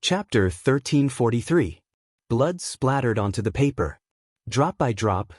Chapter 1343. Blood splattered onto the paper. Drop by drop,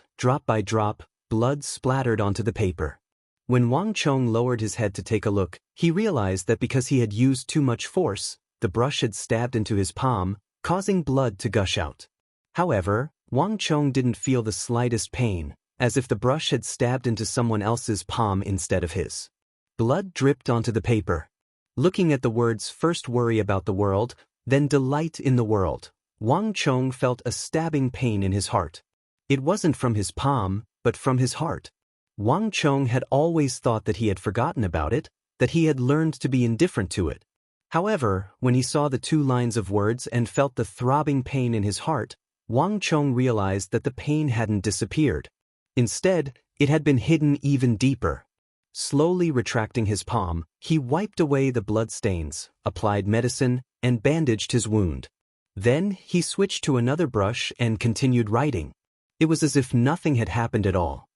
blood splattered onto the paper. When Wang Chong lowered his head to take a look, he realized that because he had used too much force, the brush had stabbed into his palm, causing blood to gush out. However, Wang Chong didn't feel the slightest pain, as if the brush had stabbed into someone else's palm instead of his. Blood dripped onto the paper. Looking at the words "first worry about the world, then delight in the world," Wang Chong felt a stabbing pain in his heart. It wasn't from his palm, but from his heart. Wang Chong had always thought that he had forgotten about it, that he had learned to be indifferent to it. However, when he saw the two lines of words and felt the throbbing pain in his heart, Wang Chong realized that the pain hadn't disappeared. Instead, it had been hidden even deeper. Slowly retracting his palm, he wiped away the blood stains, applied medicine, and bandaged his wound. Then, he switched to another brush and continued writing. It was as if nothing had happened at all.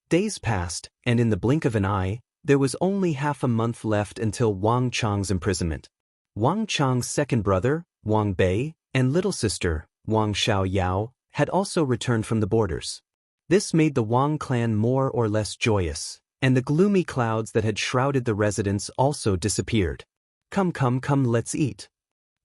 Days passed, and in the blink of an eye, there was only half a month left until Wang Chong's imprisonment. Wang Chong's second brother, Wang Bei, and little sister, Wang Xiaoyao, had also returned from the borders. This made the Wang clan more or less joyous, and the gloomy clouds that had shrouded the residence also disappeared. Come, let's eat.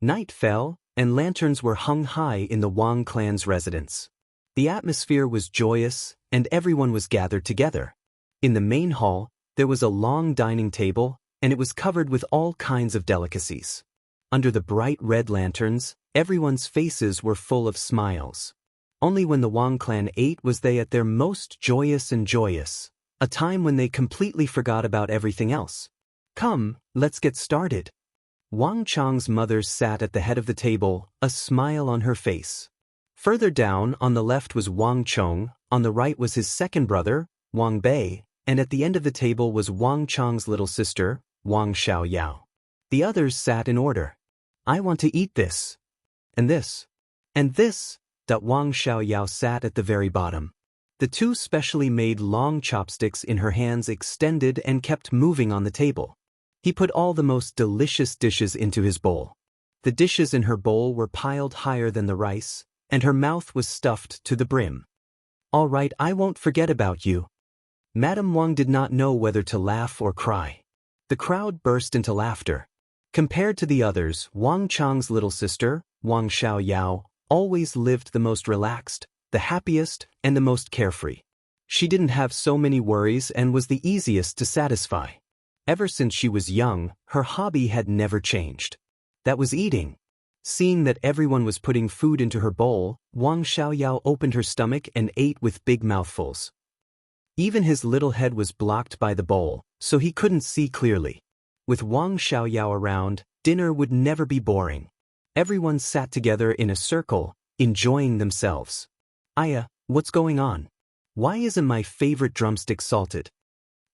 Night fell, and lanterns were hung high in the Wang clan's residence. The atmosphere was joyous, and everyone was gathered together. In the main hall, there was a long dining table, and it was covered with all kinds of delicacies. Under the bright red lanterns, everyone's faces were full of smiles. Only when the Wang clan ate was they at their most joyous, a time when they completely forgot about everything else. Come, let's get started. Wang Chong's mother sat at the head of the table, a smile on her face. Further down, on the left was Wang Chong, on the right was his second brother, Wang Bei, and at the end of the table was Wang Chong's little sister, Wang Xiaoyao. The others sat in order. I want to eat this. And this. And this. Wang Xiaoyao sat at the very bottom. The two specially made long chopsticks in her hands extended and kept moving on the table. He put all the most delicious dishes into his bowl. The dishes in her bowl were piled higher than the rice, and her mouth was stuffed to the brim. All right, I won't forget about you. Madame Wang did not know whether to laugh or cry. The crowd burst into laughter. Compared to the others, Wang Chong's little sister, Wang Xiaoyao, always lived the most relaxed, the happiest, and the most carefree. She didn't have so many worries and was the easiest to satisfy. Ever since she was young, her hobby had never changed. That was eating. Seeing that everyone was putting food into her bowl, Wang Xiaoyao opened her stomach and ate with big mouthfuls. Even his little head was blocked by the bowl, so he couldn't see clearly. With Wang Xiaoyao around, dinner would never be boring. Everyone sat together in a circle, enjoying themselves. Aya, what's going on? Why isn't my favorite drumstick salted?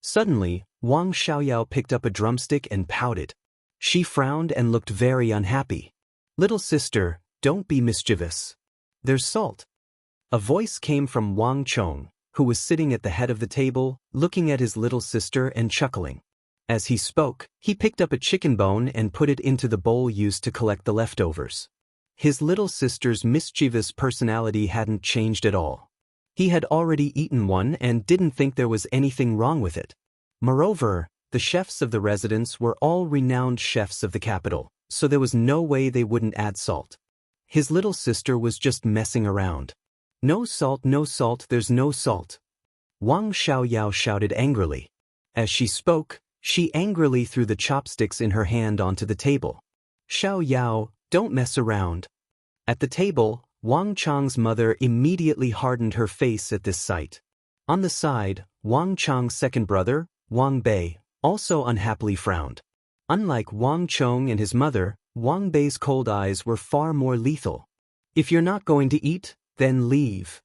Suddenly, Wang Xiaoyao picked up a drumstick and pouted. She frowned and looked very unhappy. Little sister, don't be mischievous. There's salt. A voice came from Wang Chong, who was sitting at the head of the table, looking at his little sister and chuckling. As he spoke, he picked up a chicken bone and put it into the bowl used to collect the leftovers. His little sister's mischievous personality hadn't changed at all. He had already eaten one and didn't think there was anything wrong with it. Moreover, the chefs of the residence were all renowned chefs of the capital, so there was no way they wouldn't add salt. His little sister was just messing around. No salt, there's no salt. Wang Xiaoyao shouted angrily. As she spoke, she angrily threw the chopsticks in her hand onto the table. Xiaoyao, don't mess around. At the table, Wang Chong's mother immediately hardened her face at this sight. On the side, Wang Chong's second brother, Wang Bei, also unhappily frowned. Unlike Wang Chong and his mother, Wang Bei's cold eyes were far more lethal. If you're not going to eat, then leave.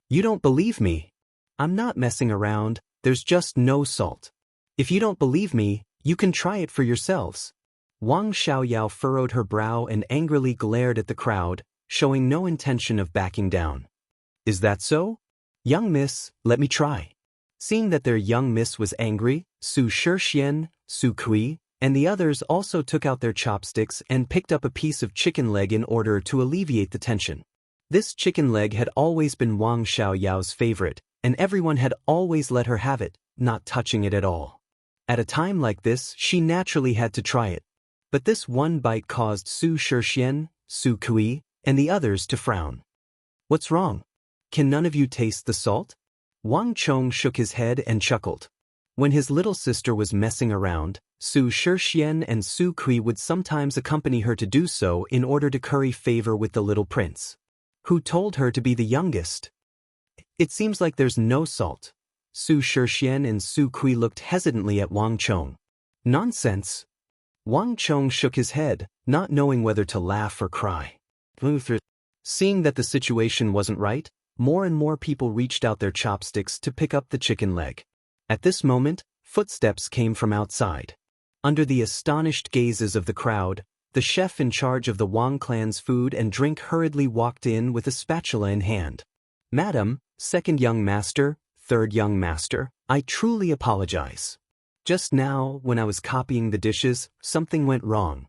You don't believe me? I'm not messing around, there's just no salt. If you don't believe me, you can try it for yourselves. Wang Xiaoyao furrowed her brow and angrily glared at the crowd, showing no intention of backing down. Is that so? Young miss, let me try. Seeing that their young miss was angry, Su Shixian, Su Kui, and the others also took out their chopsticks and picked up a piece of chicken leg in order to alleviate the tension. This chicken leg had always been Wang Xiaoyao's favorite, and everyone had always let her have it, not touching it at all. At a time like this, she naturally had to try it. But this one bite caused Su Shixian, Su Kui, and the others to frown. "What's wrong? Can none of you taste the salt?" Wang Chong shook his head and chuckled. When his little sister was messing around, Su Shixian and Su Kui would sometimes accompany her to do so in order to curry favor with the little prince. Who told her to be the youngest? "It seems like there's no salt." Su Shixian and Su Kui looked hesitantly at Wang Chong. "Nonsense." Wang Chong shook his head, not knowing whether to laugh or cry. Seeing that the situation wasn't right, more and more people reached out their chopsticks to pick up the chicken leg. At this moment, footsteps came from outside. Under the astonished gazes of the crowd, the chef in charge of the Wang clan's food and drink hurriedly walked in with a spatula in hand. "Madam, second young master, third young master, I truly apologize. Just now, when I was copying the dishes, something went wrong."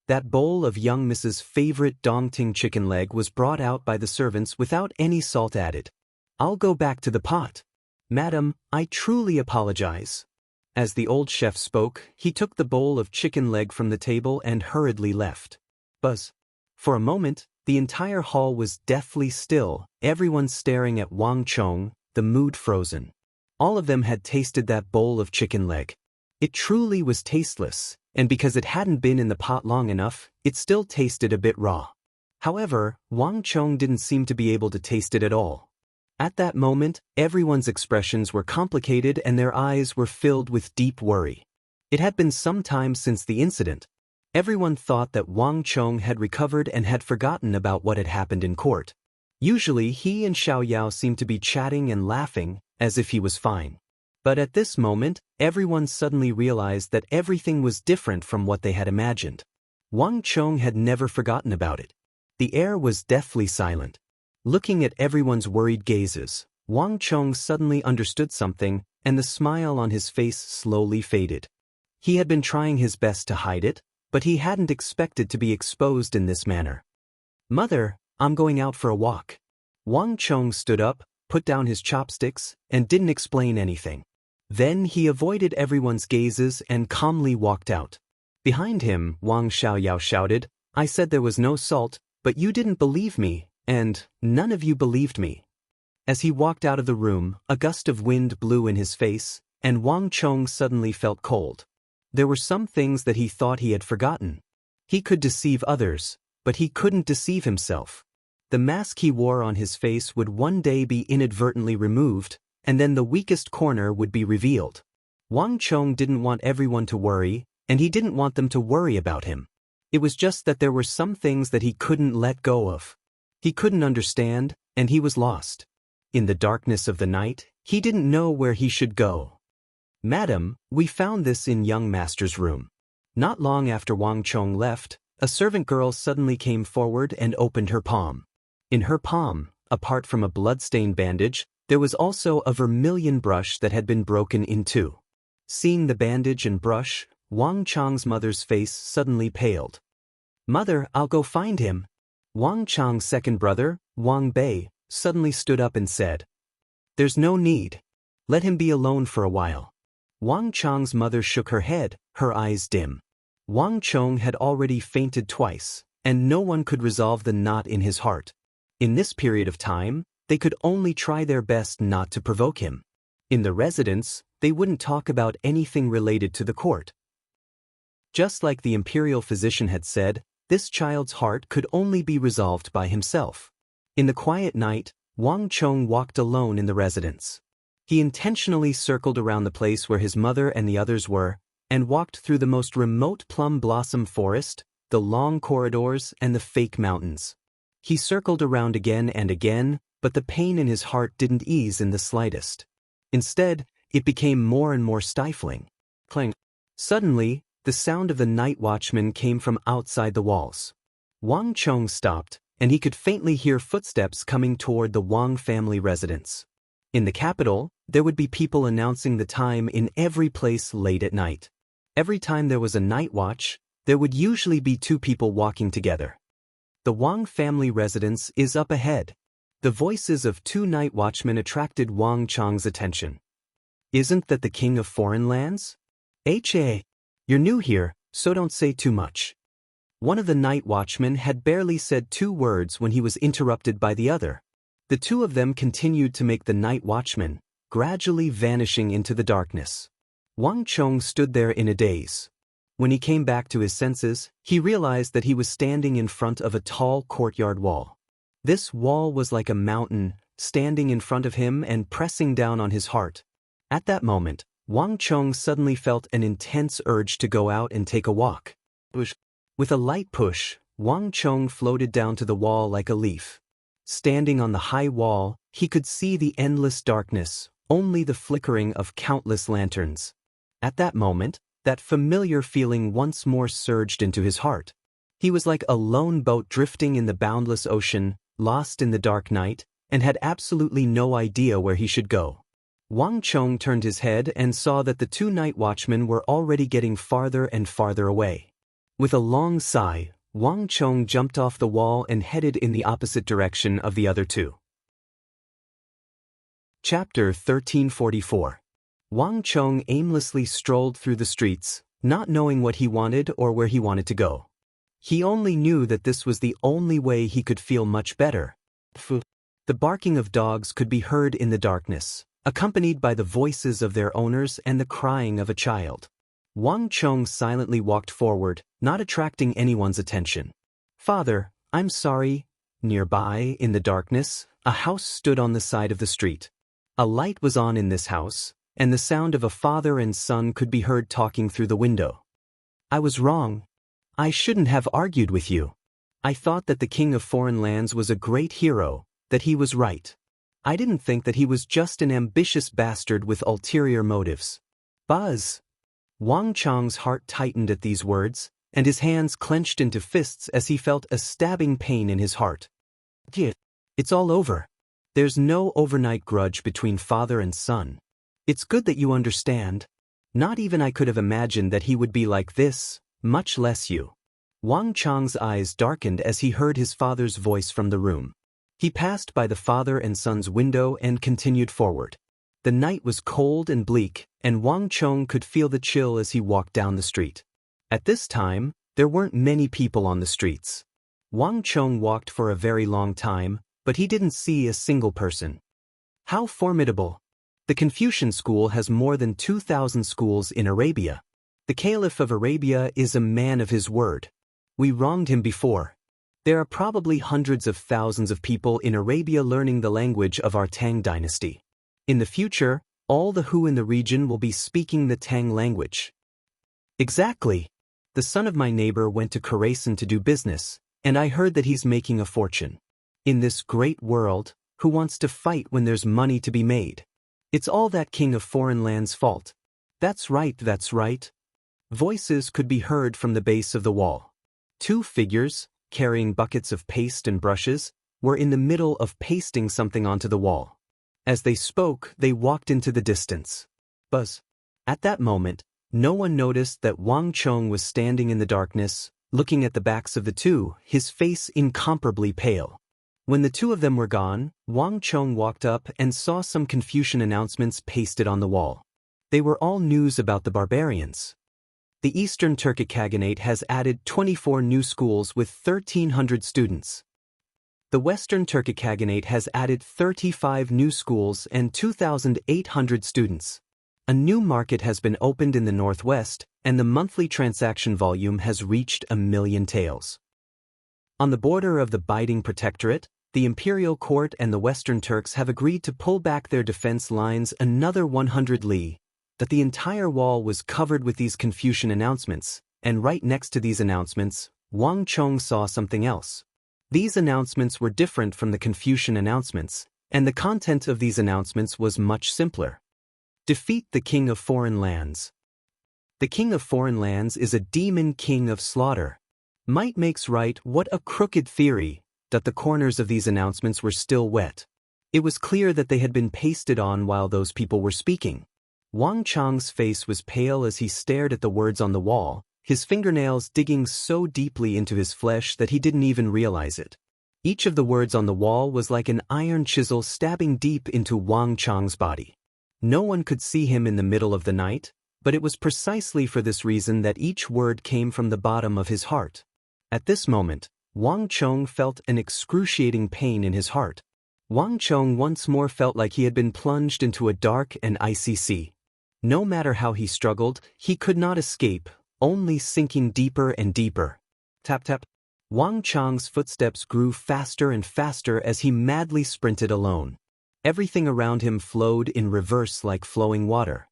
That bowl of young Mrs. favorite Dongting chicken leg was brought out by the servants without any salt added. "I'll go back to the pot. Madam, I truly apologize." As the old chef spoke, he took the bowl of chicken leg from the table and hurriedly left. Buzz. For a moment, the entire hall was deathly still, everyone staring at Wang Chong, the mood frozen. All of them had tasted that bowl of chicken leg. It truly was tasteless, and because it hadn't been in the pot long enough, it still tasted a bit raw. However, Wang Chong didn't seem to be able to taste it at all. At that moment, everyone's expressions were complicated and their eyes were filled with deep worry. It had been some time since the incident. Everyone thought that Wang Chong had recovered and had forgotten about what had happened in court. Usually he and Xiao Yao seemed to be chatting and laughing, as if he was fine. But at this moment, everyone suddenly realized that everything was different from what they had imagined. Wang Chong had never forgotten about it. The air was deathly silent. Looking at everyone's worried gazes, Wang Chong suddenly understood something, and the smile on his face slowly faded. He had been trying his best to hide it, but he hadn't expected to be exposed in this manner. "Mother, I'm going out for a walk." Wang Chong stood up, put down his chopsticks, and didn't explain anything. Then he avoided everyone's gazes and calmly walked out. Behind him, Wang Xiaoyao shouted, "I said there was no salt, but you didn't believe me, and none of you believed me." As he walked out of the room, a gust of wind blew in his face, and Wang Chong suddenly felt cold. There were some things that he thought he had forgotten. He could deceive others, but he couldn't deceive himself. The mask he wore on his face would one day be inadvertently removed, and then the weakest corner would be revealed. Wang Chong didn't want everyone to worry, and he didn't want them to worry about him. It was just that there were some things that he couldn't let go of. He couldn't understand, and he was lost. In the darkness of the night, he didn't know where he should go. "Madam, we found this in young master's room." Not long after Wang Chong left, a servant girl suddenly came forward and opened her palm. In her palm, apart from a blood-stained bandage, there was also a vermilion brush that had been broken in two. Seeing the bandage and brush, Wang Chong's mother's face suddenly paled. "Mother, I'll go find him." Wang Chong's second brother, Wang Bei, suddenly stood up and said, "There's no need. Let him be alone for a while." Wang Chong's mother shook her head, her eyes dim. Wang Chong had already fainted twice, and no one could resolve the knot in his heart. In this period of time, they could only try their best not to provoke him. In the residence, they wouldn't talk about anything related to the court. Just like the imperial physician had said, this child's heart could only be resolved by himself. In the quiet night, Wang Chong walked alone in the residence. He intentionally circled around the place where his mother and the others were, and walked through the most remote plum blossom forest, the long corridors, and the fake mountains. He circled around again and again, but the pain in his heart didn't ease in the slightest. Instead, it became more and more stifling. Clang. Suddenly, the sound of the night watchman came from outside the walls. Wang Chong stopped, and he could faintly hear footsteps coming toward the Wang family residence. In the capital, there would be people announcing the time in every place late at night. Every time there was a night watch, there would usually be two people walking together. The Wang family residence is up ahead. The voices of two night watchmen attracted Wang Chong's attention. Isn't that the king of foreign lands? H.A. You're new here, so don't say too much. One of the night watchmen had barely said 2 words when he was interrupted by the other. The two of them continued to make the night watchman, gradually vanishing into the darkness. Wang Chong stood there in a daze. When he came back to his senses, he realized that he was standing in front of a tall courtyard wall. This wall was like a mountain, standing in front of him and pressing down on his heart. At that moment, Wang Chong suddenly felt an intense urge to go out and take a walk. With a light push, Wang Chong floated down to the wall like a leaf. Standing on the high wall, he could see the endless darkness, only the flickering of countless lanterns. At that moment, that familiar feeling once more surged into his heart. He was like a lone boat drifting in the boundless ocean, lost in the dark night, and had absolutely no idea where he should go. Wang Chong turned his head and saw that the two night watchmen were already getting farther and farther away. With a long sigh, Wang Chong jumped off the wall and headed in the opposite direction of the other two. Chapter 1344. Wang Chong aimlessly strolled through the streets, not knowing what he wanted or where he wanted to go. He only knew that this was the only way he could feel much better. The barking of dogs could be heard in the darkness, accompanied by the voices of their owners and the crying of a child. Wang Chong silently walked forward, not attracting anyone's attention. "Father, I'm sorry." Nearby, in the darkness, a house stood on the side of the street. A light was on in this house, and the sound of a father and son could be heard talking through the window. "I was wrong. I shouldn't have argued with you. I thought that the king of foreign lands was a great hero, that he was right. I didn't think that he was just an ambitious bastard with ulterior motives." Buzz! Wang Chong's heart tightened at these words, and his hands clenched into fists as he felt a stabbing pain in his heart. It's all over. There's no overnight grudge between father and son. It's good that you understand. Not even I could have imagined that he would be like this, much less you. Wang Chong's eyes darkened as he heard his father's voice from the room. He passed by the father and son's window and continued forward. The night was cold and bleak, and Wang Chong could feel the chill as he walked down the street. At this time, there weren't many people on the streets. Wang Chong walked for a very long time, but he didn't see a single person. How formidable! The Confucian school has more than 2,000 schools in Arabia. The Caliph of Arabia is a man of his word. We wronged him before. There are probably hundreds of thousands of people in Arabia learning the language of our Tang dynasty. In the future, all the Hu in the region will be speaking the Tang language. Exactly. The son of my neighbor went to Khorasan to do business, and I heard that he's making a fortune. In this great world, who wants to fight when there's money to be made? It's all that king of foreign land's fault. That's right, that's right. Voices could be heard from the base of the wall. 2 figures, carrying buckets of paste and brushes, were in the middle of pasting something onto the wall. As they spoke, they walked into the distance. Buzz! At that moment, no one noticed that Wang Chong was standing in the darkness, looking at the backs of the two, his face incomparably pale. When the two of them were gone, Wang Chong walked up and saw some Confucian announcements pasted on the wall. They were all news about the barbarians. The Eastern Turkic Khaganate has added 24 new schools with 1,300 students. The Western Turkic Khaganate has added 35 new schools and 2,800 students. A new market has been opened in the northwest, and the monthly transaction volume has reached 1 million taels. On the border of the Biding Protectorate, the Imperial Court and the Western Turks have agreed to pull back their defense lines another 100 li. That the entire wall was covered with these Confucian announcements, and right next to these announcements, Wang Chong saw something else. These announcements were different from the Confucian announcements, and the content of these announcements was much simpler. Defeat the king of foreign lands. The king of foreign lands is a demon king of slaughter. Might makes right. What a crooked theory, that the corners of these announcements were still wet. It was clear that they had been pasted on while those people were speaking. Wang Chang's face was pale as he stared at the words on the wall, his fingernails digging so deeply into his flesh that he didn't even realize it. Each of the words on the wall was like an iron chisel stabbing deep into Wang Chang's body. No one could see him in the middle of the night, but it was precisely for this reason that each word came from the bottom of his heart. At this moment, Wang Chong felt an excruciating pain in his heart. Wang Chong once more felt like he had been plunged into a dark and icy sea. No matter how he struggled, he could not escape, only sinking deeper and deeper. Tap tap. Wang Chang's footsteps grew faster and faster as he madly sprinted alone. Everything around him flowed in reverse like flowing water.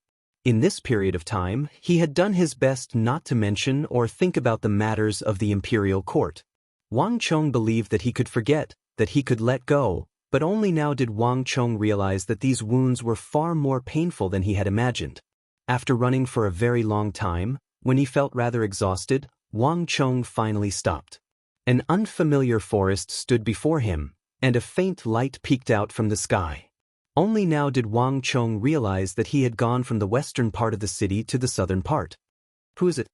In this period of time, he had done his best not to mention or think about the matters of the imperial court. Wang Chong believed that he could forget, that he could let go, but only now did Wang Chong realize that these wounds were far more painful than he had imagined. After running for a very long time, when he felt rather exhausted, Wang Chong finally stopped. An unfamiliar forest stood before him, and a faint light peeked out from the sky. Only now did Wang Chong realize that he had gone from the western part of the city to the southern part. Who is it?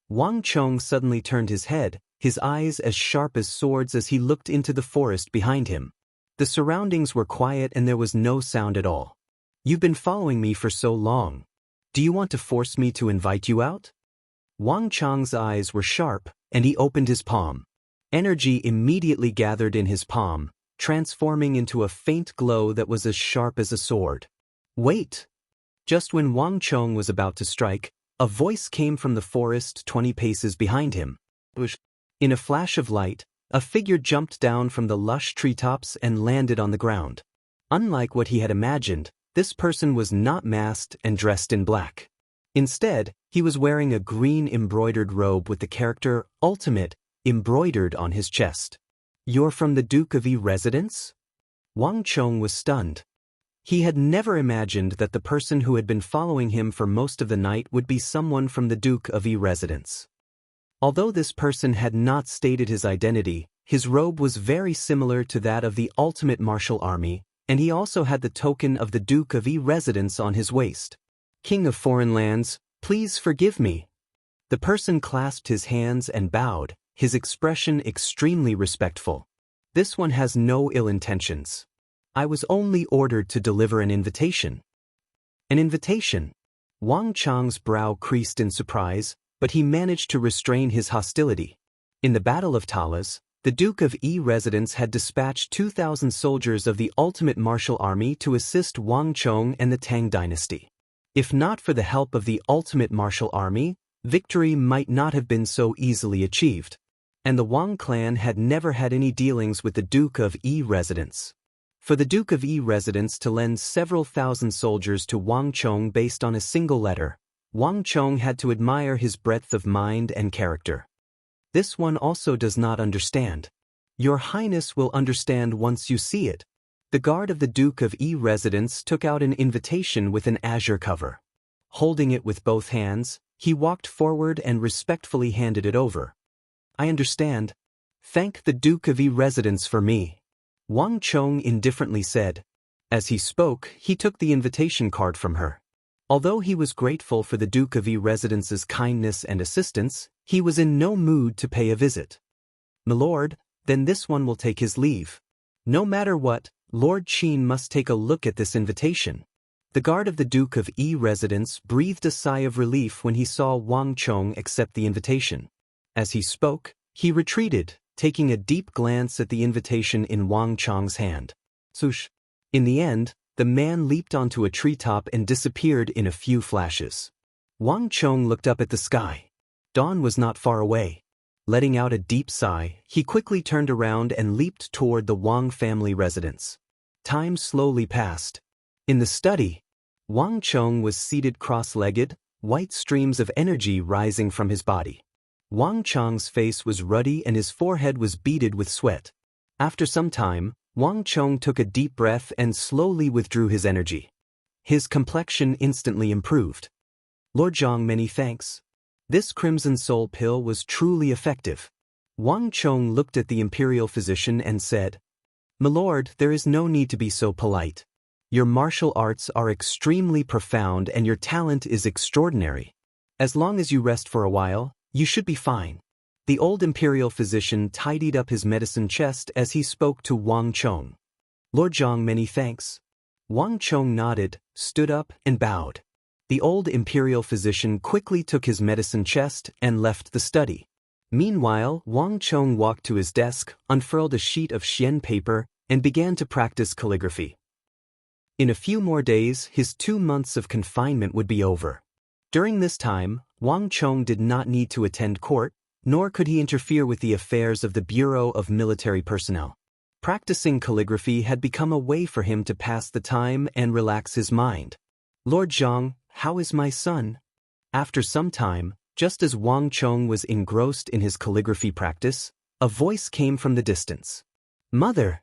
Wang Chong suddenly turned his head, his eyes as sharp as swords as he looked into the forest behind him. The surroundings were quiet and there was no sound at all. You've been following me for so long. Do you want to force me to invite you out? Wang Chong's eyes were sharp, and he opened his palm. Energy immediately gathered in his palm, transforming into a faint glow that was as sharp as a sword. Wait! Just when Wang Chong was about to strike, a voice came from the forest 20 paces behind him. In a flash of light, a figure jumped down from the lush treetops and landed on the ground. Unlike what he had imagined, this person was not masked and dressed in black. Instead, he was wearing a green embroidered robe with the character Ultimate embroidered on his chest. You're from the Duke of E residence? Wang Chong was stunned. He had never imagined that the person who had been following him for most of the night would be someone from the Duke of E residence. Although this person had not stated his identity, his robe was very similar to that of the Ultimate Martial Army, and he also had the token of the Duke of E residence on his waist. King of Foreign Lands, please forgive me. The person clasped his hands and bowed, his expression extremely respectful. This one has no ill intentions. I was only ordered to deliver an invitation. An invitation? Wang Chang's brow creased in surprise, but he managed to restrain his hostility. In the Battle of Talas, the Duke of E residence had dispatched 2,000 soldiers of the Ultimate Martial Army to assist Wang Chong and the Tang dynasty. If not for the help of the Ultimate Martial Army, victory might not have been so easily achieved. And the Wang clan had never had any dealings with the Duke of E residence. For the Duke of E residence to lend several thousand soldiers to Wang Chong based on a single letter, Wang Chong had to admire his breadth of mind and character. This one also does not understand. Your Highness will understand once you see it. The guard of the Duke of E residence took out an invitation with an azure cover. Holding it with both hands, he walked forward and respectfully handed it over. I understand. Thank the Duke of E residence for me. Wang Chong indifferently said. As he spoke, he took the invitation card from her. Although he was grateful for the Duke of E residence's kindness and assistance, he was in no mood to pay a visit. Milord, then this one will take his leave. No matter what, Lord Qin must take a look at this invitation. The guard of the Duke of E residence breathed a sigh of relief when he saw Wang Chong accept the invitation. As he spoke, he retreated, taking a deep glance at the invitation in Wang Chong's hand. Swoosh! In the end, the man leaped onto a treetop and disappeared in a few flashes. Wang Chong looked up at the sky. Dawn was not far away. Letting out a deep sigh, he quickly turned around and leaped toward the Wang family residence. Time slowly passed. In the study, Wang Chong was seated cross-legged, white streams of energy rising from his body. Wang Chong's face was ruddy and his forehead was beaded with sweat. After some time, Wang Chong took a deep breath and slowly withdrew his energy. His complexion instantly improved. Lord Zhang, many thanks. This Crimson Soul pill was truly effective. Wang Chong looked at the imperial physician and said, "Milord, there is no need to be so polite. Your martial arts are extremely profound and your talent is extraordinary. As long as you rest for a while, you should be fine. The old imperial physician tidied up his medicine chest as he spoke to Wang Chong. Lord Zhang, many thanks. Wang Chong nodded, stood up, and bowed. The old imperial physician quickly took his medicine chest and left the study. Meanwhile, Wang Chong walked to his desk, unfurled a sheet of xian paper, and began to practice calligraphy. In a few more days, his 2 months of confinement would be over. During this time, Wang Chong did not need to attend court, nor could he interfere with the affairs of the Bureau of Military Personnel. Practicing calligraphy had become a way for him to pass the time and relax his mind. Lord Zhang, how is my son? After some time, just as Wang Chong was engrossed in his calligraphy practice, a voice came from the distance. Mother!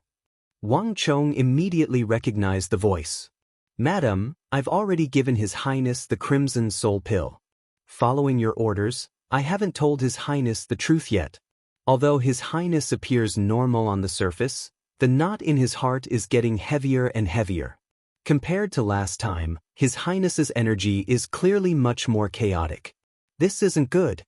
Wang Chong immediately recognized the voice. Madam, I've already given His Highness the Crimson Soul Pill. Following your orders, I haven't told His Highness the truth yet. Although His Highness appears normal on the surface, the knot in his heart is getting heavier and heavier. Compared to last time, His Highness's energy is clearly much more chaotic. This isn't good.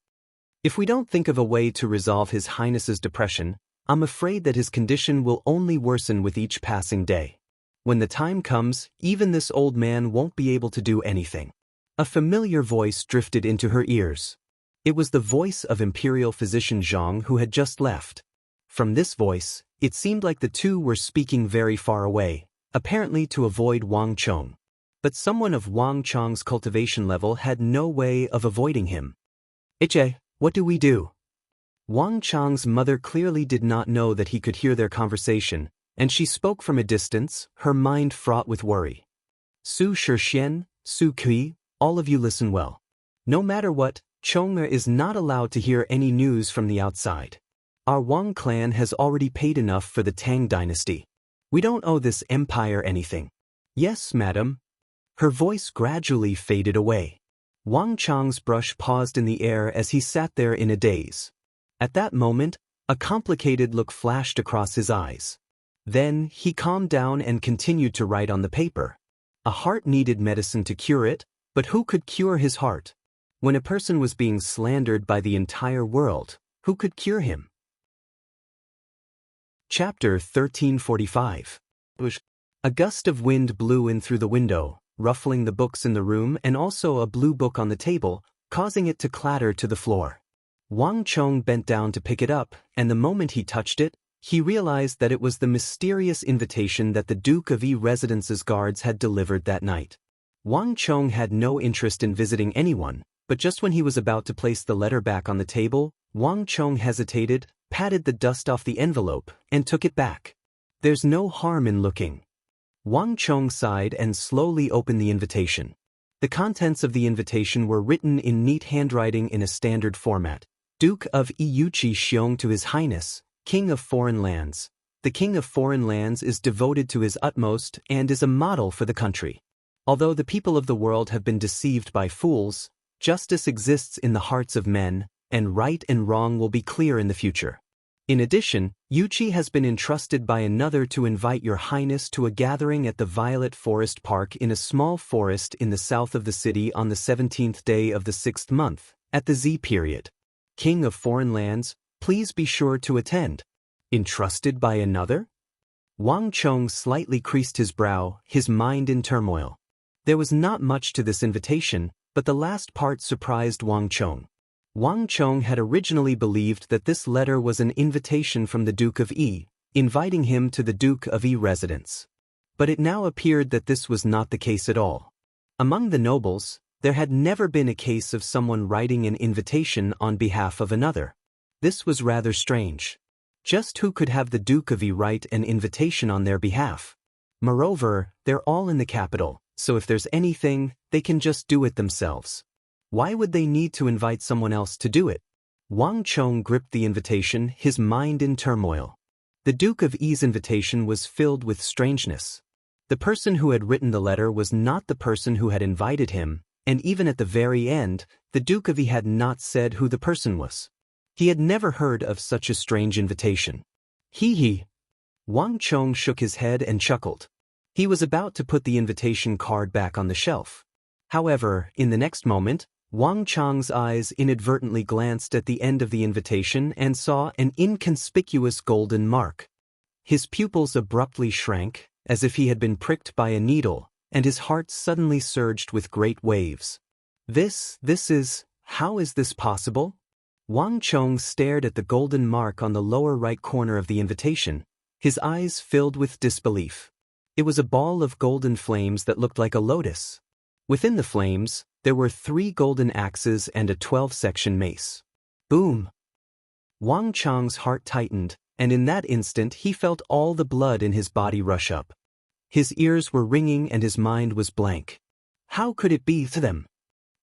If we don't think of a way to resolve His Highness's depression, I'm afraid that his condition will only worsen with each passing day. When the time comes, even this old man won't be able to do anything. A familiar voice drifted into her ears. It was the voice of Imperial Physician Zhang who had just left. From this voice, it seemed like the two were speaking very far away, apparently to avoid Wang Chong. But someone of Wang Chong's cultivation level had no way of avoiding him. Iche, what do we do? Wang Chong's mother clearly did not know that he could hear their conversation, and she spoke from a distance, her mind fraught with worry. Su Shixian, Su Kui, all of you listen well. No matter what, Chong'er is not allowed to hear any news from the outside. Our Wang clan has already paid enough for the Tang dynasty. We don't owe this empire anything. Yes, madam. Her voice gradually faded away. Wang Chong's brush paused in the air as he sat there in a daze. At that moment, a complicated look flashed across his eyes. Then, he calmed down and continued to write on the paper. A heart needed medicine to cure it, but who could cure his heart? When a person was being slandered by the entire world, who could cure him? Chapter 1345. A gust of wind blew in through the window, ruffling the books in the room and also a blue book on the table, causing it to clatter to the floor. Wang Chong bent down to pick it up, and the moment he touched it, he realized that it was the mysterious invitation that the Duke of Yi Residence's guards had delivered that night. Wang Chong had no interest in visiting anyone, but just when he was about to place the letter back on the table, Wang Chong hesitated, patted the dust off the envelope, and took it back. There's no harm in looking. Wang Chong sighed and slowly opened the invitation. The contents of the invitation were written in neat handwriting in a standard format. Duke of Yuchi Xiong to His Highness, King of Foreign Lands. The King of Foreign Lands is devoted to his utmost and is a model for the country. Although the people of the world have been deceived by fools, justice exists in the hearts of men, and right and wrong will be clear in the future. In addition, Yuchi has been entrusted by another to invite Your Highness to a gathering at the Violet Forest Park in a small forest in the south of the city on the 17th day of the 6th month, at the Z period. King of Foreign Lands, please be sure to attend. Entrusted by another? Wang Chong slightly creased his brow, his mind in turmoil. There was not much to this invitation, but the last part surprised Wang Chong. Wang Chong had originally believed that this letter was an invitation from the Duke of Yi, inviting him to the Duke of Yi residence. But it now appeared that this was not the case at all. Among the nobles, there had never been a case of someone writing an invitation on behalf of another. This was rather strange. Just who could have the Duke of Yi write an invitation on their behalf? Moreover, they're all in the capital, so if there's anything, they can just do it themselves. Why would they need to invite someone else to do it? Wang Chong gripped the invitation, his mind in turmoil. The Duke of Yi's invitation was filled with strangeness. The person who had written the letter was not the person who had invited him, and even at the very end, the Duke of Yi had not said who the person was. He had never heard of such a strange invitation. He. Wang Chong shook his head and chuckled. He was about to put the invitation card back on the shelf. However, in the next moment, Wang Chang's eyes inadvertently glanced at the end of the invitation and saw an inconspicuous golden mark. His pupils abruptly shrank, as if he had been pricked by a needle, and his heart suddenly surged with great waves. How is this possible? Wang Chong stared at the golden mark on the lower right corner of the invitation, his eyes filled with disbelief. It was a ball of golden flames that looked like a lotus. Within the flames, there were 3 golden axes and a 12-section mace. Boom! Wang Chong's heart tightened, and in that instant he felt all the blood in his body rush up. His ears were ringing and his mind was blank. How could it be to them?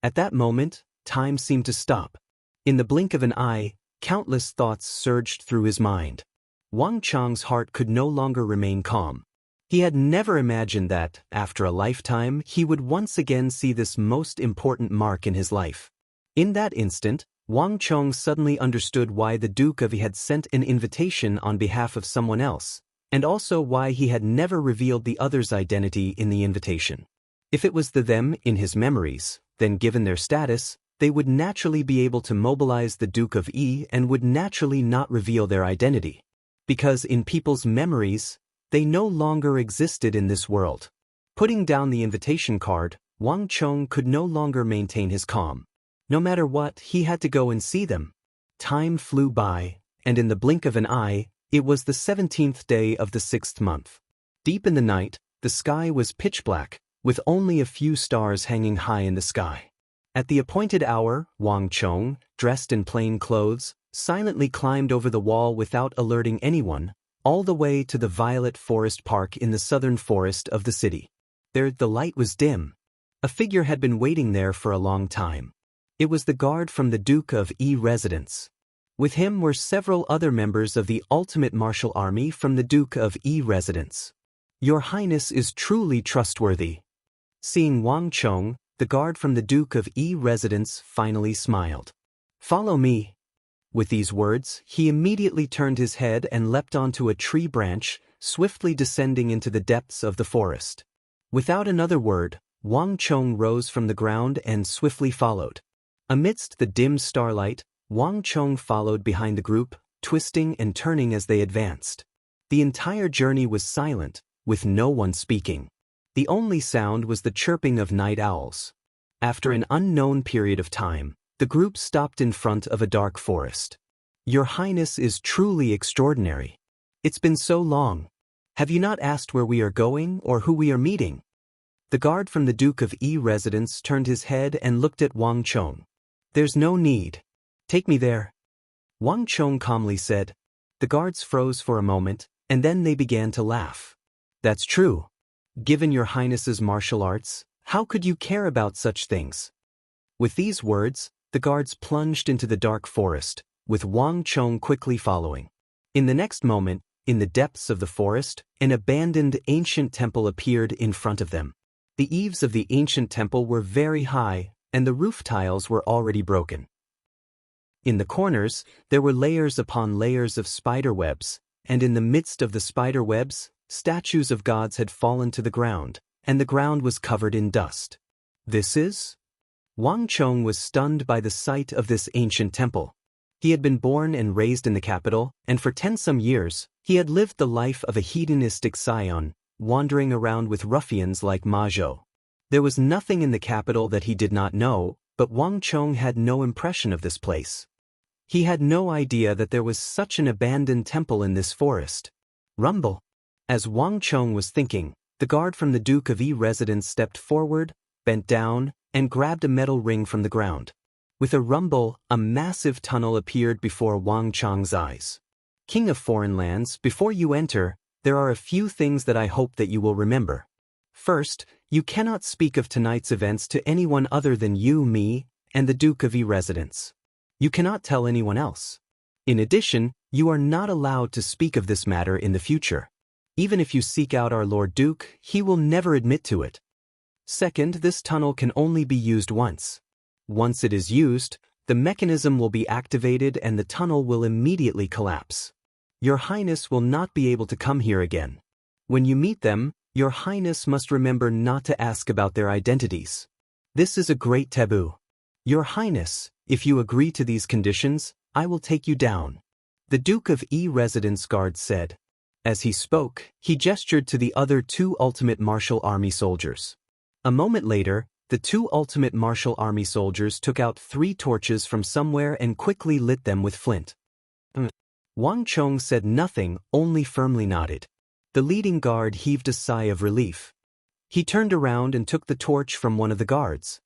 At that moment, time seemed to stop. In the blink of an eye, countless thoughts surged through his mind. Wang Chong's heart could no longer remain calm. He had never imagined that, after a lifetime, he would once again see this most important mark in his life. In that instant, Wang Chong suddenly understood why the Duke of Yi had sent an invitation on behalf of someone else, and also why he had never revealed the other's identity in the invitation. If it was the them in his memories, then given their status, they would naturally be able to mobilize the Duke of Yi and would naturally not reveal their identity. Because in people's memories, they no longer existed in this world. Putting down the invitation card, Wang Chong could no longer maintain his calm. No matter what, he had to go and see them. Time flew by, and in the blink of an eye, it was the 17th day of the 6th month. Deep in the night, the sky was pitch black, with only a few stars hanging high in the sky. At the appointed hour, Wang Chong, dressed in plain clothes, silently climbed over the wall without alerting anyone, all the way to the Violet Forest Park in the southern forest of the city. There, the light was dim. A figure had been waiting there for a long time. It was the guard from the Duke of Yi residence. With him were several other members of the ultimate martial army from the Duke of Yi residence. Your Highness is truly trustworthy. Seeing Wang Chong, the guard from the Duke of Yi residence finally smiled. Follow me. With these words, he immediately turned his head and leapt onto a tree branch, swiftly descending into the depths of the forest. Without another word, Wang Chong rose from the ground and swiftly followed. Amidst the dim starlight, Wang Chong followed behind the group, twisting and turning as they advanced. The entire journey was silent, with no one speaking. The only sound was the chirping of night owls. After an unknown period of time, the group stopped in front of a dark forest. Your Highness is truly extraordinary. It's been so long. Have you not asked where we are going or who we are meeting? The guard from the Duke of Yi residence turned his head and looked at Wang Chong. There's no need. Take me there. Wang Chong calmly said. The guards froze for a moment, and then they began to laugh. That's true. Given your Highness's martial arts, how could you care about such things? With these words, the guards plunged into the dark forest, with Wang Chong quickly following. In the next moment, in the depths of the forest, an abandoned ancient temple appeared in front of them. The eaves of the ancient temple were very high, and the roof tiles were already broken. In the corners, there were layers upon layers of spider webs, and in the midst of the spider webs, statues of gods had fallen to the ground, and the ground was covered in dust. This is? Wang Chong was stunned by the sight of this ancient temple. He had been born and raised in the capital, and for 10-some years, he had lived the life of a hedonistic scion, wandering around with ruffians like Ma Zhou. There was nothing in the capital that he did not know, but Wang Chong had no impression of this place. He had no idea that there was such an abandoned temple in this forest. Rumble. As Wang Chong was thinking, the guard from the Duke of Yi residence stepped forward, bent down, and grabbed a metal ring from the ground. With a rumble, a massive tunnel appeared before Wang Chong's eyes. King of foreign lands, before you enter, there are a few things that I hope that you will remember. First, you cannot speak of tonight's events to anyone other than you, me, and the Duke of Yi residence. You cannot tell anyone else. In addition, you are not allowed to speak of this matter in the future. Even if you seek out our Lord Duke, he will never admit to it. Second, this tunnel can only be used once. Once it is used, the mechanism will be activated and the tunnel will immediately collapse. Your Highness will not be able to come here again. When you meet them, Your Highness must remember not to ask about their identities. This is a great taboo. Your Highness, if you agree to these conditions, I will take you down. The Duke of E Residence Guard said. As he spoke, he gestured to the other two Ultimate Martial Army soldiers. A moment later, the two Ultimate Martial Army soldiers took out 3 torches from somewhere and quickly lit them with flint. Wang Chong said nothing, only firmly nodded. The leading guard heaved a sigh of relief. He turned around and took the torch from one of the guards.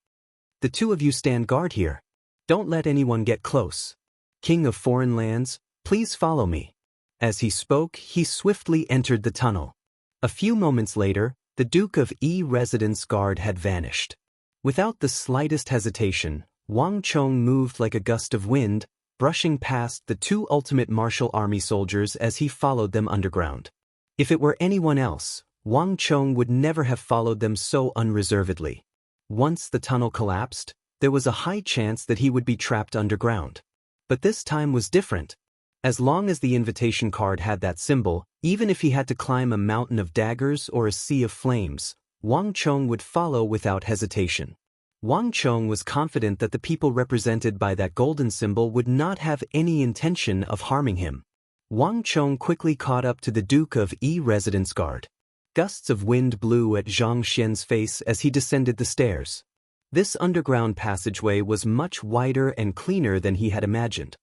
The two of you stand guard here. Don't let anyone get close. King of Foreign Lands, please follow me. As he spoke, he swiftly entered the tunnel. A few moments later, the Duke of E Residence Guard had vanished. Without the slightest hesitation, Wang Chong moved like a gust of wind, brushing past the two Ultimate Martial Army soldiers as he followed them underground. If it were anyone else, Wang Chong would never have followed them so unreservedly. Once the tunnel collapsed, there was a high chance that he would be trapped underground. But this time was different. As long as the invitation card had that symbol, even if he had to climb a mountain of daggers or a sea of flames, Wang Chong would follow without hesitation. Wang Chong was confident that the people represented by that golden symbol would not have any intention of harming him. Wang Chong quickly caught up to the Duke of E Residence Guard. Gusts of wind blew at Zhang Xian's face as he descended the stairs. This underground passageway was much wider and cleaner than he had imagined.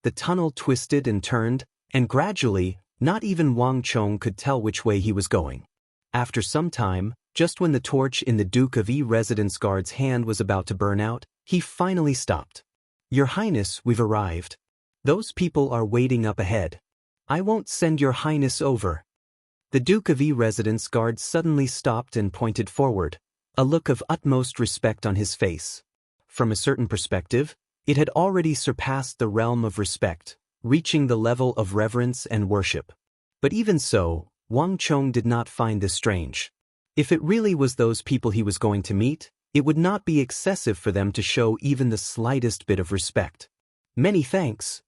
The tunnel twisted and turned, and gradually, not even Wang Chong could tell which way he was going. After some time, just when the torch in the Duke of E Residence Guard's hand was about to burn out, he finally stopped. Your Highness, we've arrived. Those people are waiting up ahead. I won't send Your Highness over. The Duke of E Residence Guard suddenly stopped and pointed forward, a look of utmost respect on his face. From a certain perspective, it had already surpassed the realm of respect, reaching the level of reverence and worship. But even so, Wang Chong did not find this strange. If it really was those people he was going to meet, it would not be excessive for them to show even the slightest bit of respect. Many thanks.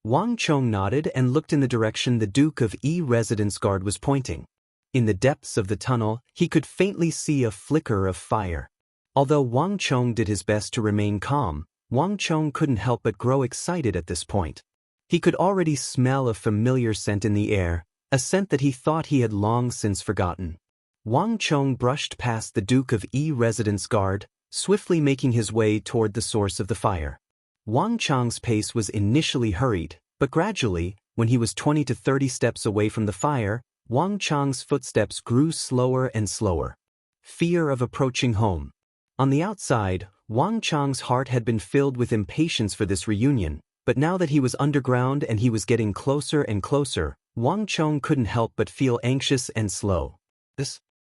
Wang Chong nodded and looked in the direction the Duke of E Residence Guard was pointing. In the depths of the tunnel, he could faintly see a flicker of fire. Although Wang Chong did his best to remain calm, Wang Chong couldn't help but grow excited at this point. He could already smell a familiar scent in the air, a scent that he thought he had long since forgotten. Wang Chong brushed past the Duke of E Residence Guard, swiftly making his way toward the source of the fire. Wang Chong's pace was initially hurried, but gradually, when he was 20 to 30 steps away from the fire, Wang Chong's footsteps grew slower and slower. Fear of approaching home. On the outside, Wang Chong's heart had been filled with impatience for this reunion, but now that he was underground and he was getting closer and closer, Wang Chong couldn't help but feel anxious and slow.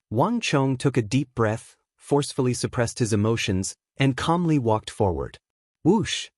Wang Chong took a deep breath, forcefully suppressed his emotions, and calmly walked forward. Whoosh!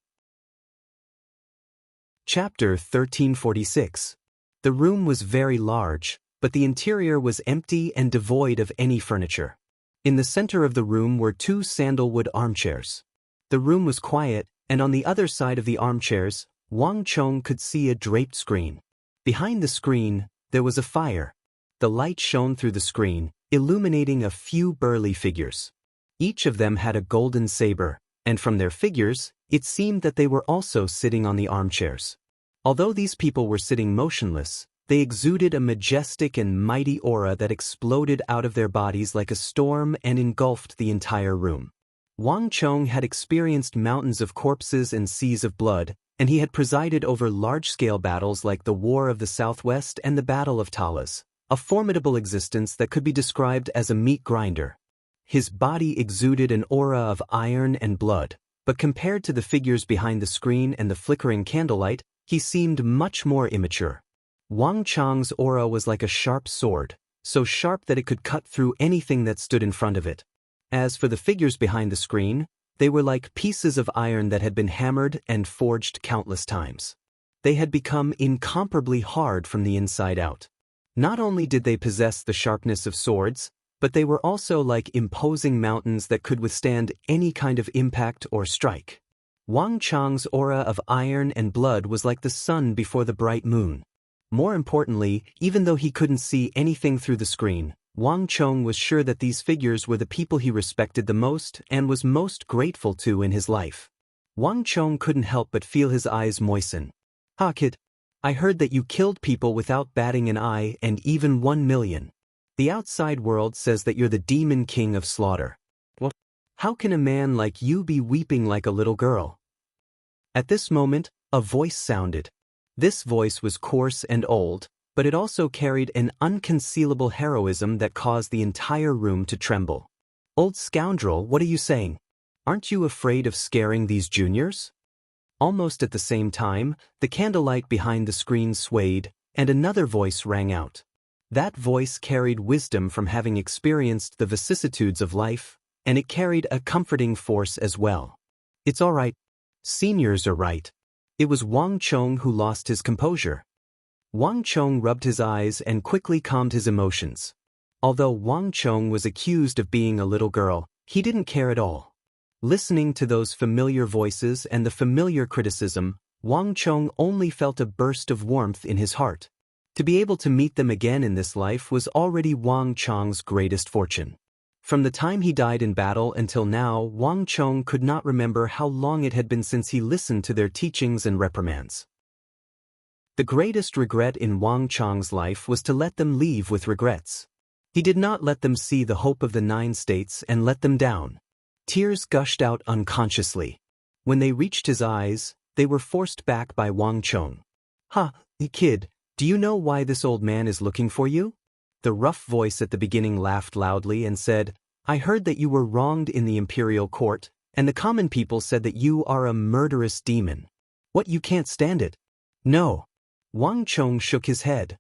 Chapter 1346. The room was very large, but the interior was empty and devoid of any furniture. In the center of the room were 2 sandalwood armchairs. The room was quiet, and on the other side of the armchairs, Wang Chong could see a draped screen. Behind the screen, there was a fire. The light shone through the screen, illuminating a few burly figures. Each of them had a golden saber, and from their figures, it seemed that they were also sitting on the armchairs. Although these people were sitting motionless, they exuded a majestic and mighty aura that exploded out of their bodies like a storm and engulfed the entire room. Wang Chong had experienced mountains of corpses and seas of blood, and he had presided over large-scale battles like the War of the Southwest and the Battle of Talas, a formidable existence that could be described as a meat grinder. His body exuded an aura of iron and blood, but compared to the figures behind the screen and the flickering candlelight, he seemed much more immature. Wang Chong's aura was like a sharp sword, so sharp that it could cut through anything that stood in front of it. As for the figures behind the screen, they were like pieces of iron that had been hammered and forged countless times. They had become incomparably hard from the inside out. Not only did they possess the sharpness of swords, but they were also like imposing mountains that could withstand any kind of impact or strike. Wang Chong's aura of iron and blood was like the sun before the bright moon. More importantly, even though he couldn't see anything through the screen, Wang Chong was sure that these figures were the people he respected the most and was most grateful to in his life. Wang Chong couldn't help but feel his eyes moisten. "Ha, kid. I heard that you killed people without batting an eye and even 1 million. The outside world says that you're the demon king of slaughter. What? How can a man like you be weeping like a little girl?" At this moment, a voice sounded. This voice was coarse and old, but it also carried an unconcealable heroism that caused the entire room to tremble. "Old scoundrel, what are you saying? Aren't you afraid of scaring these juniors?" Almost at the same time, the candlelight behind the screen swayed, and another voice rang out. That voice carried wisdom from having experienced the vicissitudes of life, and it carried a comforting force as well. "It's all right. Seniors are right." It was Wang Chong who lost his composure. Wang Chong rubbed his eyes and quickly calmed his emotions. Although Wang Chong was accused of being a little girl, he didn't care at all. Listening to those familiar voices and the familiar criticism, Wang Chong only felt a burst of warmth in his heart. To be able to meet them again in this life was already Wang Chong's greatest fortune. From the time he died in battle until now, Wang Chong could not remember how long it had been since he listened to their teachings and reprimands. The greatest regret in Wang Chong's life was to let them leave with regrets. He did not let them see the hope of the 9 states and let them down. Tears gushed out unconsciously. When they reached his eyes, they were forced back by Wang Chong. "Ha, kid, do you know why this old man is looking for you?" The rough voice at the beginning laughed loudly and said, "I heard that you were wronged in the imperial court, and the common people said that you are a murderous demon. What, you can't stand it?" "No." Wang Chong shook his head.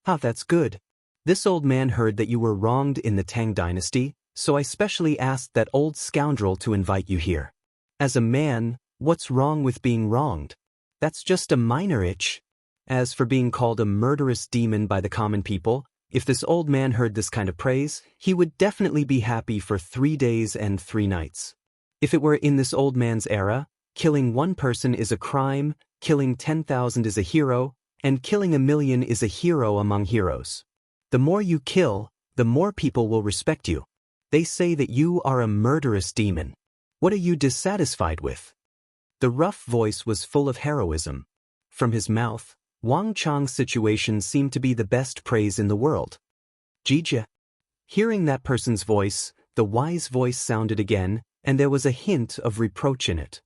"Ah, that's good. This old man heard that you were wronged in the Tang dynasty, so I specially asked that old scoundrel to invite you here. As a man, what's wrong with being wronged? That's just a minor itch. As for being called a murderous demon by the common people, if this old man heard this kind of praise, he would definitely be happy for 3 days and 3 nights. If it were in this old man's era, killing 1 person is a crime, killing 10,000 is a hero, and killing 1 million is a hero among heroes. The more you kill, the more people will respect you. They say that you are a murderous demon. What are you dissatisfied with?" The rough voice was full of heroism. From his mouth, Wang Chong's situation seemed to be the best praise in the world. "Jija." Hearing that person's voice, the wise voice sounded again, and there was a hint of reproach in it.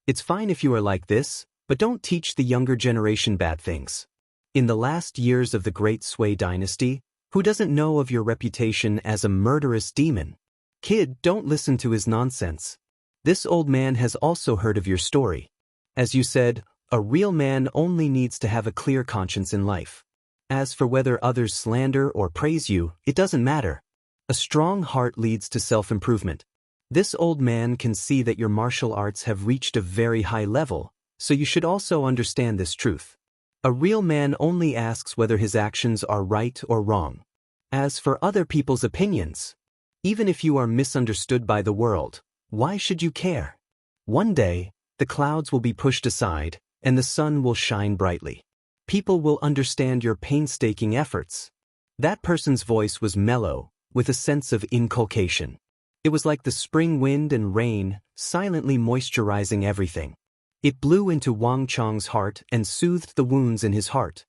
"It's fine if you are like this, but don't teach the younger generation bad things. In the last years of the Great Sui dynasty, who doesn't know of your reputation as a murderous demon? Kid, don't listen to his nonsense. This old man has also heard of your story. As you said, a real man only needs to have a clear conscience in life. As for whether others slander or praise you, it doesn't matter. A strong heart leads to self-improvement. This old man can see that your martial arts have reached a very high level, so you should also understand this truth. A real man only asks whether his actions are right or wrong. As for other people's opinions, even if you are misunderstood by the world, why should you care? One day, the clouds will be pushed aside, and the sun will shine brightly. People will understand your painstaking efforts." That person's voice was mellow, with a sense of inculcation. It was like the spring wind and rain, silently moisturizing everything. It blew into Wang Chong's heart and soothed the wounds in his heart.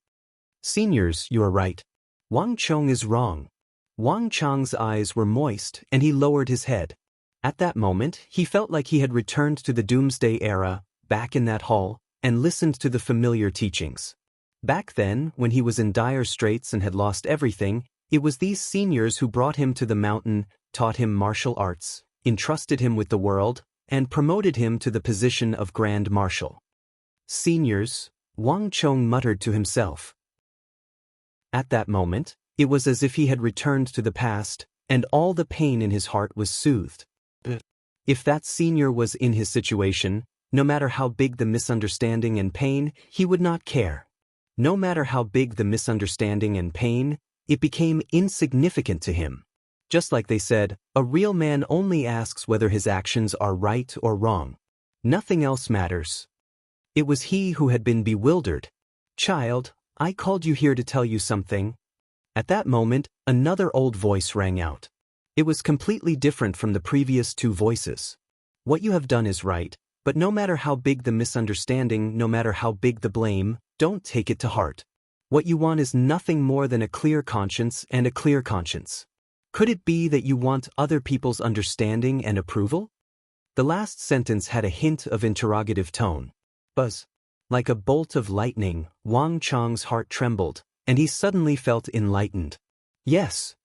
"Seniors, you are right. Wang Chong is wrong." Wang Chong's eyes were moist, and he lowered his head. At that moment, he felt like he had returned to the Doomsday era, back in that hall, and listened to the familiar teachings. Back then, when he was in dire straits and had lost everything, it was these seniors who brought him to the mountain, taught him martial arts, entrusted him with the world, and promoted him to the position of Grand Marshal. "Seniors," Wang Chong muttered to himself. At that moment, it was as if he had returned to the past, and all the pain in his heart was soothed. If that senior was in his situation, no matter how big the misunderstanding and pain, he would not care. No matter how big the misunderstanding and pain, it became insignificant to him. Just like they said, a real man only asks whether his actions are right or wrong. Nothing else matters. It was he who had been bewildered. "Child, I called you here to tell you something. At that moment, another old voice rang out. It was completely different from the previous two voices. What you have done is right, but no matter how big the misunderstanding, no matter how big the blame, don't take it to heart. What you want is nothing more than a clear conscience and a clear conscience. Could it be that you want other people's understanding and approval? The last sentence had a hint of interrogative tone. Buzz. Like a bolt of lightning, Wang Chang's heart trembled, and he suddenly felt enlightened. Yes.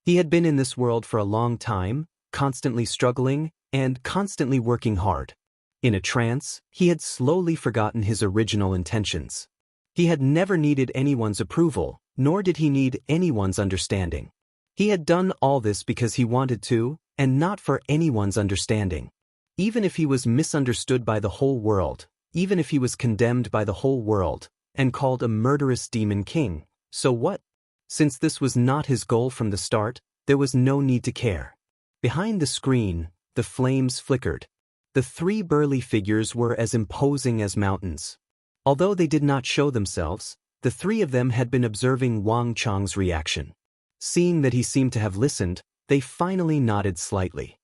He had been in this world for a long time, constantly struggling, and constantly working hard. In a trance, he had slowly forgotten his original intentions. He had never needed anyone's approval, nor did he need anyone's understanding. He had done all this because he wanted to, and not for anyone's understanding. Even if he was misunderstood by the whole world, even if he was condemned by the whole world, and called a murderous demon king, so what? Since this was not his goal from the start, there was no need to care. Behind the screen, the flames flickered. The three burly figures were as imposing as mountains. Although they did not show themselves, the three of them had been observing Wang Chang's reaction. Seeing that he seemed to have listened, they finally nodded slightly.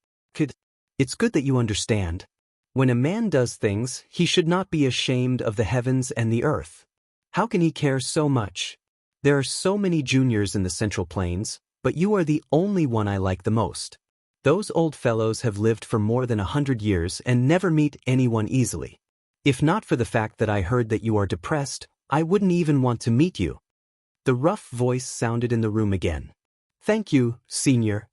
It's good that you understand. When a man does things, he should not be ashamed of the heavens and the earth. How can he care so much? There are so many juniors in the Central Plains, but you are the only one I like the most. Those old fellows have lived for more than 100 years and never meet anyone easily. If not for the fact that I heard that you are depressed, I wouldn't even want to meet you. The rough voice sounded in the room again. Thank you, senior.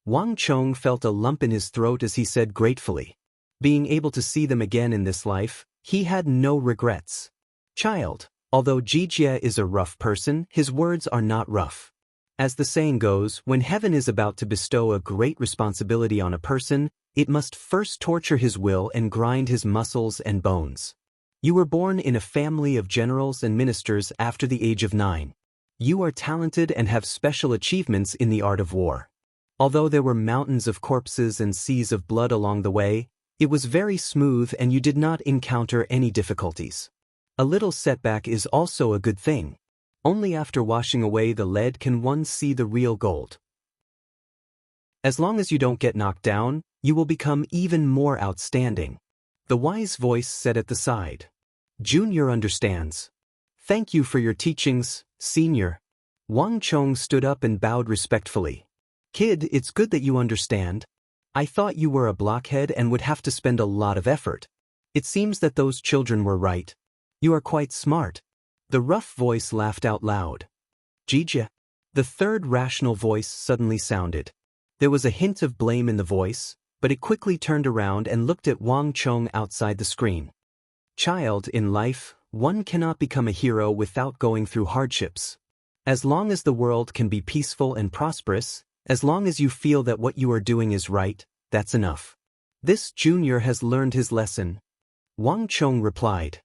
Wang Chong felt a lump in his throat as he said gratefully. Being able to see them again in this life, he had no regrets. Child, although Jijie is a rough person, his words are not rough. As the saying goes, when heaven is about to bestow a great responsibility on a person, it must first torture his will and grind his muscles and bones. You were born in a family of generals and ministers after the age of 9. You are talented and have special achievements in the art of war. Although there were mountains of corpses and seas of blood along the way, it was very smooth and you did not encounter any difficulties. A little setback is also a good thing. Only after washing away the lead can one see the real gold. As long as you don't get knocked down, you will become even more outstanding. The wise voice said at the side. Junior understands. Thank you for your teachings, senior. Wang Chong stood up and bowed respectfully. Kid, it's good that you understand. I thought you were a blockhead and would have to spend a lot of effort. It seems that those children were right. You are quite smart. The rough voice laughed out loud. Jijie. The third rational voice suddenly sounded. There was a hint of blame in the voice, but it quickly turned around and looked at Wang Chong outside the screen. Child, in life, one cannot become a hero without going through hardships. As long as the world can be peaceful and prosperous, as long as you feel that what you are doing is right, that's enough. This junior has learned his lesson. Wang Chong replied.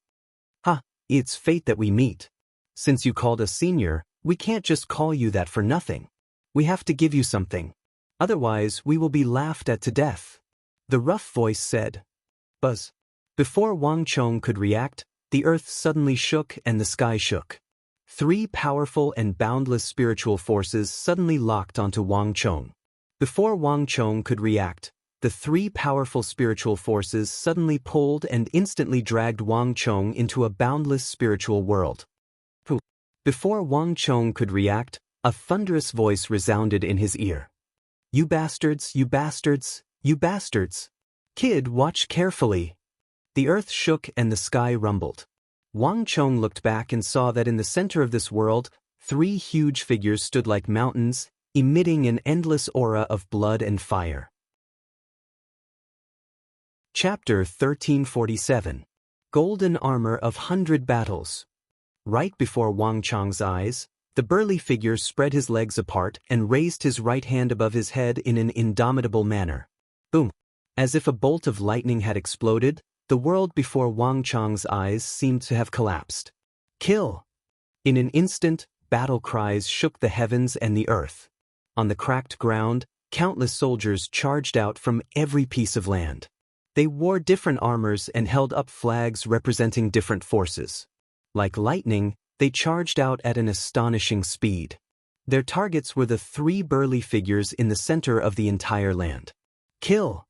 It's fate that we meet. Since you called us senior, we can't just call you that for nothing. We have to give you something. Otherwise, we will be laughed at to death. The rough voice said. Buzz. Before Wang Chong could react, the earth suddenly shook and the sky shook. Three powerful and boundless spiritual forces suddenly locked onto Wang Chong. Before Wang Chong could react, the three powerful spiritual forces suddenly pulled and instantly dragged Wang Chong into a boundless spiritual world. Before Wang Chong could react, a thunderous voice resounded in his ear. You bastards, you bastards, you bastards. Kid, watch carefully. The earth shook and the sky rumbled. Wang Chong looked back and saw that in the center of this world, three huge figures stood like mountains, emitting an endless aura of blood and fire. Chapter 1347. Golden Armor of 100 Battles. Right before Wang Chong's eyes, the burly figure spread his legs apart and raised his right hand above his head in an indomitable manner. Boom! As if a bolt of lightning had exploded, the world before Wang Chong's eyes seemed to have collapsed. Kill! In an instant, battle cries shook the heavens and the earth. On the cracked ground, countless soldiers charged out from every piece of land. They wore different armors and held up flags representing different forces. Like lightning, They charged out at an astonishing speed. Their targets were the three burly figures in the center of the entire land. Kill!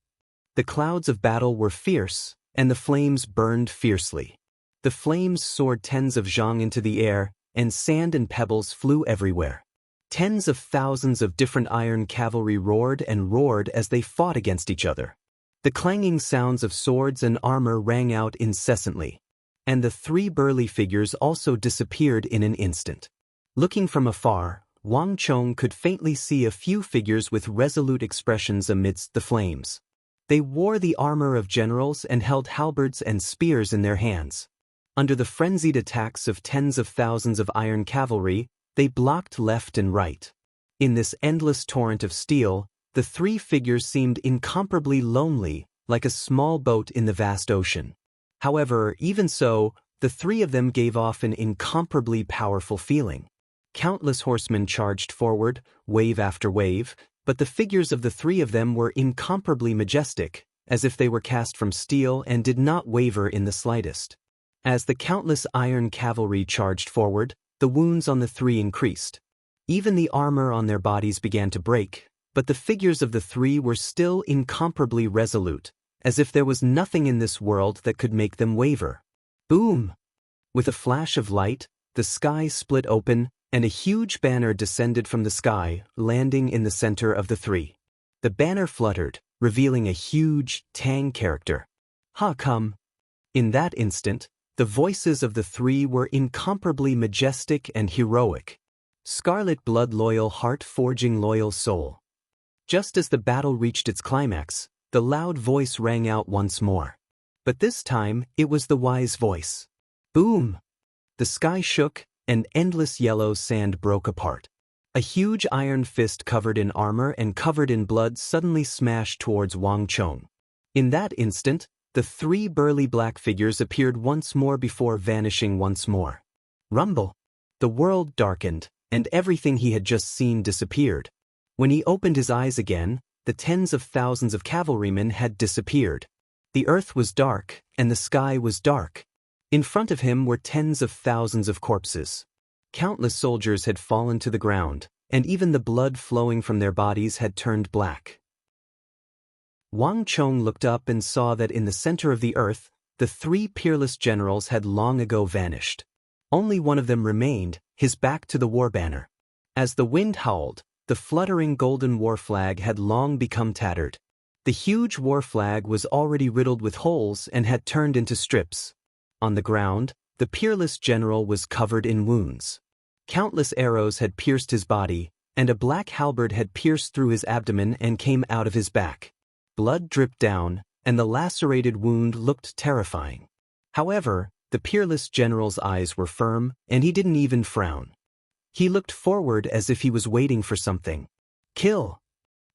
The clouds of battle were fierce, and the flames burned fiercely. The flames soared tens of zhang into the air, and sand and pebbles flew everywhere. Tens of thousands of different iron cavalry roared and roared as they fought against each other. The clanging sounds of swords and armor rang out incessantly, and the three burly figures also disappeared in an instant. Looking from afar, Wang Chong could faintly see a few figures with resolute expressions amidst the flames. They wore the armor of generals and held halberds and spears in their hands. Under the frenzied attacks of tens of thousands of iron cavalry, they blocked left and right. In this endless torrent of steel, the three figures seemed incomparably lonely, like a small boat in the vast ocean. However, even so, the three of them gave off an incomparably powerful feeling. Countless horsemen charged forward, wave after wave, but the figures of the three of them were incomparably majestic, as if they were cast from steel and did not waver in the slightest. As the countless iron cavalry charged forward, the wounds on the three increased. Even the armor on their bodies began to break, but the figures of the three were still incomparably resolute, as if there was nothing in this world that could make them waver. Boom! With a flash of light, the sky split open, and a huge banner descended from the sky, landing in the center of the three. The banner fluttered, revealing a huge Tang character. Ha come! In that instant, the voices of the three were incomparably majestic and heroic. Scarlet blood, loyal heart, forging loyal soul. Just as the battle reached its climax, the loud voice rang out once more. But this time, it was the wise voice. Boom! The sky shook, and endless yellow sand broke apart. A huge iron fist covered in armor and covered in blood suddenly smashed towards Wang Chong. In that instant, the three burly black figures appeared once more before vanishing once more. Rumble! The world darkened, and everything he had just seen disappeared. When he opened his eyes again, the tens of thousands of cavalrymen had disappeared. The earth was dark, and the sky was dark. In front of him were tens of thousands of corpses. Countless soldiers had fallen to the ground, and even the blood flowing from their bodies had turned black. Wang Chong looked up and saw that in the center of the earth, the three peerless generals had long ago vanished. Only one of them remained, his back to the war banner. As the wind howled, the fluttering golden war flag had long become tattered. The huge war flag was already riddled with holes and had turned into strips. On the ground, the peerless general was covered in wounds. Countless arrows had pierced his body, and a black halberd had pierced through his abdomen and came out of his back. Blood dripped down, and the lacerated wound looked terrifying. However, the peerless general's eyes were firm, and he didn't even frown. He looked forward as if he was waiting for something. Kill!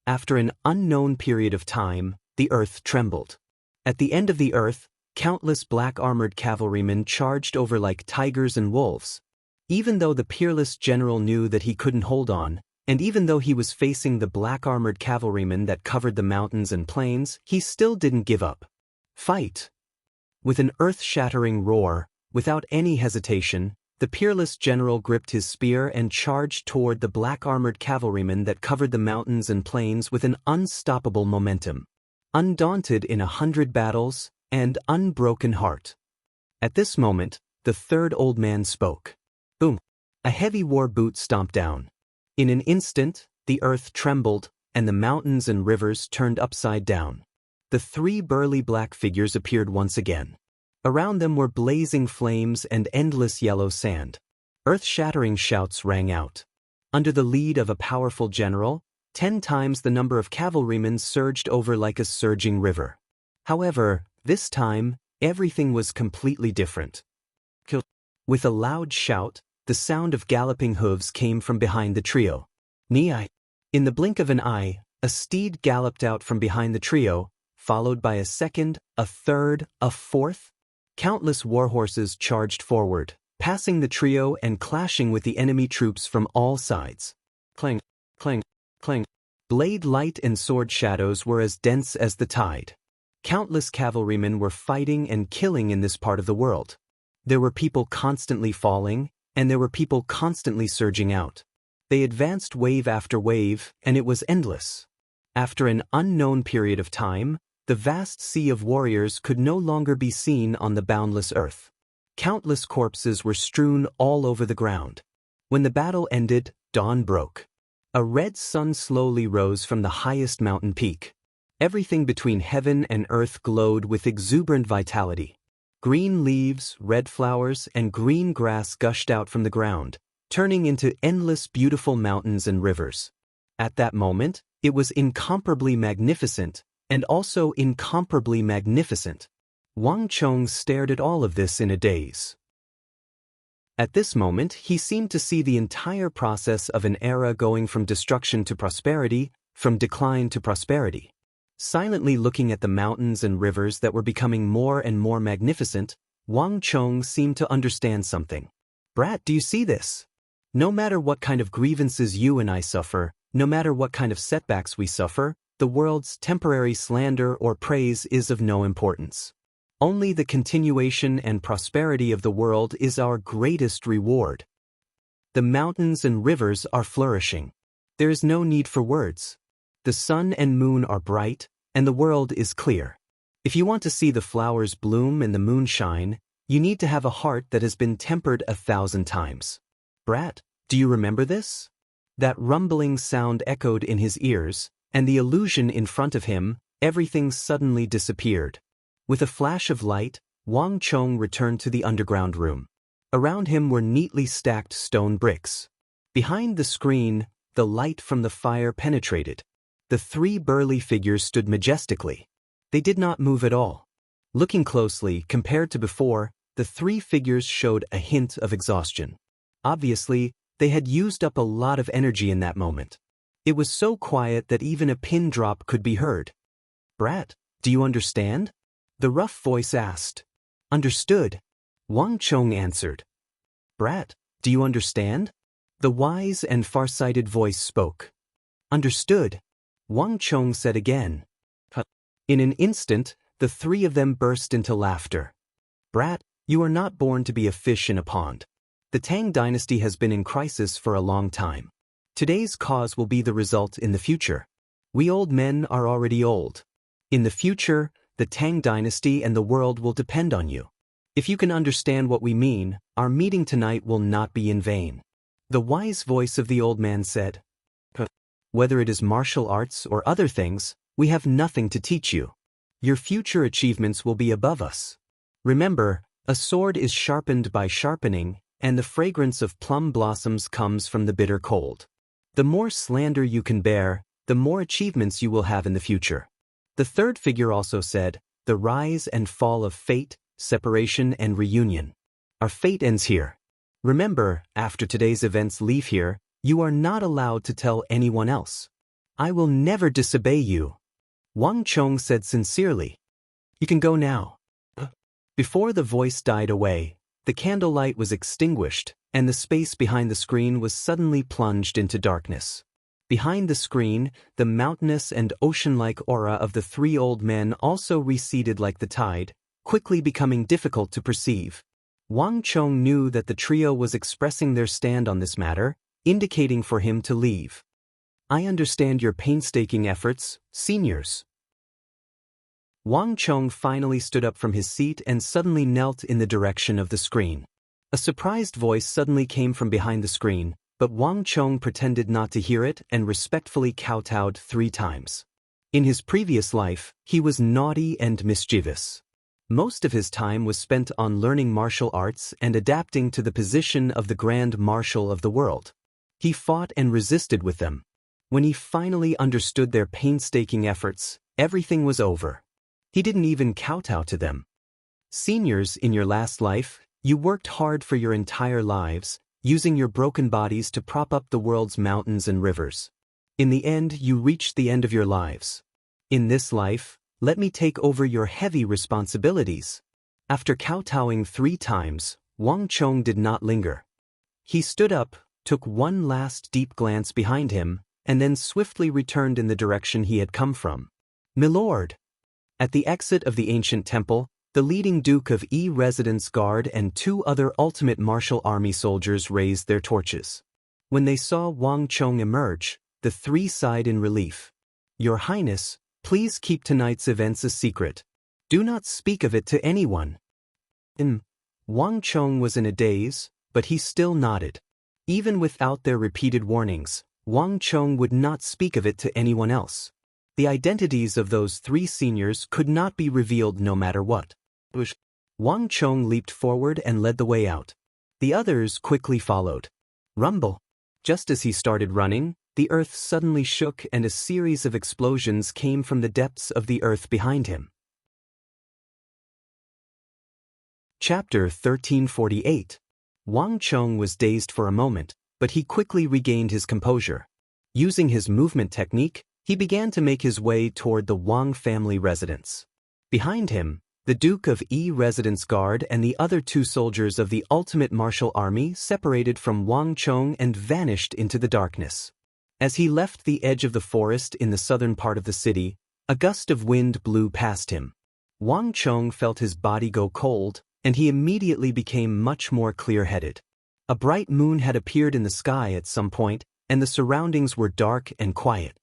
After an unknown period of time, the earth trembled. At the end of the earth, countless black-armored cavalrymen charged over like tigers and wolves. Even though the peerless general knew that he couldn't hold on, and even though he was facing the black-armored cavalrymen that covered the mountains and plains, he still didn't give up. Fight! With an earth-shattering roar, without any hesitation, the peerless general gripped his spear and charged toward the black-armored cavalrymen that covered the mountains and plains with an unstoppable momentum. Undaunted in 100 battles, and unbroken heart. At this moment, the third old man spoke. Boom! A heavy war boot stomped down. In an instant, the earth trembled, and the mountains and rivers turned upside down. The three burly black figures appeared once again. Around them were blazing flames and endless yellow sand. Earth-shattering shouts rang out. Under the lead of a powerful general, 10 times the number of cavalrymen surged over like a surging river. However, this time, everything was completely different. With a loud shout, the sound of galloping hooves came from behind the trio. Ni. In the blink of an eye, a steed galloped out from behind the trio, followed by a second, a third, a fourth. Countless warhorses charged forward, passing the trio and clashing with the enemy troops from all sides. Clang, clang, clang. Blade light and sword shadows were as dense as the tide. Countless cavalrymen were fighting and killing in this part of the world. There were people constantly falling, and there were people constantly surging out. They advanced wave after wave, and it was endless. After an unknown period of time, the vast sea of warriors could no longer be seen on the boundless earth. Countless corpses were strewn all over the ground. When the battle ended, dawn broke. A red sun slowly rose from the highest mountain peak. Everything between heaven and earth glowed with exuberant vitality. Green leaves, red flowers, and green grass gushed out from the ground, turning into endless beautiful mountains and rivers. At that moment, it was incomparably magnificent, and also incomparably magnificent. Wang Chong stared at all of this in a daze. At this moment, he seemed to see the entire process of an era going from destruction to prosperity, from decline to prosperity. Silently looking at the mountains and rivers that were becoming more and more magnificent, Wang Chong seemed to understand something. "Brat, do you see this? No matter what kind of grievances you and I suffer, no matter what kind of setbacks we suffer, the world's temporary slander or praise is of no importance. Only the continuation and prosperity of the world is our greatest reward. The mountains and rivers are flourishing. There is no need for words. The sun and moon are bright, and the world is clear. If you want to see the flowers bloom and the moon shine, you need to have a heart that has been tempered 1,000 times. Brat, do you remember this?" That rumbling sound echoed in his ears, and the illusion in front of him, everything suddenly disappeared. With a flash of light, Wang Chong returned to the underground room. Around him were neatly stacked stone bricks. Behind the screen, the light from the fire penetrated. The three burly figures stood majestically. They did not move at all. Looking closely, compared to before, the three figures showed a hint of exhaustion. Obviously, they had used up a lot of energy in that moment. It was so quiet that even a pin drop could be heard. "Brat, do you understand?" the rough voice asked. "Understood," Wang Chong answered. "Brat, do you understand?" the wise and far-sighted voice spoke. "Understood," Wang Chong said again. In an instant, the three of them burst into laughter. "Brat, you are not born to be a fish in a pond. The Tang dynasty has been in crisis for a long time. Today's cause will be the result in the future. We old men are already old. In the future, the Tang dynasty and the world will depend on you. If you can understand what we mean, our meeting tonight will not be in vain." The wise voice of the old man said, "Whether it is martial arts or other things, we have nothing to teach you. Your future achievements will be above us. Remember, a sword is sharpened by sharpening, and the fragrance of plum blossoms comes from the bitter cold. The more slander you can bear, the more achievements you will have in the future." The third figure also said, "The rise and fall of fate, separation and reunion. Our fate ends here. Remember, after today's events leave here, you are not allowed to tell anyone else. I will never disobey you," Wang Chong said sincerely. "You can go now." Before the voice died away, the candlelight was extinguished, and the space behind the screen was suddenly plunged into darkness. Behind the screen, the mountainous and ocean-like aura of the three old men also receded like the tide, quickly becoming difficult to perceive. Wang Chong knew that the trio was expressing their stand on this matter, indicating for him to leave. "I understand your painstaking efforts, seniors." Wang Chong finally stood up from his seat and suddenly knelt in the direction of the screen. A surprised voice suddenly came from behind the screen, but Wang Chong pretended not to hear it and respectfully kowtowed 3 times. In his previous life, he was naughty and mischievous. Most of his time was spent on learning martial arts and adapting to the position of the Grand Marshal of the world. He fought and resisted with them. When he finally understood their painstaking efforts, everything was over. He didn't even kowtow to them. "Seniors, in your last life, you worked hard for your entire lives, using your broken bodies to prop up the world's mountains and rivers. In the end, you reached the end of your lives. In this life, let me take over your heavy responsibilities." After kowtowing 3 times, Wang Chong did not linger. He stood up, took one last deep glance behind him, and then swiftly returned in the direction he had come from. "Milord!" At the exit of the ancient temple, The leading Duke of E Residence Guard and 2 other ultimate martial army soldiers raised their torches. When they saw Wang Chong emerge, the 3 sighed in relief. "Your Highness, please keep tonight's events a secret. Do not speak of it to anyone." Wang Chong was in a daze, but he still nodded. Even without their repeated warnings, Wang Chong would not speak of it to anyone else. The identities of those 3 seniors could not be revealed no matter what. Wang Chong leaped forward and led the way out. The others quickly followed. Rumble. Just as he started running, the earth suddenly shook and a series of explosions came from the depths of the earth behind him. Chapter 1348. Wang Chong was dazed for a moment, but he quickly regained his composure. Using his movement technique, he began to make his way toward the Wang family residence. Behind him, the Duke of E Residence Guard and the other 2 soldiers of the ultimate martial army separated from Wang Chong and vanished into the darkness. As he left the edge of the forest in the southern part of the city, a gust of wind blew past him. Wang Chong felt his body go cold, and he immediately became much more clear-headed. A bright moon had appeared in the sky at some point, and the surroundings were dark and quiet.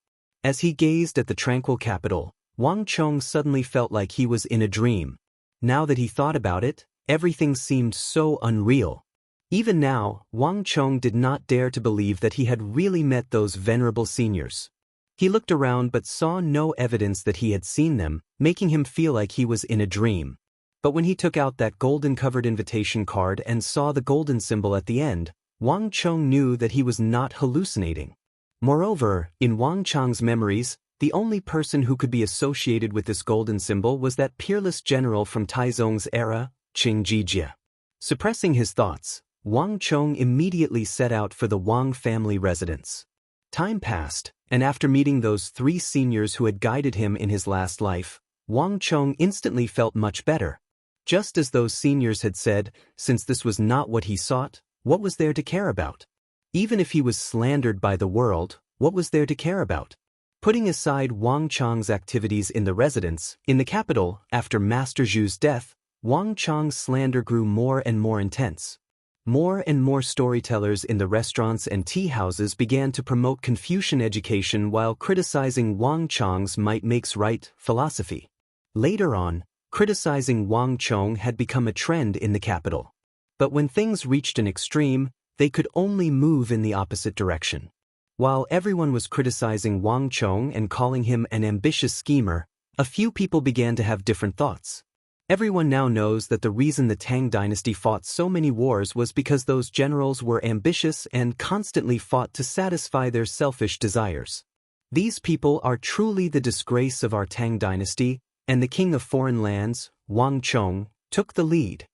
As he gazed at the tranquil capital, Wang Chong suddenly felt like he was in a dream. Now that he thought about it, everything seemed so unreal. Even now, Wang Chong did not dare to believe that he had really met those venerable seniors. He looked around but saw no evidence that he had seen them, making him feel like he was in a dream. But when he took out that golden-covered invitation card and saw the golden symbol at the end, Wang Chong knew that he was not hallucinating. Moreover, in Wang Chong's memories, the only person who could be associated with this golden symbol was that peerless general from Taizong's era, Qing Jijie. Suppressing his thoughts, Wang Chong immediately set out for the Wang family residence. Time passed, and after meeting those 3 seniors who had guided him in his last life, Wang Chong instantly felt much better. Just as those seniors had said, since this was not what he sought, what was there to care about? Even if he was slandered by the world, what was there to care about? Putting aside Wang Chong's activities in the residence, in the capital, after Master Zhu's death, Wang Chong's slander grew more and more intense. More and more storytellers in the restaurants and tea houses began to promote Confucian education while criticizing Wang Chong's might makes right philosophy. Later on, criticizing Wang Chong had become a trend in the capital. But when things reached an extreme, they could only move in the opposite direction. While everyone was criticizing Wang Chong and calling him an ambitious schemer, a few people began to have different thoughts. Everyone now knows that the reason the Tang dynasty fought so many wars was because those generals were ambitious and constantly fought to satisfy their selfish desires. These people are truly the disgrace of our Tang dynasty, and the king of foreign lands, Wang Chong, took the lead.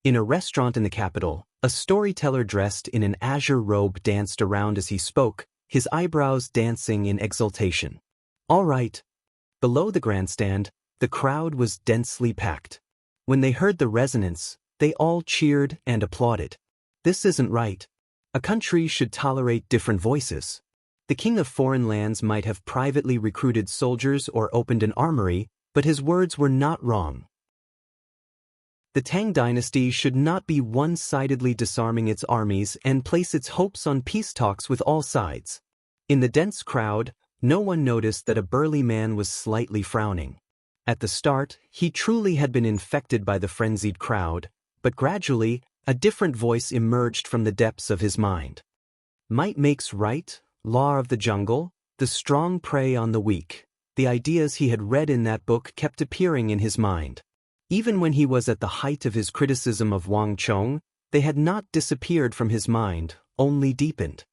In a restaurant in the capital, a storyteller dressed in an azure robe danced around as he spoke, his eyebrows dancing in exultation. All right. Below the grandstand, the crowd was densely packed. When they heard the resonance, they all cheered and applauded. This isn't right. A country should tolerate different voices. The king of foreign lands might have privately recruited soldiers or opened an armory, but his words were not wrong. The Tang dynasty should not be one-sidedly disarming its armies and place its hopes on peace talks with all sides. In the dense crowd, no one noticed that a burly man was slightly frowning. At the start, he truly had been infected by the frenzied crowd, but gradually, a different voice emerged from the depths of his mind. Might makes right, law of the jungle, the strong prey on the weak. The ideas he had read in that book kept appearing in his mind. Even when he was at the height of his criticism of Wang Chong, they had not disappeared from his mind, only deepened.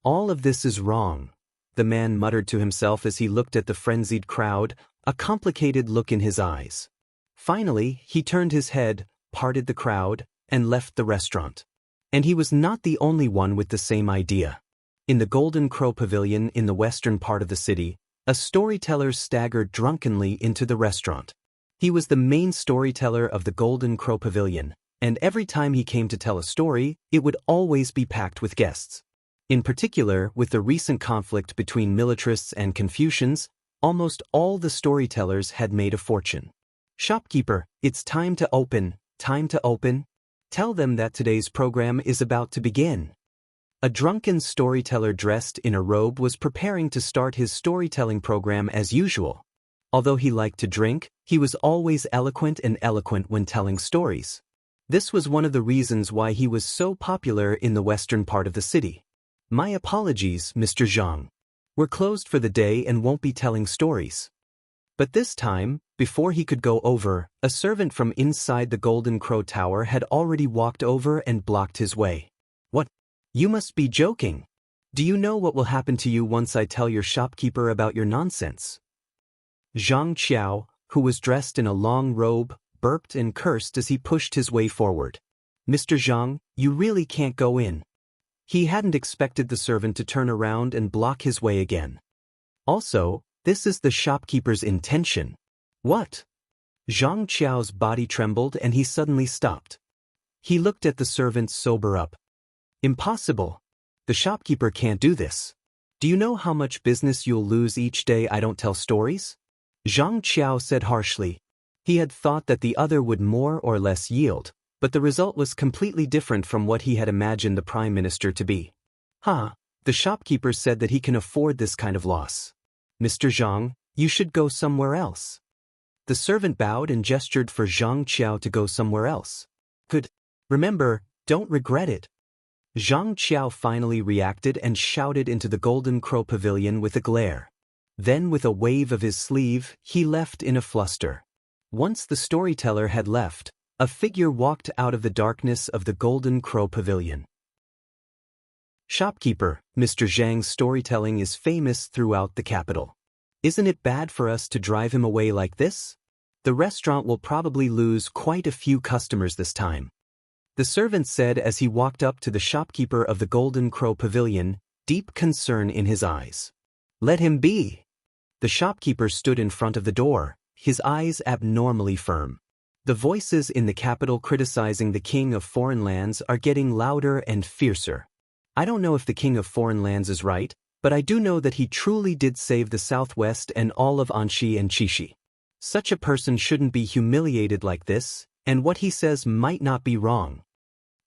All of this is wrong, the man muttered to himself as he looked at the frenzied crowd, a complicated look in his eyes. Finally, he turned his head, parted the crowd, and left the restaurant. And he was not the only one with the same idea. In the Golden Crow Pavilion in the western part of the city, a storyteller staggered drunkenly into the restaurant. He was the main storyteller of the Golden Crow Pavilion, and every time he came to tell a story, it would always be packed with guests. In particular, with the recent conflict between militarists and Confucians, almost all the storytellers had made a fortune. Shopkeeper, it's time to open, time to open. Tell them that today's program is about to begin. A drunken storyteller dressed in a robe was preparing to start his storytelling program as usual. Although he liked to drink, he was always eloquent when telling stories. This was one of the reasons why he was so popular in the western part of the city. My apologies, Mr. Zhang. We're closed for the day and won't be telling stories. But this time, before he could go over, a servant from inside the Golden Crow Tower had already walked over and blocked his way. What? You must be joking. Do you know what will happen to you once I tell your shopkeeper about your nonsense? Zhang Qiao, who was dressed in a long robe, burped and cursed as he pushed his way forward. Mr. Zhang, you really can't go in. He hadn't expected the servant to turn around and block his way again. Also, this is the shopkeeper's intention. What? Zhang Qiao's body trembled and he suddenly stopped. He looked at the servant sober up. Impossible. The shopkeeper can't do this. Do you know how much business you'll lose each day I don't tell stories? Zhang Qiao said harshly. He had thought that the other would more or less yield, but the result was completely different from what he had imagined the Prime Minister to be. The shopkeeper said that he can afford this kind of loss. Mr. Zhang, you should go somewhere else. The servant bowed and gestured for Zhang Qiao to go somewhere else. Good. Remember, don't regret it. Zhang Qiao finally reacted and shouted into the Golden Crow Pavilion with a glare. Then with a wave of his sleeve, he left in a fluster. Once the storyteller had left, a figure walked out of the darkness of the Golden Crow Pavilion. Shopkeeper, Mr. Zhang's storytelling is famous throughout the capital. Isn't it bad for us to drive him away like this? The restaurant will probably lose quite a few customers this time. The servant said as he walked up to the shopkeeper of the Golden Crow Pavilion, deep concern in his eyes. Let him be. The shopkeeper stood in front of the door, his eyes abnormally firm. The voices in the capital criticizing the King of Foreign Lands are getting louder and fiercer. I don't know if the King of Foreign Lands is right, but I do know that he truly did save the Southwest and all of Anxi and Qixi. Such a person shouldn't be humiliated like this, and what he says might not be wrong.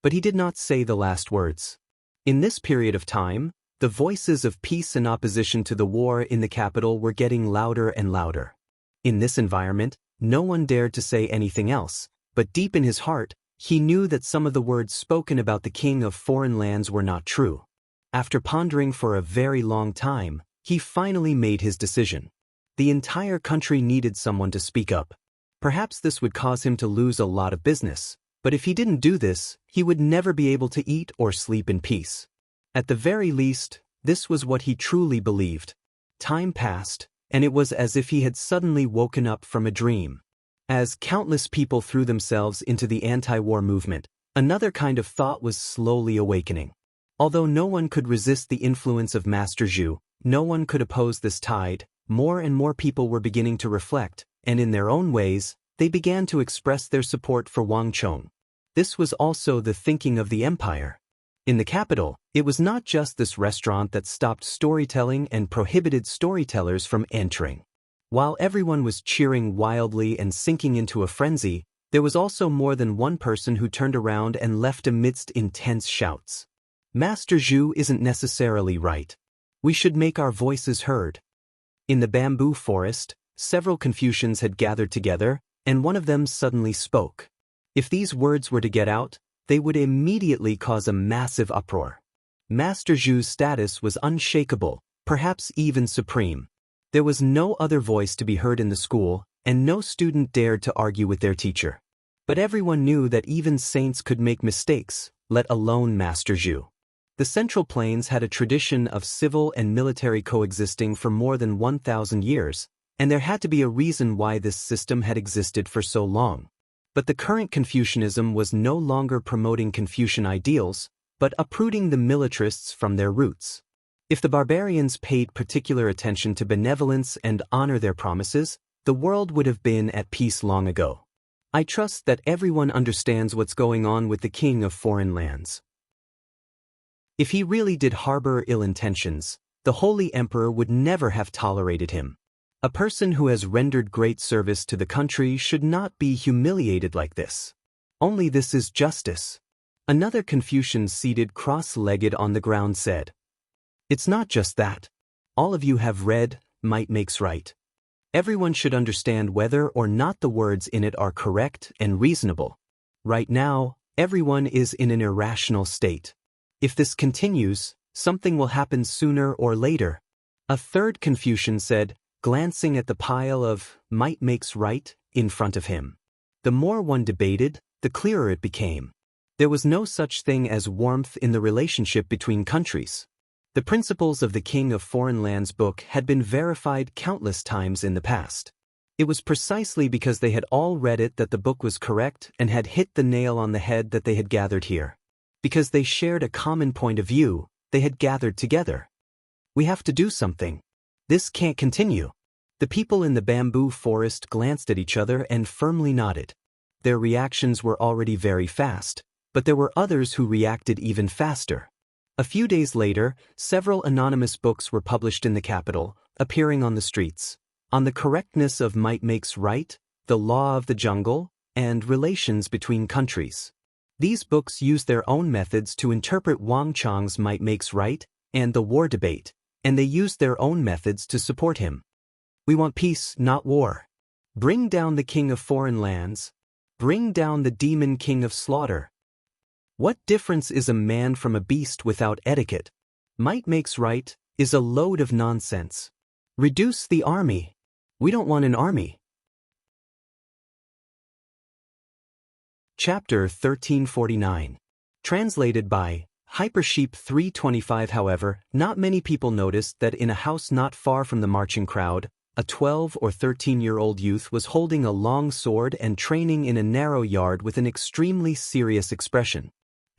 But he did not say the last words. In this period of time, the voices of peace and opposition to the war in the capital were getting louder and louder. In this environment, no one dared to say anything else, but deep in his heart, he knew that some of the words spoken about the King of Foreign Lands were not true. After pondering for a very long time, he finally made his decision. The entire country needed someone to speak up. Perhaps this would cause him to lose a lot of business, but if he didn't do this, he would never be able to eat or sleep in peace. At the very least, this was what he truly believed. Time passed, and it was as if he had suddenly woken up from a dream. As countless people threw themselves into the anti-war movement, another kind of thought was slowly awakening. Although no one could resist the influence of Master Zhu, no one could oppose this tide, more and more people were beginning to reflect, and in their own ways, they began to express their support for Wang Chong. This was also the thinking of the empire. In the capital, it was not just this restaurant that stopped storytelling and prohibited storytellers from entering. While everyone was cheering wildly and sinking into a frenzy, there was also more than one person who turned around and left amidst intense shouts. Master Zhu isn't necessarily right. We should make our voices heard. In the bamboo forest, several Confucians had gathered together, and one of them suddenly spoke. If these words were to get out, they would immediately cause a massive uproar. Master Zhu's status was unshakable, perhaps even supreme. There was no other voice to be heard in the school, and no student dared to argue with their teacher. But everyone knew that even saints could make mistakes, let alone Master Zhu. The Central Plains had a tradition of civil and military coexisting for more than 1,000 years, and there had to be a reason why this system had existed for so long. But the current Confucianism was no longer promoting Confucian ideals, but uprooting the militarists from their roots. If the barbarians paid particular attention to benevolence and honor their promises, the world would have been at peace long ago. I trust that everyone understands what's going on with the King of Foreign Lands. If he really did harbor ill intentions, the Holy Emperor would never have tolerated him. A person who has rendered great service to the country should not be humiliated like this. Only this is justice. Another Confucian seated cross-legged on the ground said, "It's not just that. All of you have read, might makes right. Everyone should understand whether or not the words in it are correct and reasonable. Right now, everyone is in an irrational state. If this continues, something will happen sooner or later." A third Confucian said, glancing at the pile of might makes right in front of him. The more one debated, the clearer it became. There was no such thing as warmth in the relationship between countries. The principles of the King of Foreign Lands book had been verified countless times in the past. It was precisely because they had all read it that the book was correct and had hit the nail on the head that they had gathered here. Because they shared a common point of view, they had gathered together. We have to do something. This can't continue. The people in the bamboo forest glanced at each other and firmly nodded. Their reactions were already very fast, but there were others who reacted even faster. A few days later, several anonymous books were published in the capital, appearing on the streets, on the correctness of might makes right, the law of the jungle, and relations between countries. These books used their own methods to interpret Wang Chang's might makes right and the war debate, and they used their own methods to support him. We want peace, not war. Bring down the king of foreign lands. Bring down the demon king of slaughter. What difference is a man from a beast without etiquette? Might makes right is a load of nonsense. Reduce the army. We don't want an army. Chapter 1349. Translated by Hypersheep 325. However, not many people noticed that in a house not far from the marching crowd, a 12 or 13-year-old youth was holding a long sword and training in a narrow yard with an extremely serious expression.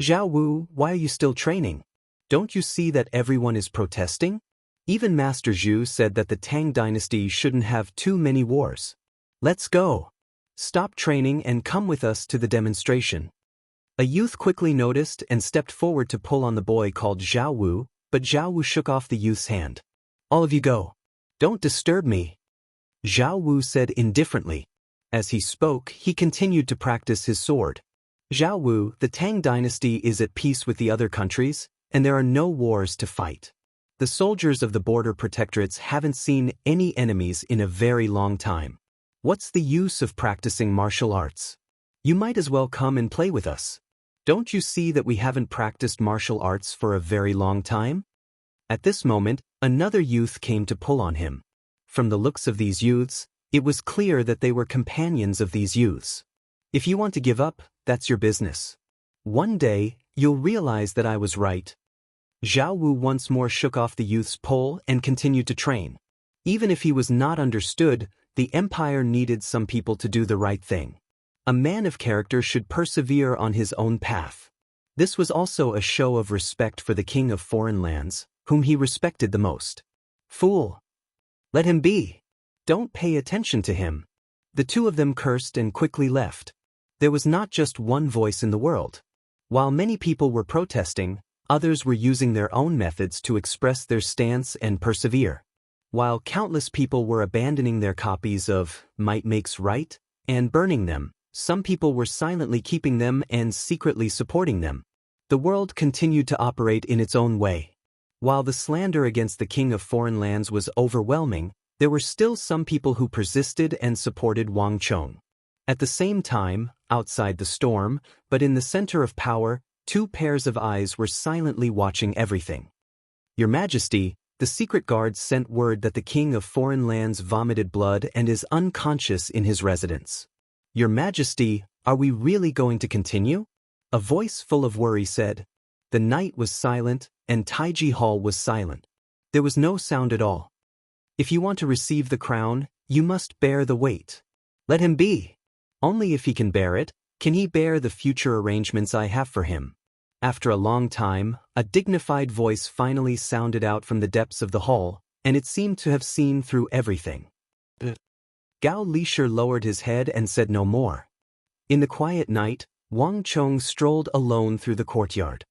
"Zhao Wu, why are you still training? Don't you see that everyone is protesting? Even Master Zhu said that the Tang dynasty shouldn't have too many wars. Let's go. Stop training and come with us to the demonstration." A youth quickly noticed and stepped forward to pull on the boy called Zhao Wu, but Zhao Wu shook off the youth's hand. "All of you go. Don't disturb me," Zhao Wu said indifferently. As he spoke, he continued to practice his sword. "Zhao Wu, the Tang dynasty is at peace with the other countries, and there are no wars to fight. The soldiers of the border protectorates haven't seen any enemies in a very long time. What's the use of practicing martial arts? You might as well come and play with us. Don't you see that we haven't practiced martial arts for a very long time?" At this moment, another youth came to pull on him. From the looks of these youths, it was clear that they were companions of these youths. "If you want to give up, that's your business. One day, you'll realize that I was right." Zhao Wu once more shook off the youth's pull and continued to train. Even if he was not understood, the empire needed some people to do the right thing. A man of character should persevere on his own path. This was also a show of respect for the king of foreign lands, whom he respected the most. "Fool! Let him be. Don't pay attention to him." The two of them cursed and quickly left. There was not just one voice in the world. While many people were protesting, others were using their own methods to express their stance and persevere. While countless people were abandoning their copies of Might Makes Right and burning them, some people were silently keeping them and secretly supporting them. The world continued to operate in its own way. While the slander against the king of foreign lands was overwhelming, there were still some people who persisted and supported Wang Chong. At the same time, outside the storm, but in the center of power, two pairs of eyes were silently watching everything. "Your Majesty, the secret guards sent word that the king of foreign lands vomited blood and is unconscious in his residence. Your Majesty, are we really going to continue?" A voice full of worry said. The night was silent, and Taiji Hall was silent. There was no sound at all. "If you want to receive the crown, you must bear the weight. Let him be. Only if he can bear it, can he bear the future arrangements I have for him." After a long time, a dignified voice finally sounded out from the depths of the hall, and it seemed to have seen through everything. Gao Lisher lowered his head and said no more. In the quiet night, Wang Chong strolled alone through the courtyard.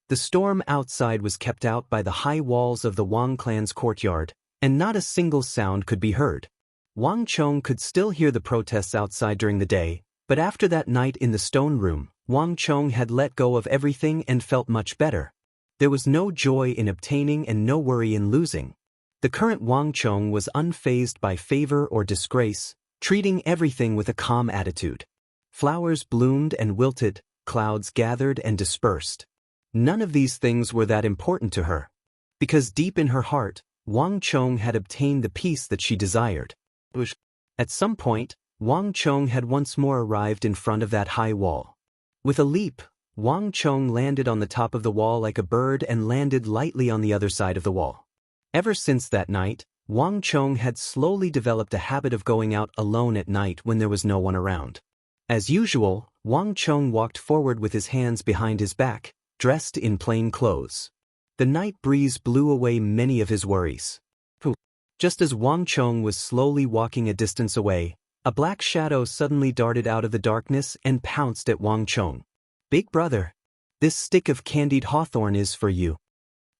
The storm outside was kept out by the high walls of the Wang clan's courtyard, and not a single sound could be heard. Wang Chong could still hear the protests outside during the day, but after that night in the stone room, Wang Chong had let go of everything and felt much better. There was no joy in obtaining and no worry in losing. The current Wang Chong was unfazed by favor or disgrace, treating everything with a calm attitude. Flowers bloomed and wilted, clouds gathered and dispersed. None of these things were that important to her. Because deep in her heart, Wang Chong had obtained the peace that she desired. At some point, Wang Chong had once more arrived in front of that high wall. With a leap, Wang Chong landed on the top of the wall like a bird and landed lightly on the other side of the wall. Ever since that night, Wang Chong had slowly developed a habit of going out alone at night when there was no one around. As usual, Wang Chong walked forward with his hands behind his back, dressed in plain clothes. The night breeze blew away many of his worries. Just as Wang Chong was slowly walking a distance away, a black shadow suddenly darted out of the darkness and pounced at Wang Chong. "Big brother, this stick of candied hawthorn is for you."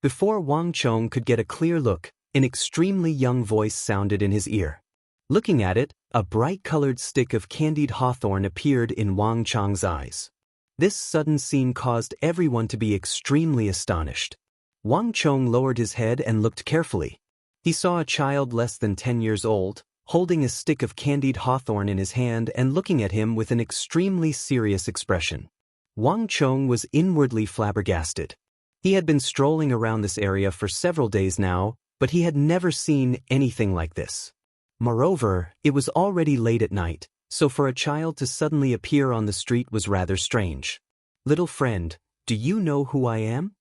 Before Wang Chong could get a clear look, an extremely young voice sounded in his ear. Looking at it, a bright-colored stick of candied hawthorn appeared in Wang Chong's eyes. This sudden scene caused everyone to be extremely astonished. Wang Chong lowered his head and looked carefully. He saw a child less than 10 years old, holding a stick of candied hawthorn in his hand and looking at him with an extremely serious expression. Wang Chong was inwardly flabbergasted. He had been strolling around this area for several days now, but he had never seen anything like this. Moreover, it was already late at night, so for a child to suddenly appear on the street was rather strange. "Little friend, do you know who I am?"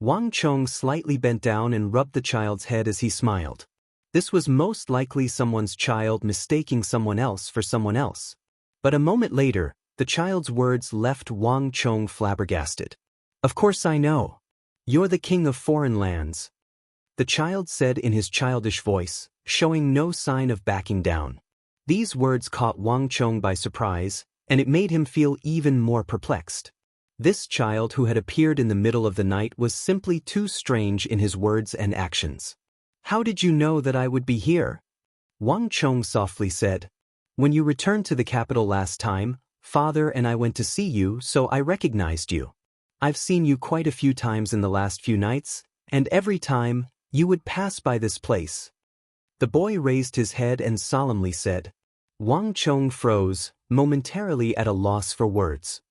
Wang Chong slightly bent down and rubbed the child's head as he smiled. This was most likely someone's child mistaking someone else for someone else. But a moment later, the child's words left Wang Chong flabbergasted. "Of course I know. You're the king of foreign lands," the child said in his childish voice, showing no sign of backing down. These words caught Wang Chong by surprise, and it made him feel even more perplexed. This child who had appeared in the middle of the night was simply too strange in his words and actions. "How did you know that I would be here?" Wang Chong softly said. "When you returned to the capital last time, Father and I went to see you, so I recognized you. I've seen you quite a few times in the last few nights, and every time, you would pass by this place." The boy raised his head and solemnly said. Wang Chong froze, momentarily at a loss for words.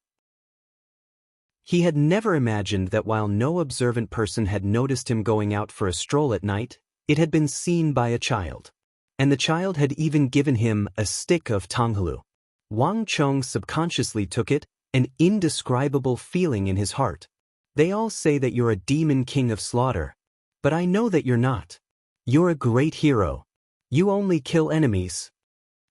He had never imagined that while no observant person had noticed him going out for a stroll at night, it had been seen by a child. And the child had even given him a stick of tonghalu. Wang Chong subconsciously took it, an indescribable feeling in his heart. "They all say that you're a demon king of slaughter. But I know that you're not. You're a great hero. You only kill enemies."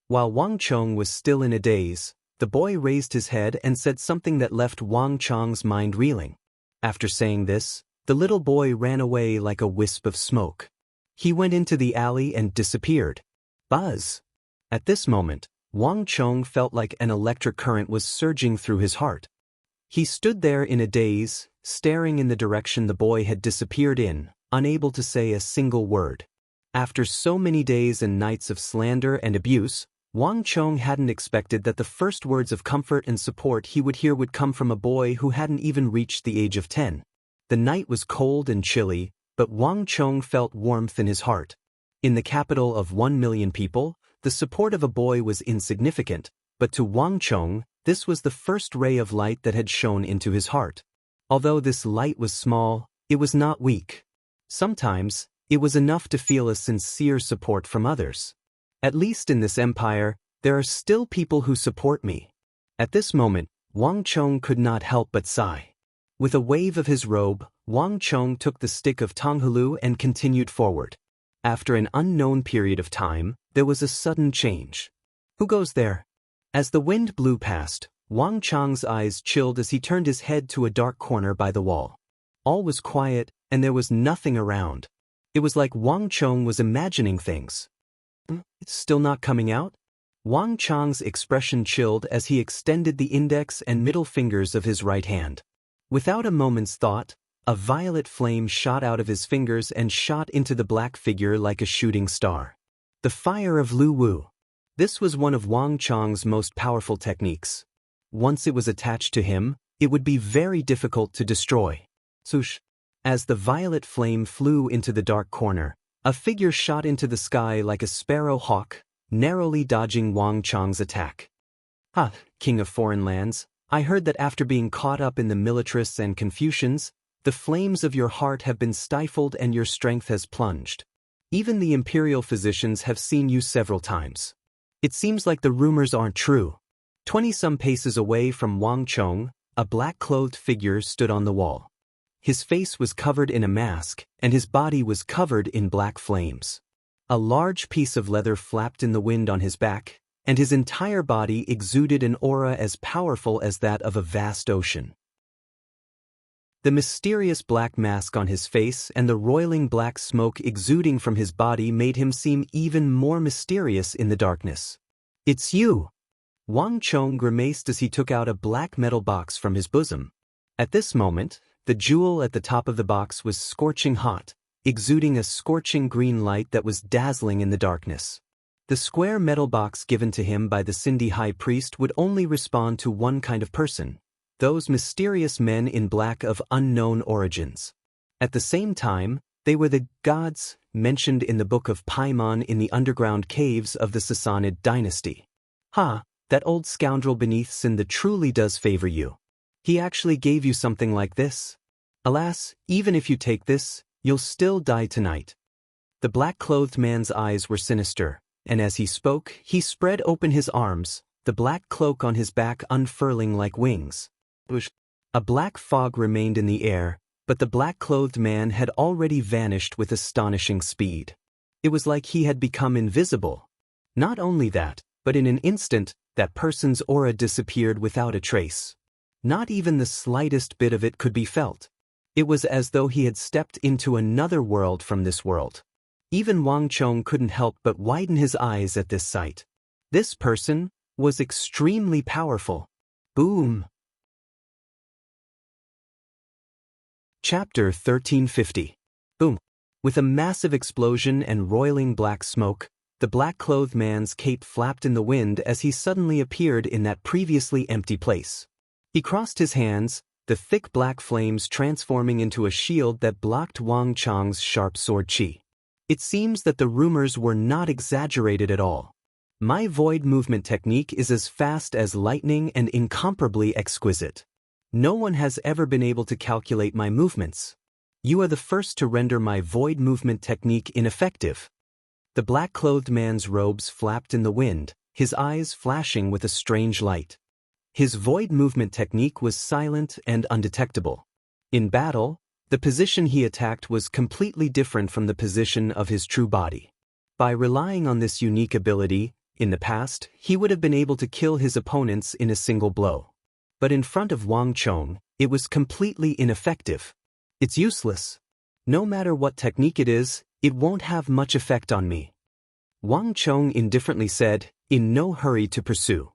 While Wang Chong was still in a daze, the boy raised his head and said something that left Wang Chong's mind reeling. After saying this, the little boy ran away like a wisp of smoke. He went into the alley and disappeared. Buzz! At this moment, Wang Chong felt like an electric current was surging through his heart. He stood there in a daze, staring in the direction the boy had disappeared in, unable to say a single word. After so many days and nights of slander and abuse, Wang Chong hadn't expected that the first words of comfort and support he would hear would come from a boy who hadn't even reached the age of 10. The night was cold and chilly, but Wang Chong felt warmth in his heart. In the capital of 1 million people, the support of a boy was insignificant, but to Wang Chong, this was the first ray of light that had shone into his heart. Although this light was small, it was not weak. Sometimes, it was enough to feel a sincere support from others. At least in this empire, there are still people who support me. At this moment, Wang Chong could not help but sigh. With a wave of his robe, Wang Chong took the stick of tonghalu and continued forward. After an unknown period of time, there was a sudden change. "Who goes there?" As the wind blew past, Wang Chong's eyes chilled as he turned his head to a dark corner by the wall. All was quiet, and there was nothing around. It was like Wang Chong was imagining things. "It's still not coming out?" Wang Chong's expression chilled as he extended the index and middle fingers of his right hand. Without a moment's thought, A violet flame shot out of his fingers and shot into the black figure like a shooting star. The fire of Lu Wu. This was one of Wang Chong's most powerful techniques. Once it was attached to him, it would be very difficult to destroy. Swoosh. As the violet flame flew into the dark corner, a figure shot into the sky like a sparrow hawk, narrowly dodging Wang Chong's attack. "Ah, King of Foreign Lands, I heard that after being caught up in the militarists and Confucians, the flames of your heart have been stifled and your strength has plunged. Even the imperial physicians have seen you several times. It seems like the rumors aren't true." 20-some paces away from Wang Chong, a black-clothed figure stood on the wall. His face was covered in a mask, and his body was covered in black flames. A large piece of leather flapped in the wind on his back, and his entire body exuded an aura as powerful as that of a vast ocean. The mysterious black mask on his face and the roiling black smoke exuding from his body made him seem even more mysterious in the darkness. "It's you!" Wang Chong grimaced as he took out a black metal box from his bosom. At this moment, the jewel at the top of the box was scorching hot, exuding a scorching green light that was dazzling in the darkness. The square metal box given to him by the Sindhi high priest would only respond to one kind of person: those mysterious men in black of unknown origins. At the same time, they were the gods mentioned in the book of Paimon in the underground caves of the Sassanid dynasty. "Ha, that old scoundrel beneath Sindh truly does favor you. He actually gave you something like this. Alas, even if you take this, you'll still die tonight." The black-clothed man's eyes were sinister, and as he spoke, he spread open his arms, the black cloak on his back unfurling like wings. A black fog remained in the air, but the black-clothed man had already vanished with astonishing speed. It was like he had become invisible. Not only that, but in an instant, that person's aura disappeared without a trace. Not even the slightest bit of it could be felt. It was as though he had stepped into another world from this world. Even Wang Chong couldn't help but widen his eyes at this sight. This person was extremely powerful. Boom! Chapter 1350. Boom! With a massive explosion and roiling black smoke, the black-clothed man's cape flapped in the wind as he suddenly appeared in that previously empty place. He crossed his hands, the thick black flames transforming into a shield that blocked Wang Chong's sharp sword chi. It seems that the rumors were not exaggerated at all. My void movement technique is as fast as lightning and incomparably exquisite. No one has ever been able to calculate my movements. You are the first to render my void movement technique ineffective. The black-clothed man's robes flapped in the wind, his eyes flashing with a strange light. His void movement technique was silent and undetectable. In battle, the position he attacked was completely different from the position of his true body. By relying on this unique ability, in the past, he would have been able to kill his opponents in a single blow. But in front of Wang Chong, it was completely ineffective. It's useless. No matter what technique it is, it won't have much effect on me. Wang Chong indifferently said, in no hurry to pursue.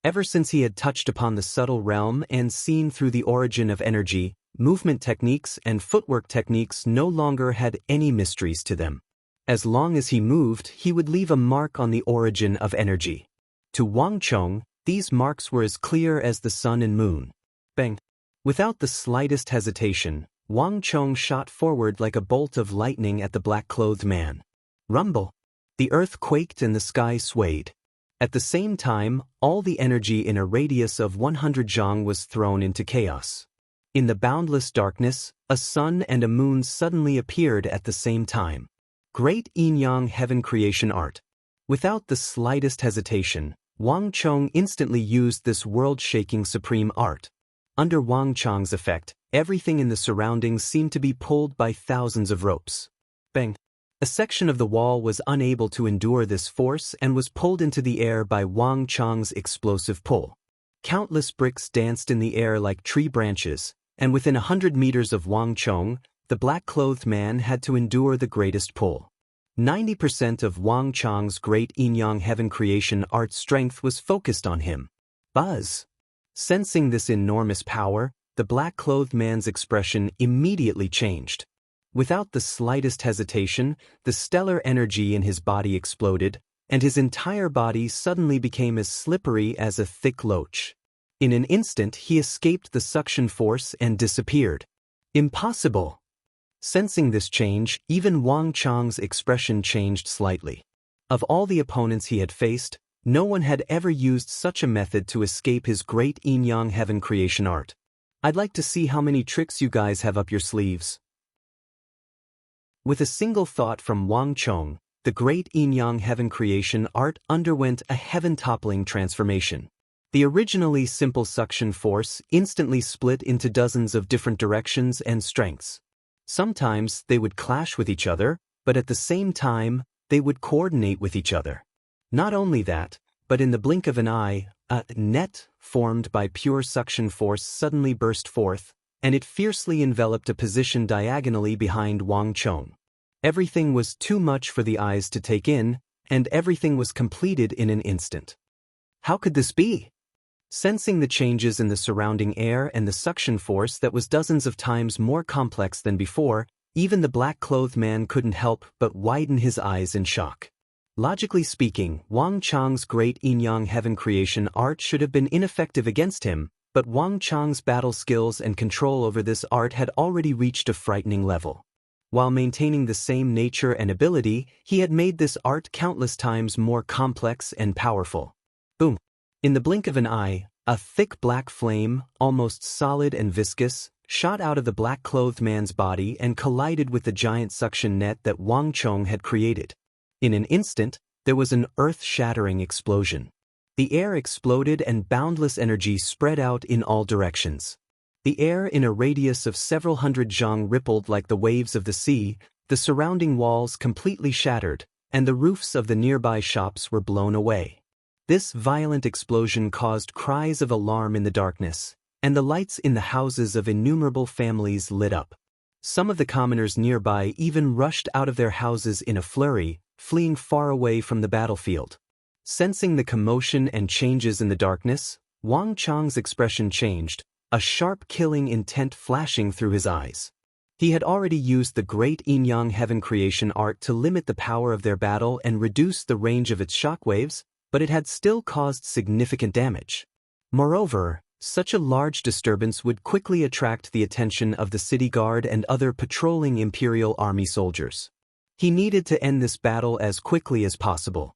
Ever since he had touched upon the subtle realm and seen through the origin of energy, movement techniques and footwork techniques no longer had any mysteries to them. As long as he moved, he would leave a mark on the origin of energy. To Wang Chong, these marks were as clear as the sun and moon. Bang! Without the slightest hesitation, Wang Chong shot forward like a bolt of lightning at the black-clothed man. Rumble! The earth quaked and the sky swayed. At the same time, all the energy in a radius of 100 zhang was thrown into chaos. In the boundless darkness, a sun and a moon suddenly appeared at the same time. Great yin-yang heaven creation art. Without the slightest hesitation, Wang Chong instantly used this world-shaking supreme art. Under Wang Chong's effect, everything in the surroundings seemed to be pulled by thousands of ropes. Bang! A section of the wall was unable to endure this force and was pulled into the air by Wang Chong's explosive pull. Countless bricks danced in the air like tree branches, and within 100 meters of Wang Chong, the black-clothed man had to endure the greatest pull. 90% of Wang Chong's great yin-yang heaven creation art strength was focused on him. Buzz! Sensing this enormous power, the black-clothed man's expression immediately changed. Without the slightest hesitation, the stellar energy in his body exploded, and his entire body suddenly became as slippery as a thick loach. In an instant he escaped the suction force and disappeared. Impossible! Sensing this change, even Wang Chang's expression changed slightly. Of all the opponents he had faced, no one had ever used such a method to escape his great yin-yang heaven creation art. I'd like to see how many tricks you guys have up your sleeves. With a single thought from Wang Chong, the great yin-yang heaven creation art underwent a heaven-toppling transformation. The originally simple suction force instantly split into dozens of different directions and strengths. Sometimes they would clash with each other, but at the same time, they would coordinate with each other. Not only that, but in the blink of an eye, a net formed by pure suction force suddenly burst forth, and it fiercely enveloped a position diagonally behind Wang Chong. Everything was too much for the eyes to take in, and everything was completed in an instant. How could this be? Sensing the changes in the surrounding air and the suction force that was dozens of times more complex than before, even the black-clothed man couldn't help but widen his eyes in shock. Logically speaking, Wang Chang's great yin-yang heaven creation art should have been ineffective against him, but Wang Chang's battle skills and control over this art had already reached a frightening level. While maintaining the same nature and ability, he had made this art countless times more complex and powerful. Boom! In the blink of an eye, a thick black flame, almost solid and viscous, shot out of the black-clothed man's body and collided with the giant suction net that Wang Chong had created. In an instant, there was an earth-shattering explosion. The air exploded and boundless energy spread out in all directions. The air in a radius of several hundred zhang rippled like the waves of the sea, the surrounding walls completely shattered, and the roofs of the nearby shops were blown away. This violent explosion caused cries of alarm in the darkness, and the lights in the houses of innumerable families lit up. Some of the commoners nearby even rushed out of their houses in a flurry, fleeing far away from the battlefield. Sensing the commotion and changes in the darkness, Wang Chang's expression changed, a sharp killing intent flashing through his eyes. He had already used the great yin-yang heaven creation art to limit the power of their battle and reduce the range of its shockwaves, but it had still caused significant damage. Moreover, such a large disturbance would quickly attract the attention of the city guard and other patrolling Imperial Army soldiers. He needed to end this battle as quickly as possible.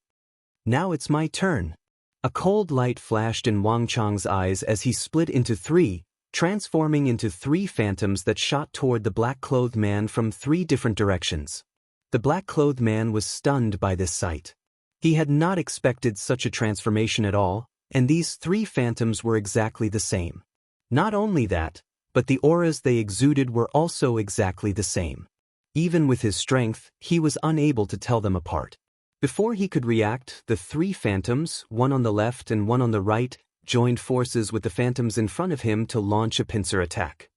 Now it's my turn. A cold light flashed in Wang Chang's eyes as he split into three, transforming into three phantoms that shot toward the black-clothed man from three different directions. The black-clothed man was stunned by this sight. He had not expected such a transformation at all, and these three phantoms were exactly the same. Not only that, but the auras they exuded were also exactly the same. Even with his strength, he was unable to tell them apart. Before he could react, the three phantoms, one on the left and one on the right, joined forces with the phantoms in front of him to launch a pincer attack.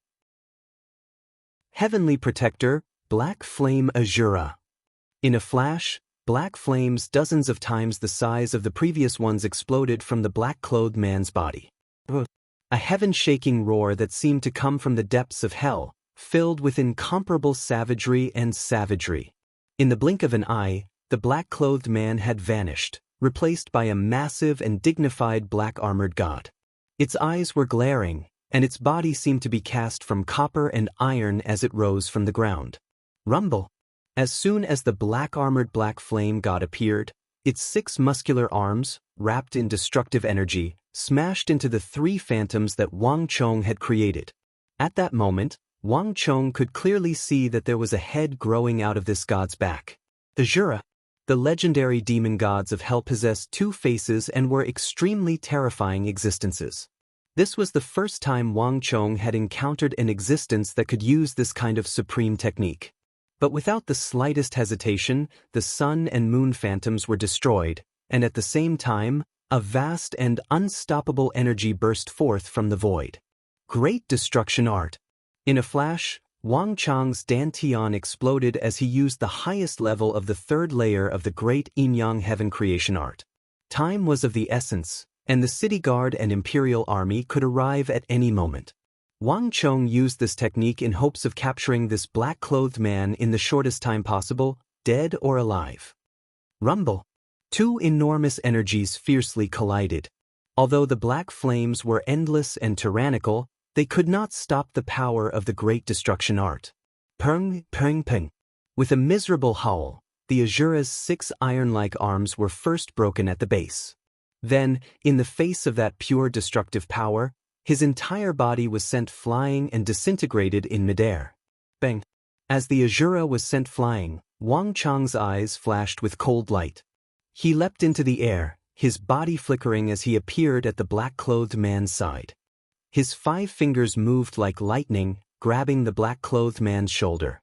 Heavenly Protector, Black Flame Azura. In a flash, black flames dozens of times the size of the previous ones exploded from the black-clothed man's body. A heaven-shaking roar that seemed to come from the depths of hell, filled with incomparable savagery and savagery. In the blink of an eye, the black-clothed man had vanished, replaced by a massive and dignified black-armored god. Its eyes were glaring, and its body seemed to be cast from copper and iron as it rose from the ground. Rumble! As soon as the black-armored black flame god appeared, its 6 muscular arms, wrapped in destructive energy, smashed into the 3 phantoms that Wang Chong had created. At that moment, Wang Chong could clearly see that there was a head growing out of this god's back. Azura, the legendary demon gods of hell, possessed 2 faces and were extremely terrifying existences. This was the first time Wang Chong had encountered an existence that could use this kind of supreme technique. But without the slightest hesitation, the sun and moon phantoms were destroyed, and at the same time, a vast and unstoppable energy burst forth from the void. Great destruction art. In a flash, Wang Chang's dantian exploded as he used the highest level of the 3rd layer of the great yin-yang heaven creation art. Time was of the essence, and the city guard and imperial army could arrive at any moment. Wang Chong used this technique in hopes of capturing this black-clothed man in the shortest time possible, dead or alive. Rumble. Two enormous energies fiercely collided. Although the black flames were endless and tyrannical, they could not stop the power of the great destruction art. Peng, peng, peng. With a miserable howl, the Asura's 6 iron-like arms were first broken at the base. Then, in the face of that pure destructive power, his entire body was sent flying and disintegrated in midair. Bang! As the Asura was sent flying, Wang Chong's eyes flashed with cold light. He leapt into the air, his body flickering as he appeared at the black-clothed man's side. His 5 fingers moved like lightning, grabbing the black-clothed man's shoulder.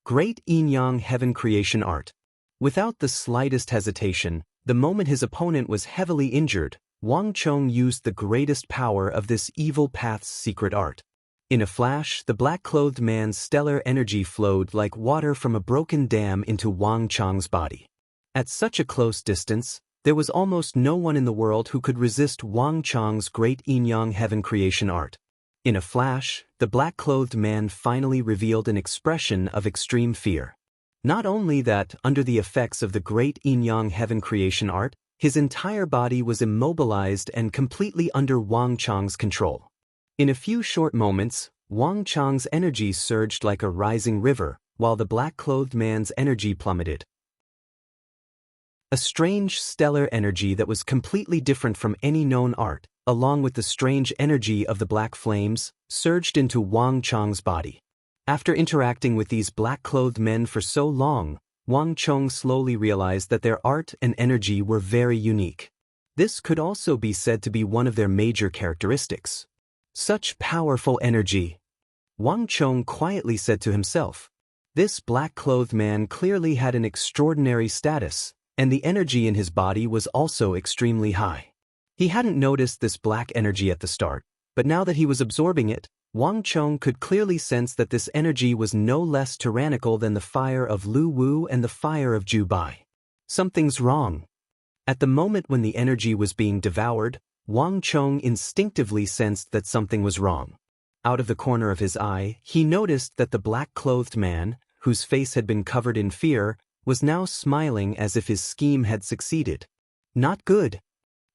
Great Yin-Yang Heaven Creation Art. Without the slightest hesitation, the moment his opponent was heavily injured, Wang Chong used the greatest power of this evil path's secret art. In a flash, the black-clothed man's stellar energy flowed like water from a broken dam into Wang Chong's body. At such a close distance, there was almost no one in the world who could resist Wang Chong's great Yin-Yang Heaven Creation Art. In a flash, the black-clothed man finally revealed an expression of extreme fear. Not only that, under the effects of the great Yin-Yang Heaven Creation Art, his entire body was immobilized and completely under Wang Chong's control. In a few short moments, Wang Chong's energy surged like a rising river, while the black-clothed man's energy plummeted. A strange stellar energy that was completely different from any known art, along with the strange energy of the black flames, surged into Wang Chong's body. After interacting with these black-clothed men for so long, Wang Chong slowly realized that their art and energy were very unique. This could also be said to be one of their major characteristics. Such powerful energy. Wang Chong quietly said to himself. This black-clothed man clearly had an extraordinary status, and the energy in his body was also extremely high. He hadn't noticed this black energy at the start, but now that he was absorbing it, Wang Chong could clearly sense that this energy was no less tyrannical than the fire of Lu Wu and the fire of Ju Bai. Something's wrong. At the moment when the energy was being devoured, Wang Chong instinctively sensed that something was wrong. Out of the corner of his eye, he noticed that the black-clothed man, whose face had been covered in fear, was now smiling as if his scheme had succeeded. Not good.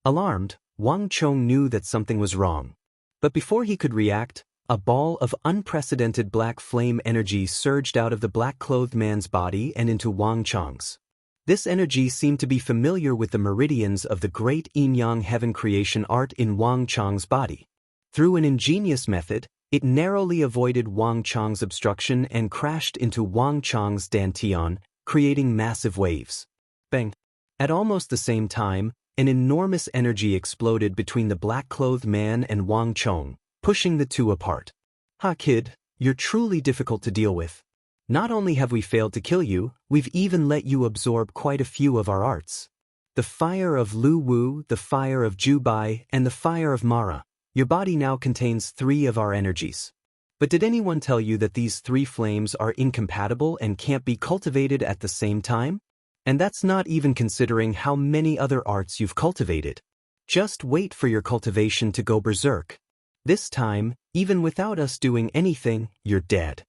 Alarmed, Wang Chong knew that something was wrong. But before he could react, a ball of unprecedented black flame energy surged out of the black-clothed man's body and into Wang Chong's. This energy seemed to be familiar with the meridians of the great Yin-Yang Heaven Creation Art in Wang Chong's body. Through an ingenious method, it narrowly avoided Wang Chong's obstruction and crashed into Wang Chong's dantian, creating massive waves. Bang! At almost the same time, an enormous energy exploded between the black-clothed man and Wang Chong, pushing the two apart. Ha kid, you're truly difficult to deal with. Not only have we failed to kill you, we've even let you absorb quite a few of our arts. The fire of Lu Wu, the fire of Ju Bai, and the fire of Mara. Your body now contains 3 of our energies. But did anyone tell you that these 3 flames are incompatible and can't be cultivated at the same time? And that's not even considering how many other arts you've cultivated. Just wait for your cultivation to go berserk. This time, even without us doing anything, you're dead.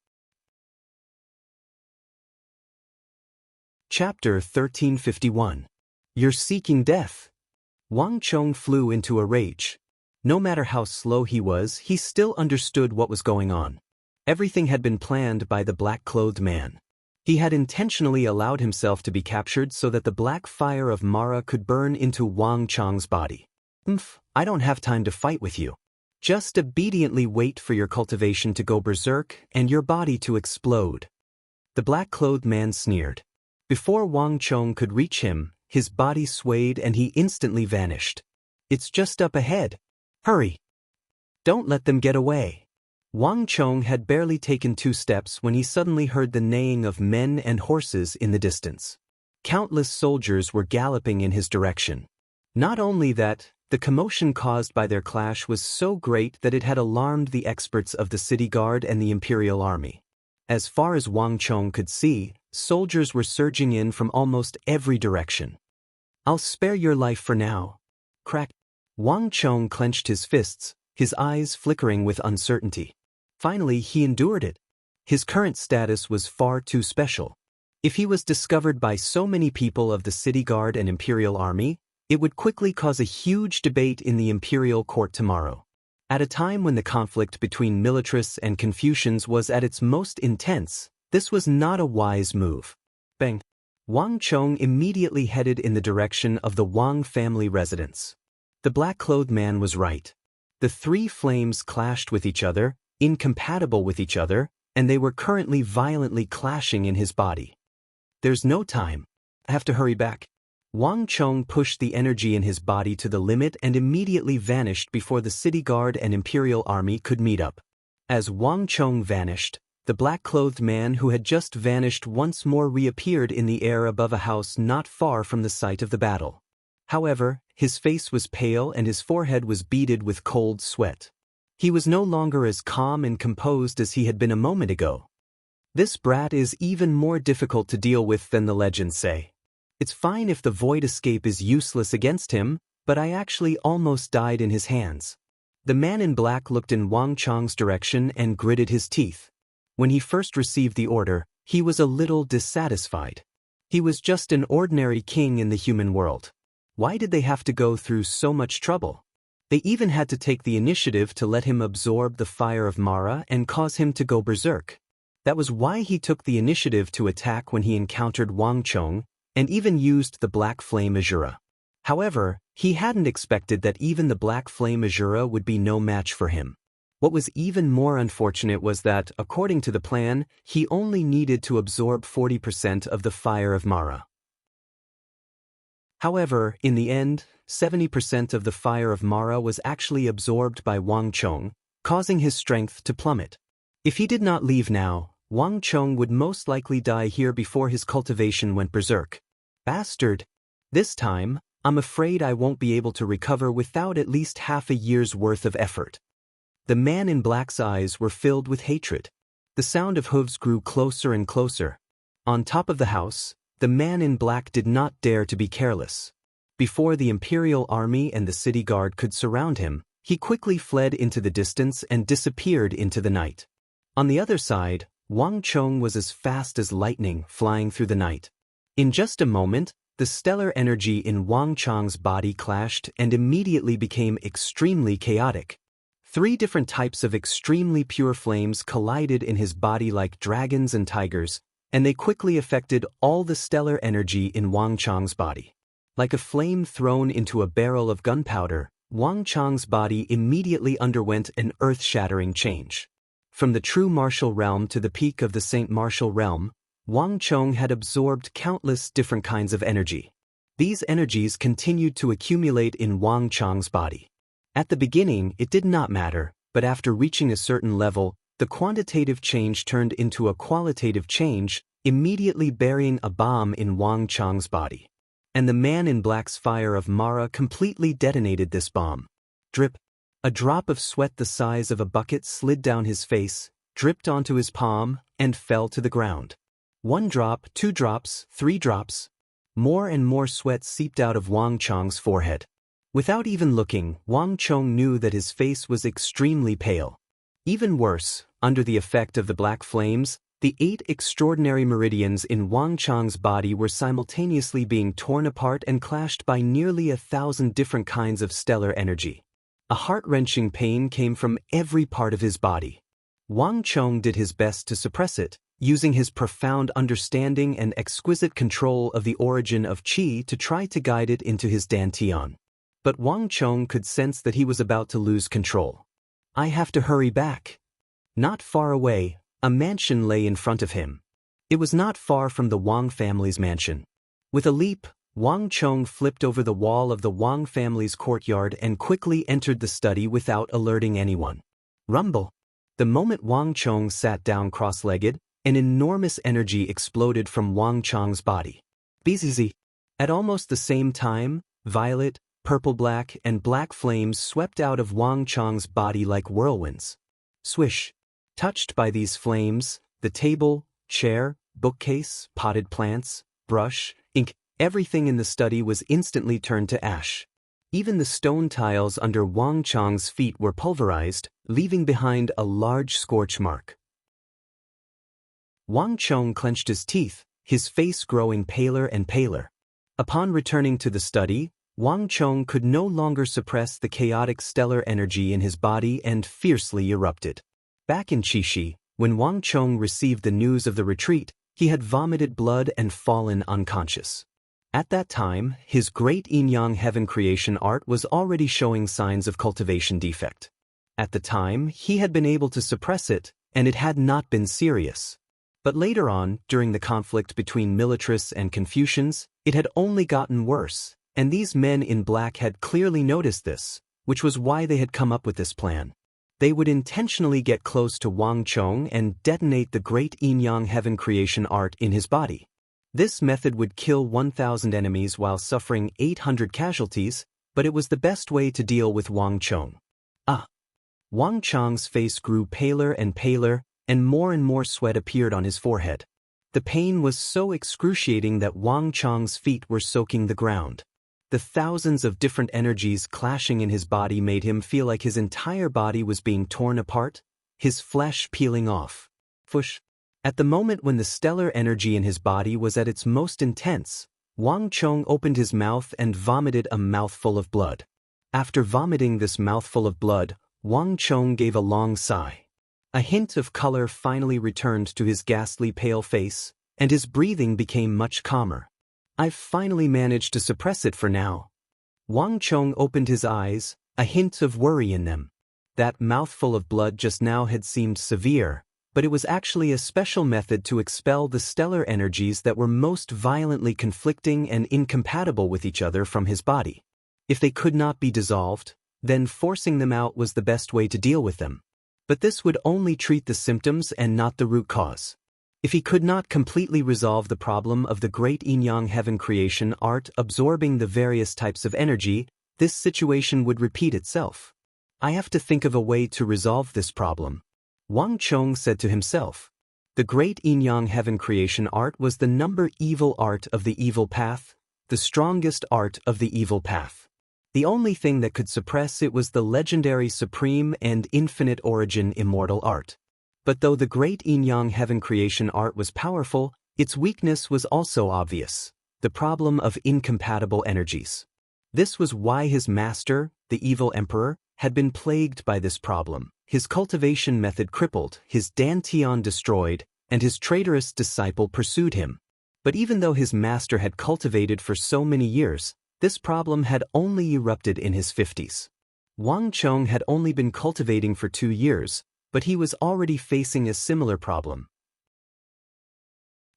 Chapter 1351. You're seeking death. Wang Chong flew into a rage. No matter how slow he was, he still understood what was going on. Everything had been planned by the black-clothed man. He had intentionally allowed himself to be captured so that the black fire of Mara could burn into Wang Chong's body. I don't have time to fight with you. Just obediently wait for your cultivation to go berserk and your body to explode. The black-clothed man sneered. Before Wang Chong could reach him, his body swayed and he instantly vanished. It's just up ahead. Hurry! Don't let them get away. Wang Chong had barely taken 2 steps when he suddenly heard the neighing of men and horses in the distance. Countless soldiers were galloping in his direction. Not only that, the commotion caused by their clash was so great that it had alarmed the experts of the city guard and the imperial army. As far as Wang Chong could see, soldiers were surging in from almost every direction. I'll spare your life for now. Crack. Wang Chong clenched his fists, his eyes flickering with uncertainty. Finally, he endured it. His current status was far too special. If he was discovered by so many people of the city guard and imperial army, it would quickly cause a huge debate in the imperial court tomorrow. At a time when the conflict between militarists and Confucians was at its most intense, this was not a wise move. Bang! Wang Chong immediately headed in the direction of the Wang family residence. The black-clothed man was right. The three flames clashed with each other, incompatible with each other, and they were currently violently clashing in his body. There's no time. I have to hurry back. Wang Chong pushed the energy in his body to the limit and immediately vanished before the city guard and imperial army could meet up. As Wang Chong vanished, the black-clothed man who had just vanished once more reappeared in the air above a house not far from the site of the battle. However, his face was pale and his forehead was beaded with cold sweat. He was no longer as calm and composed as he had been a moment ago. This brat is even more difficult to deal with than the legends say. It's fine if the void escape is useless against him, but I actually almost died in his hands. The man in black looked in Wang Chong's direction and gritted his teeth. When he first received the order, he was a little dissatisfied. He was just an ordinary king in the human world. Why did they have to go through so much trouble? They even had to take the initiative to let him absorb the fire of Mara and cause him to go berserk. That was why he took the initiative to attack when he encountered Wang Chong, and even used the Black Flame Azura. However, he hadn't expected that even the Black Flame Azura would be no match for him. What was even more unfortunate was that, according to the plan, he only needed to absorb 40% of the fire of Mara. However, in the end, 70% of the fire of Mara was actually absorbed by Wang Chong, causing his strength to plummet. If he did not leave now, Wang Chong would most likely die here before his cultivation went berserk. Bastard! This time, I'm afraid I won't be able to recover without at least half a year's worth of effort. The man in black's eyes were filled with hatred. The sound of hooves grew closer and closer. On top of the house, the man in black did not dare to be careless. Before the imperial army and the city guard could surround him, he quickly fled into the distance and disappeared into the night. On the other side, Wang Chong was as fast as lightning flying through the night. In just a moment, the stellar energy in Wang Chong's body clashed and immediately became extremely chaotic. 3 different types of extremely pure flames collided in his body like dragons and tigers, and they quickly affected all the stellar energy in Wang Chong's body. Like a flame thrown into a barrel of gunpowder, Wang Chong's body immediately underwent an earth-shattering change. From the true martial realm to the peak of the Saint Martial realm, Wang Chong had absorbed countless different kinds of energy. These energies continued to accumulate in Wang Chong's body. At the beginning, it did not matter, but after reaching a certain level, the quantitative change turned into a qualitative change, immediately burying a bomb in Wang Chong's body. And the man in black's fire of Mara completely detonated this bomb. Drip. A drop of sweat the size of a bucket slid down his face, dripped onto his palm, and fell to the ground. 1 drop, 2 drops, 3 drops. More and more sweat seeped out of Wang Chong's forehead. Without even looking, Wang Chong knew that his face was extremely pale. Even worse, under the effect of the black flames, the 8 extraordinary meridians in Wang Chong's body were simultaneously being torn apart and clashed by nearly 1,000 different kinds of stellar energy. A heart-wrenching pain came from every part of his body. Wang Chong did his best to suppress it, using his profound understanding and exquisite control of the origin of qi to try to guide it into his dantian. But Wang Chong could sense that he was about to lose control. I have to hurry back. Not far away, a mansion lay in front of him. It was not far from the Wang family's mansion. With a leap, Wang Chong flipped over the wall of the Wang family's courtyard and quickly entered the study without alerting anyone. Rumble. The moment Wang Chong sat down cross-legged, an enormous energy exploded from Wang Chong's body. Bzz. At almost the same time, violet, purple-black, and black flames swept out of Wang Chong's body like whirlwinds. Swish. Touched by these flames, the table, chair, bookcase, potted plants, brush, ink, everything in the study was instantly turned to ash. Even the stone tiles under Wang Chong's feet were pulverized, leaving behind a large scorch mark. Wang Chong clenched his teeth, his face growing paler and paler. Upon returning to the study, Wang Chong could no longer suppress the chaotic stellar energy in his body and fiercely erupted. Back in Qixi, when Wang Chong received the news of the retreat, he had vomited blood and fallen unconscious. At that time, his great yin-yang heaven creation art was already showing signs of cultivation defect. At the time, he had been able to suppress it, and it had not been serious. But later on, during the conflict between militarists and Confucians, it had only gotten worse, and these men in black had clearly noticed this, which was why they had come up with this plan. They would intentionally get close to Wang Chong and detonate the great yin-yang heaven creation art in his body. This method would kill 1,000 enemies while suffering 800 casualties, but it was the best way to deal with Wang Chong. Wang Chong's face grew paler and paler, and more sweat appeared on his forehead. The pain was so excruciating that Wang Chong's feet were soaking the ground. The thousands of different energies clashing in his body made him feel like his entire body was being torn apart, his flesh peeling off. Fush. At the moment when the stellar energy in his body was at its most intense, Wang Chong opened his mouth and vomited a mouthful of blood. After vomiting this mouthful of blood, Wang Chong gave a long sigh. A hint of color finally returned to his ghastly pale face, and his breathing became much calmer. I've finally managed to suppress it for now. Wang Chong opened his eyes, a hint of worry in them. That mouthful of blood just now had seemed severe, but it was actually a special method to expel the stellar energies that were most violently conflicting and incompatible with each other from his body. If they could not be dissolved, then forcing them out was the best way to deal with them. But this would only treat the symptoms and not the root cause. If he could not completely resolve the problem of the great yin-yang heaven creation art absorbing the various types of energy, this situation would repeat itself. I have to think of a way to resolve this problem. Wang Chong said to himself. The great yin-yang heaven creation art was the number evil art of the evil path, the strongest art of the evil path. The only thing that could suppress it was the legendary supreme and infinite origin immortal art. But though the great yin-yang heaven creation art was powerful, its weakness was also obvious, the problem of incompatible energies. This was why his master, the evil emperor, had been plagued by this problem. His cultivation method crippled, his dantian destroyed, and his traitorous disciple pursued him. But even though his master had cultivated for so many years, this problem had only erupted in his 50s. Wang Chong had only been cultivating for 2 years, but he was already facing a similar problem.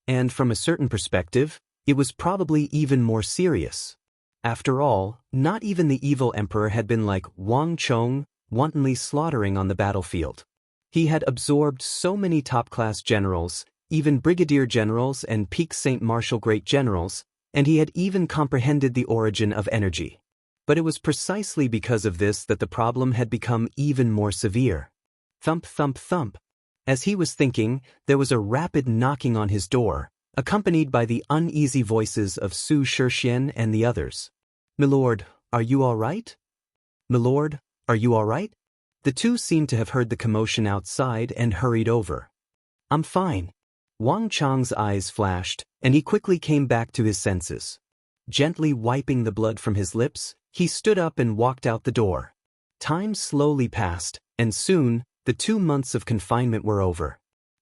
And from a certain perspective, it was probably even more serious. After all, not even the evil emperor had been like Wang Chong, wantonly slaughtering on the battlefield. He had absorbed so many top-class generals, even brigadier generals and peak Saint Marshal great generals, and he had even comprehended the origin of energy. But it was precisely because of this that the problem had become even more severe. Thump, thump, thump. As he was thinking, there was a rapid knocking on his door, accompanied by the uneasy voices of Su Shixian and the others. "Milord, are you all right? Milord, are you all right?" The two seemed to have heard the commotion outside and hurried over. "I'm fine." Wang Chong's eyes flashed, and he quickly came back to his senses. Gently wiping the blood from his lips, he stood up and walked out the door. Time slowly passed, and soon, the 2 months of confinement were over.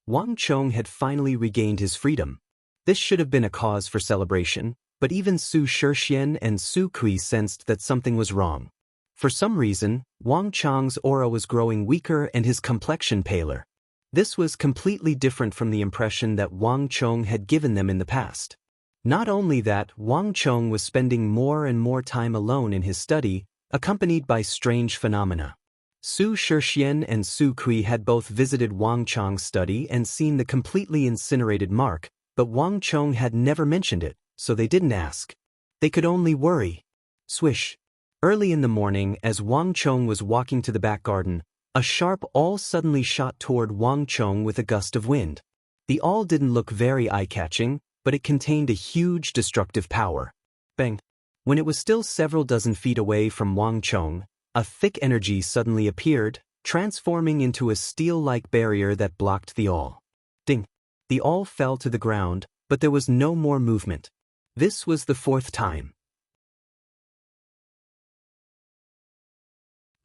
Wang Chong had finally regained his freedom. This should have been a cause for celebration, but even Su Shixian and Su Kui sensed that something was wrong. For some reason, Wang Chong's aura was growing weaker and his complexion paler. This was completely different from the impression that Wang Chong had given them in the past. Not only that, Wang Chong was spending more and more time alone in his study, accompanied by strange phenomena. Su Shixian and Su Kui had both visited Wang Chong's study and seen the completely incinerated mark, but Wang Chong had never mentioned it, so they didn't ask. They could only worry. Swish. Early in the morning, as Wang Chong was walking to the back garden, a sharp awl suddenly shot toward Wang Chong with a gust of wind. The awl didn't look very eye-catching, but it contained a huge destructive power. Bang! When it was still several dozen feet away from Wang Chong, a thick energy suddenly appeared, transforming into a steel-like barrier that blocked the awl. Ding! The awl fell to the ground, but there was no more movement. This was the fourth time.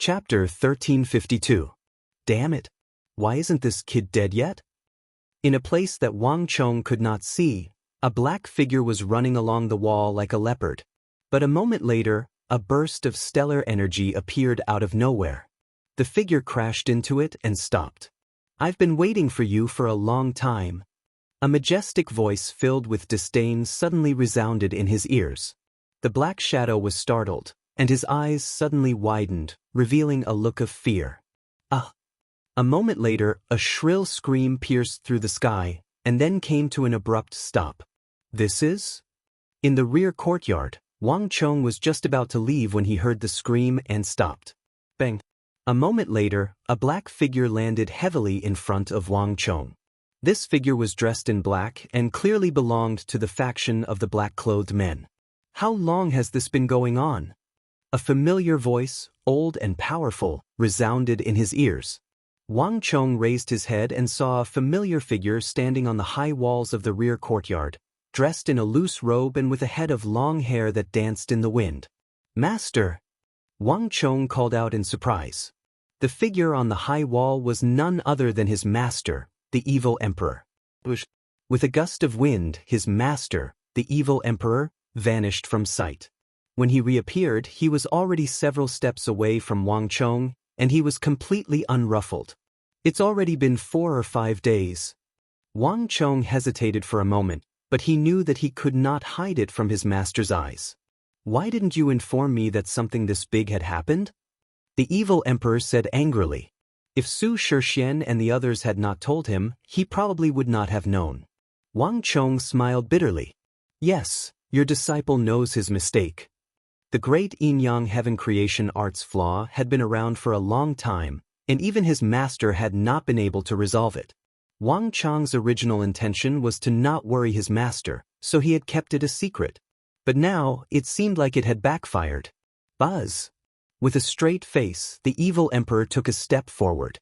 Chapter 1352. Damn it! Why isn't this kid dead yet? In a place that Wang Chong could not see, a black figure was running along the wall like a leopard. But a moment later, a burst of stellar energy appeared out of nowhere. The figure crashed into it and stopped. "I've been waiting for you for a long time." A majestic voice filled with disdain suddenly resounded in his ears. The black shadow was startled, and his eyes suddenly widened, revealing a look of fear. "Ah!" A moment later, a shrill scream pierced through the sky, and then came to an abrupt stop. "This is?" In the rear courtyard, Wang Chong was just about to leave when he heard the scream and stopped. Bang! A moment later, a black figure landed heavily in front of Wang Chong. This figure was dressed in black and clearly belonged to the faction of the black-clothed men. "How long has this been going on?" A familiar voice, old and powerful, resounded in his ears. Wang Chong raised his head and saw a familiar figure standing on the high walls of the rear courtyard, dressed in a loose robe and with a head of long hair that danced in the wind. "Master!" Wang Chong called out in surprise. The figure on the high wall was none other than his master, the evil emperor. With a gust of wind, his master, the evil emperor, vanished from sight. When he reappeared, he was already several steps away from Wang Chong, and he was completely unruffled. "It's already been 4 or 5 days. Wang Chong hesitated for a moment, but he knew that he could not hide it from his master's eyes. "Why didn't you inform me that something this big had happened?" The evil emperor said angrily. If Su Shixian and the others had not told him, he probably would not have known. Wang Chong smiled bitterly. "Yes, your disciple knows his mistake." The great yin-yang heaven creation arts flaw had been around for a long time, and even his master had not been able to resolve it. Wang Chong's original intention was to not worry his master, so he had kept it a secret. But now, it seemed like it had backfired. Buzz! With a straight face, the evil emperor took a step forward.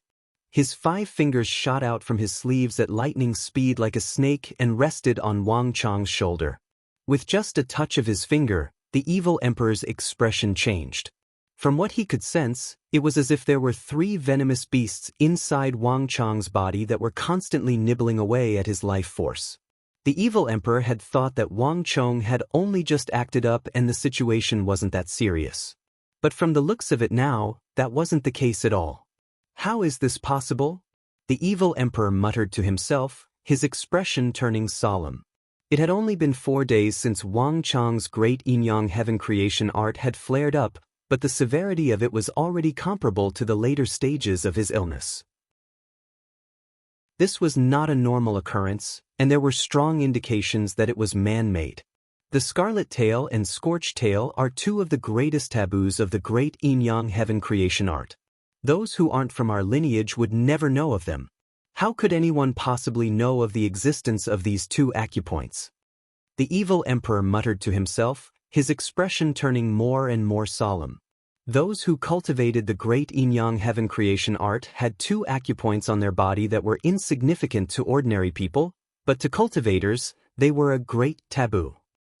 His 5 fingers shot out from his sleeves at lightning speed like a snake and rested on Wang Chong's shoulder. With just a touch of his finger, the evil emperor's expression changed. From what he could sense, it was as if there were 3 venomous beasts inside Wang Chong's body that were constantly nibbling away at his life force. The evil emperor had thought that Wang Chong had only just acted up and the situation wasn't that serious. But from the looks of it now, that wasn't the case at all. "How is this possible?" The evil emperor muttered to himself, his expression turning solemn. It had only been 4 days since Wang Chong's great yin-yang heaven creation art had flared up, but the severity of it was already comparable to the later stages of his illness. This was not a normal occurrence, and there were strong indications that it was man-made. The scarlet tail and scorched tail are 2 of the greatest taboos of the great yin-yang heaven creation art. Those who aren't from our lineage would never know of them. How could anyone possibly know of the existence of these 2 acupoints? The evil emperor muttered to himself, his expression turning more and more solemn. Those who cultivated the great yin-yang heaven creation art had 2 acupoints on their body that were insignificant to ordinary people, but to cultivators, they were a great taboo.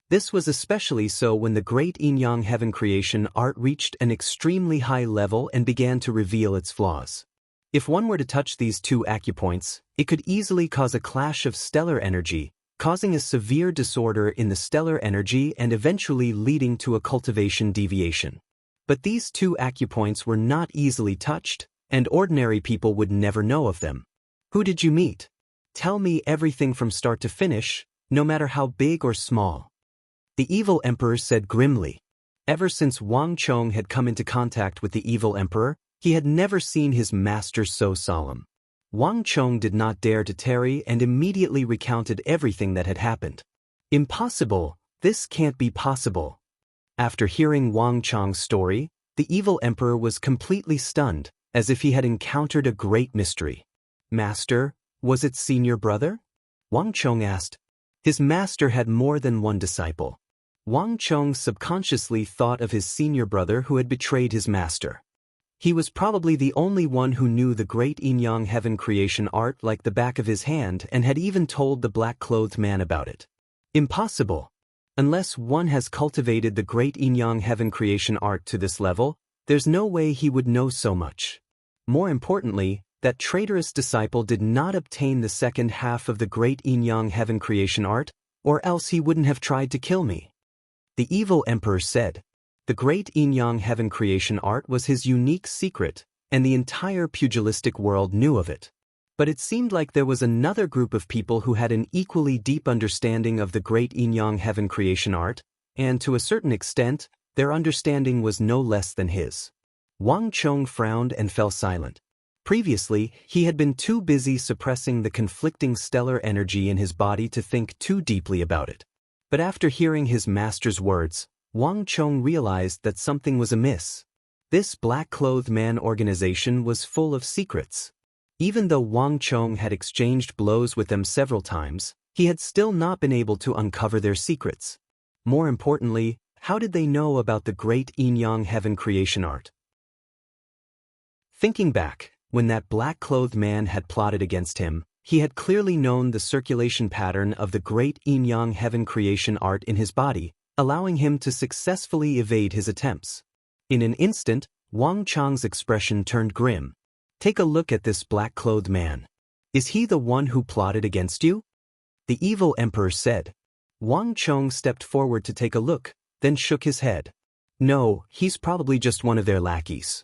This was especially so when the great yin-yang heaven creation art reached an extremely high level and began to reveal its flaws. If one were to touch these 2 acupoints, it could easily cause a clash of stellar energy, causing a severe disorder in the stellar energy and eventually leading to a cultivation deviation. But these 2 acupoints were not easily touched, and ordinary people would never know of them. "Who did you meet? Tell me everything from start to finish, no matter how big or small." The evil emperor said grimly. Ever since Wang Chong had come into contact with the evil emperor, he had never seen his master so solemn. Wang Chong did not dare to tarry and immediately recounted everything that had happened. "Impossible, this can't be possible." After hearing Wang Chong's story, the evil emperor was completely stunned, as if he had encountered a great mystery. "Master, was it senior brother?" Wang Chong asked. His master had more than one disciple. Wang Chong subconsciously thought of his senior brother who had betrayed his master. He was probably the only one who knew the great yin-yang heaven creation art like the back of his hand and had even told the black-clothed man about it. Impossible. Unless one has cultivated the great yin-yang heaven creation art to this level, there's no way he would know so much. More importantly, that traitorous disciple did not obtain the second half of the great yin-yang heaven creation art, or else he wouldn't have tried to kill me. The evil emperor said. The great yin-yang heaven creation art was his unique secret, and the entire pugilistic world knew of it. But it seemed like there was another group of people who had an equally deep understanding of the great yin-yang heaven creation art, and to a certain extent, their understanding was no less than his. Wang Chong frowned and fell silent. Previously, he had been too busy suppressing the conflicting stellar energy in his body to think too deeply about it. But after hearing his master's words, Wang Chong realized that something was amiss. This black-clothed man organization was full of secrets. Even though Wang Chong had exchanged blows with them several times, he had still not been able to uncover their secrets. More importantly, how did they know about the great yin-yang heaven creation art? Thinking back, when that black-clothed man had plotted against him, he had clearly known the circulation pattern of the great yin-yang heaven creation art in his body, allowing him to successfully evade his attempts. In an instant, Wang Chong's expression turned grim. Take a look at this black-clothed man. Is he the one who plotted against you? The evil emperor said. Wang Chong stepped forward to take a look, then shook his head. No, he's probably just one of their lackeys.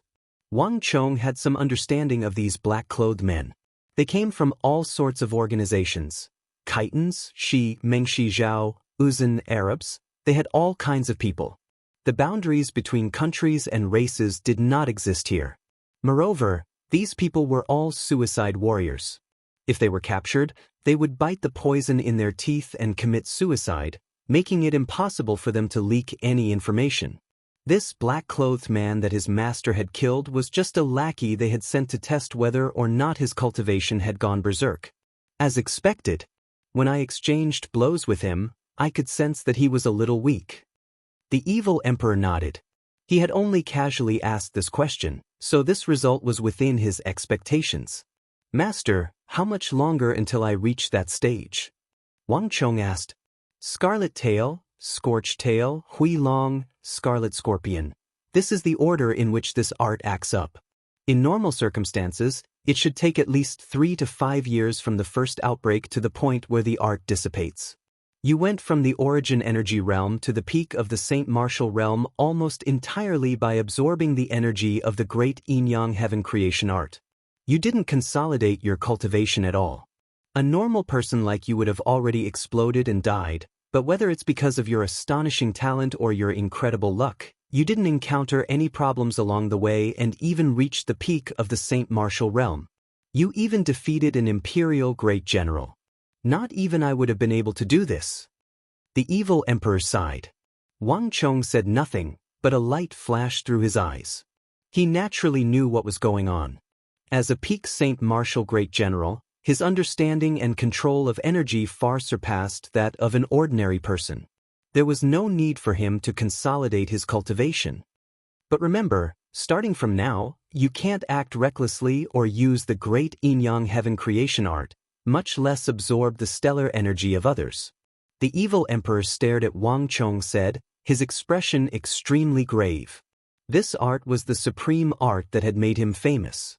Wang Chong had some understanding of these black-clothed men. They came from all sorts of organizations. Khitans, Shi, Mengshi Zhao, Uzan Arabs. They had all kinds of people. The boundaries between countries and races did not exist here. Moreover, these people were all suicide warriors. If they were captured, they would bite the poison in their teeth and commit suicide, making it impossible for them to leak any information. This black-clothed man that his master had killed was just a lackey they had sent to test whether or not his cultivation had gone berserk. As expected, when I exchanged blows with him, I could sense that he was a little weak. The evil emperor nodded. He had only casually asked this question, so this result was within his expectations. Master, how much longer until I reach that stage? Wang Chong asked. Scarlet Tail, Scorched Tail, Hui Long, Scarlet Scorpion. This is the order in which this art acts up. In normal circumstances, it should take at least 3 to 5 years from the first outbreak to the point where the art dissipates. You went from the origin energy realm to the peak of the Saint Martial realm almost entirely by absorbing the energy of the great yin-yang heaven creation art. You didn't consolidate your cultivation at all. A normal person like you would have already exploded and died, but whether it's because of your astonishing talent or your incredible luck, you didn't encounter any problems along the way and even reached the peak of the Saint Martial realm. You even defeated an imperial great general. Not even I would have been able to do this. The evil emperor sighed. Wang Chong said nothing, but a light flashed through his eyes. He naturally knew what was going on. As a peak Saint Martial great general, his understanding and control of energy far surpassed that of an ordinary person. There was no need for him to consolidate his cultivation. But remember, starting from now, you can't act recklessly or use the great yin-yang heaven creation art, much less absorb the stellar energy of others. The evil emperor stared at Wang Chong said, his expression extremely grave. This art was the supreme art that had made him famous.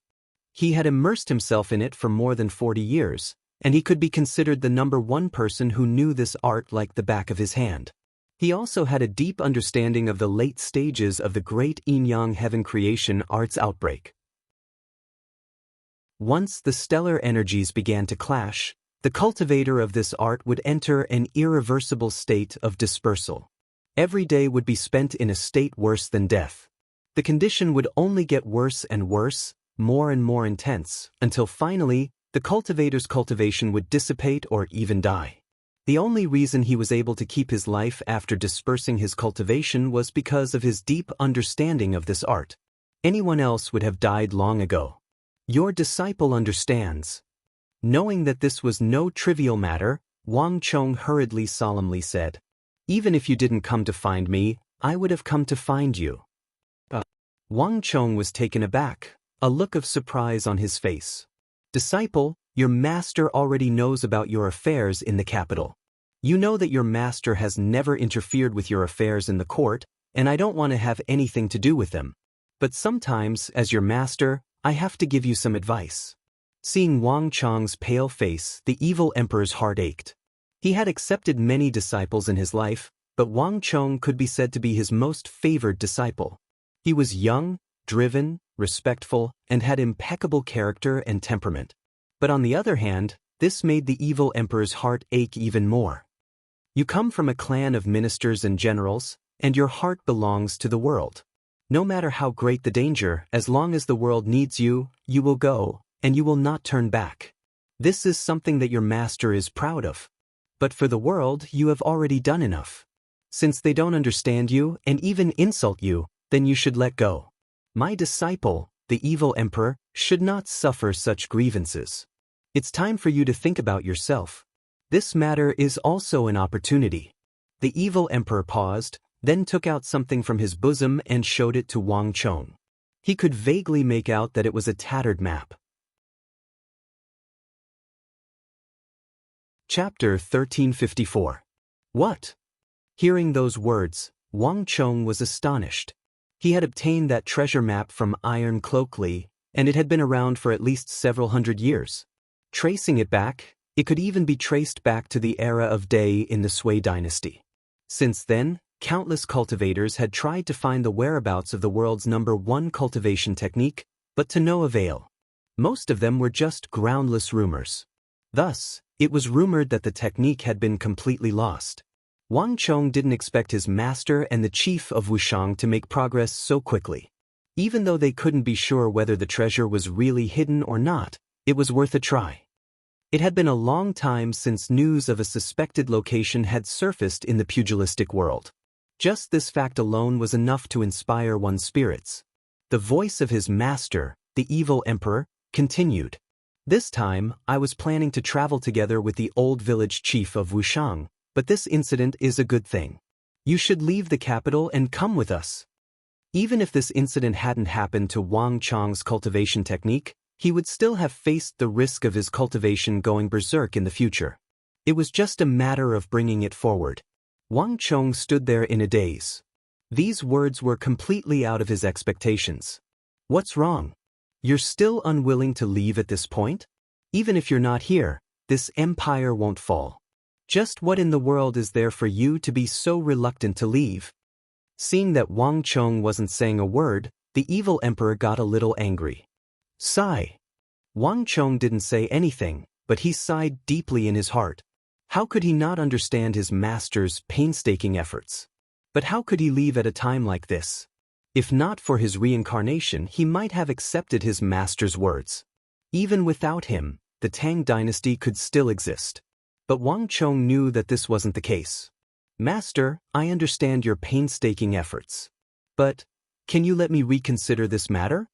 He had immersed himself in it for more than 40 years, and he could be considered the #1 person who knew this art like the back of his hand. He also had a deep understanding of the late stages of the great yin-yang heaven creation art's outbreak. Once the stellar energies began to clash, the cultivator of this art would enter an irreversible state of dispersal. Every day would be spent in a state worse than death. The condition would only get worse and worse, more and more intense, until finally, the cultivator's cultivation would dissipate or even die. The only reason he was able to keep his life after dispersing his cultivation was because of his deep understanding of this art. Anyone else would have died long ago. Your disciple understands. Knowing that this was no trivial matter, Wang Chong hurriedly solemnly said. Even if you didn't come to find me, I would have come to find you. Wang Chong was taken aback, a look of surprise on his face. Disciple, your master already knows about your affairs in the capital. You know that your master has never interfered with your affairs in the court, and I don't want to have anything to do with them. But sometimes, as your master, I have to give you some advice. Seeing Wang Chong's pale face, the evil emperor's heart ached. He had accepted many disciples in his life, but Wang Chong could be said to be his most favored disciple. He was young, driven, respectful, and had impeccable character and temperament. But on the other hand, this made the evil emperor's heart ache even more. You come from a clan of ministers and generals, and your heart belongs to the world. No matter how great the danger, as long as the world needs you, you will go, and you will not turn back. This is something that your master is proud of. But for the world, you have already done enough. Since they don't understand you and even insult you, then you should let go. My disciple, the evil emperor, should not suffer such grievances. It's time for you to think about yourself. This matter is also an opportunity. The evil emperor paused, then took out something from his bosom and showed it to Wang Chong. He could vaguely make out that it was a tattered map. Chapter 1354. What? Hearing those words, Wang Chong was astonished. He had obtained that treasure map from Iron Cloak Li, and it had been around for at least several hundred years. Tracing it back, it could even be traced back to the era of Dai in the Sui dynasty. Since then, countless cultivators had tried to find the whereabouts of the world's #1 cultivation technique, but to no avail. Most of them were just groundless rumors. Thus, it was rumored that the technique had been completely lost. Wang Chong didn't expect his master and the chief of Wushang to make progress so quickly. Even though they couldn't be sure whether the treasure was really hidden or not, it was worth a try. It had been a long time since news of a suspected location had surfaced in the pugilistic world. Just this fact alone was enough to inspire one's spirits. The voice of his master, the evil emperor, continued. This time, I was planning to travel together with the old village chief of Wushang, but this incident is a good thing. You should leave the capital and come with us. Even if this incident hadn't happened to Wang Chong's cultivation technique, he would still have faced the risk of his cultivation going berserk in the future. It was just a matter of bringing it forward. Wang Chong stood there in a daze. These words were completely out of his expectations. What's wrong? You're still unwilling to leave at this point? Even if you're not here, this empire won't fall. Just what in the world is there for you to be so reluctant to leave? Seeing that Wang Chong wasn't saying a word, the evil emperor got a little angry. Sigh. Wang Chong didn't say anything, but he sighed deeply in his heart. How could he not understand his master's painstaking efforts? But how could he leave at a time like this? If not for his reincarnation, he might have accepted his master's words. Even without him, the Tang dynasty could still exist. But Wang Chong knew that this wasn't the case. Master, I understand your painstaking efforts. But, can you let me reconsider this matter?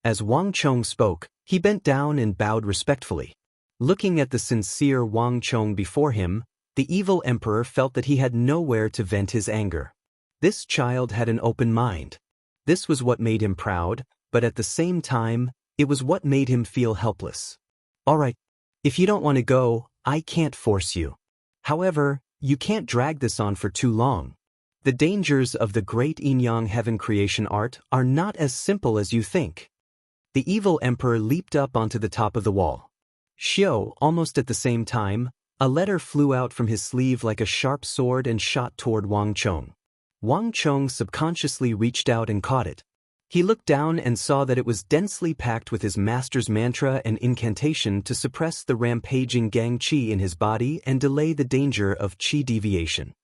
As Wang Chong spoke, he bent down and bowed respectfully. Looking at the sincere Wang Chong before him, the evil emperor felt that he had nowhere to vent his anger. This child had an open mind. This was what made him proud, but at the same time, it was what made him feel helpless. All right, if you don't want to go, I can't force you. However, you can't drag this on for too long. The dangers of the great yin-yang heaven creation art are not as simple as you think. The evil emperor leaped up onto the top of the wall. Xiao, almost at the same time, a letter flew out from his sleeve like a sharp sword and shot toward Wang Chong. Wang Chong subconsciously reached out and caught it. He looked down and saw that it was densely packed with his master's mantra and incantation to suppress the rampaging gang qi in his body and delay the danger of qi deviation.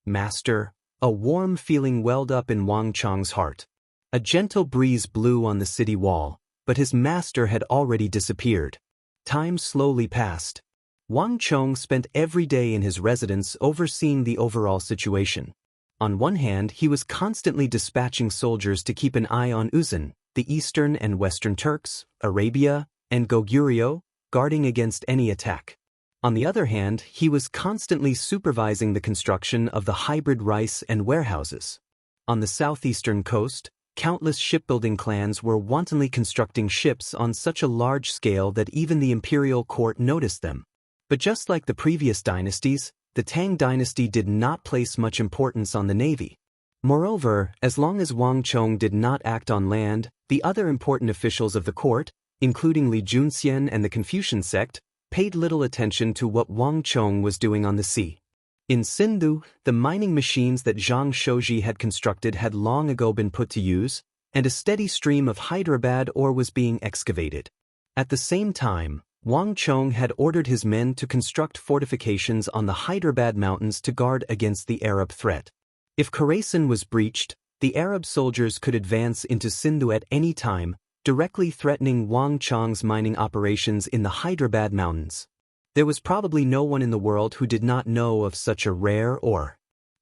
Master, a warm feeling welled up in Wang Chong's heart. A gentle breeze blew on the city wall, but his master had already disappeared. Time slowly passed. Wang Chong spent every day in his residence overseeing the overall situation. On one hand, he was constantly dispatching soldiers to keep an eye on Uzan, the eastern and western Turks, Arabia, and Goguryeo, guarding against any attack. On the other hand, he was constantly supervising the construction of the hybrid rice and warehouses. On the southeastern coast, countless shipbuilding clans were wantonly constructing ships on such a large scale that even the imperial court noticed them. But just like the previous dynasties, the Tang dynasty did not place much importance on the navy. Moreover, as long as Wang Chong did not act on land, the other important officials of the court, including Li Junxian and the Confucian sect, paid little attention to what Wang Chong was doing on the sea. In Sindhu, the mining machines that Zhang Shoji had constructed had long ago been put to use, and a steady stream of Hyderabad ore was being excavated. At the same time, Wang Chong had ordered his men to construct fortifications on the Hyderabad mountains to guard against the Arab threat. If Khorasan was breached, the Arab soldiers could advance into Sindhu at any time, directly threatening Wang Chong's mining operations in the Hyderabad mountains. There was probably no one in the world who did not know of such a rare ore.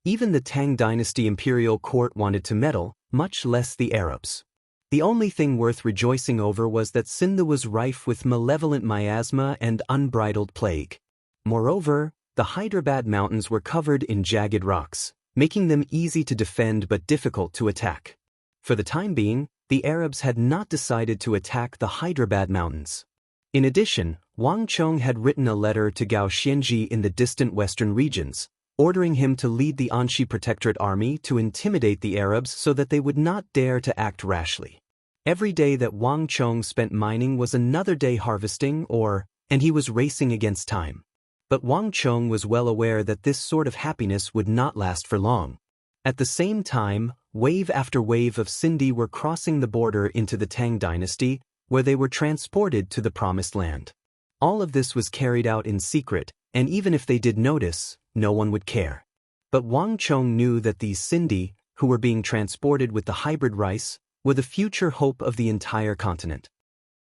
Even the Tang dynasty imperial court wanted to meddle, much less the Arabs. The only thing worth rejoicing over was that Sindhu was rife with malevolent miasma and unbridled plague. Moreover, the Hyderabad mountains were covered in jagged rocks, making them easy to defend but difficult to attack. For the time being, the Arabs had not decided to attack the Hyderabad mountains. In addition, Wang Chong had written a letter to Gao Xianji in the distant western regions, ordering him to lead the Anxi Protectorate army to intimidate the Arabs so that they would not dare to act rashly. Every day that Wang Chong spent mining was another day harvesting and he was racing against time. But Wang Chong was well aware that this sort of happiness would not last for long. At the same time, wave after wave of Sindhi were crossing the border into the Tang dynasty, where they were transported to the Promised Land. All of this was carried out in secret, and even if they did notice, no one would care. But Wang Chong knew that these Sindhi, who were being transported with the hybrid rice, were the future hope of the entire continent.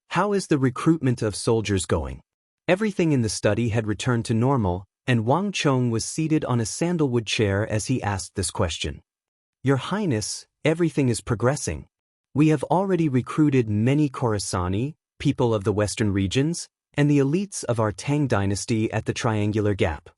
How is the recruitment of soldiers going? Everything in the study had returned to normal, and Wang Chong was seated on a sandalwood chair as he asked this question. Your Highness, everything is progressing. We have already recruited many Khorasani, people of the western regions, and the elites of our Tang dynasty at the Triangular Gap.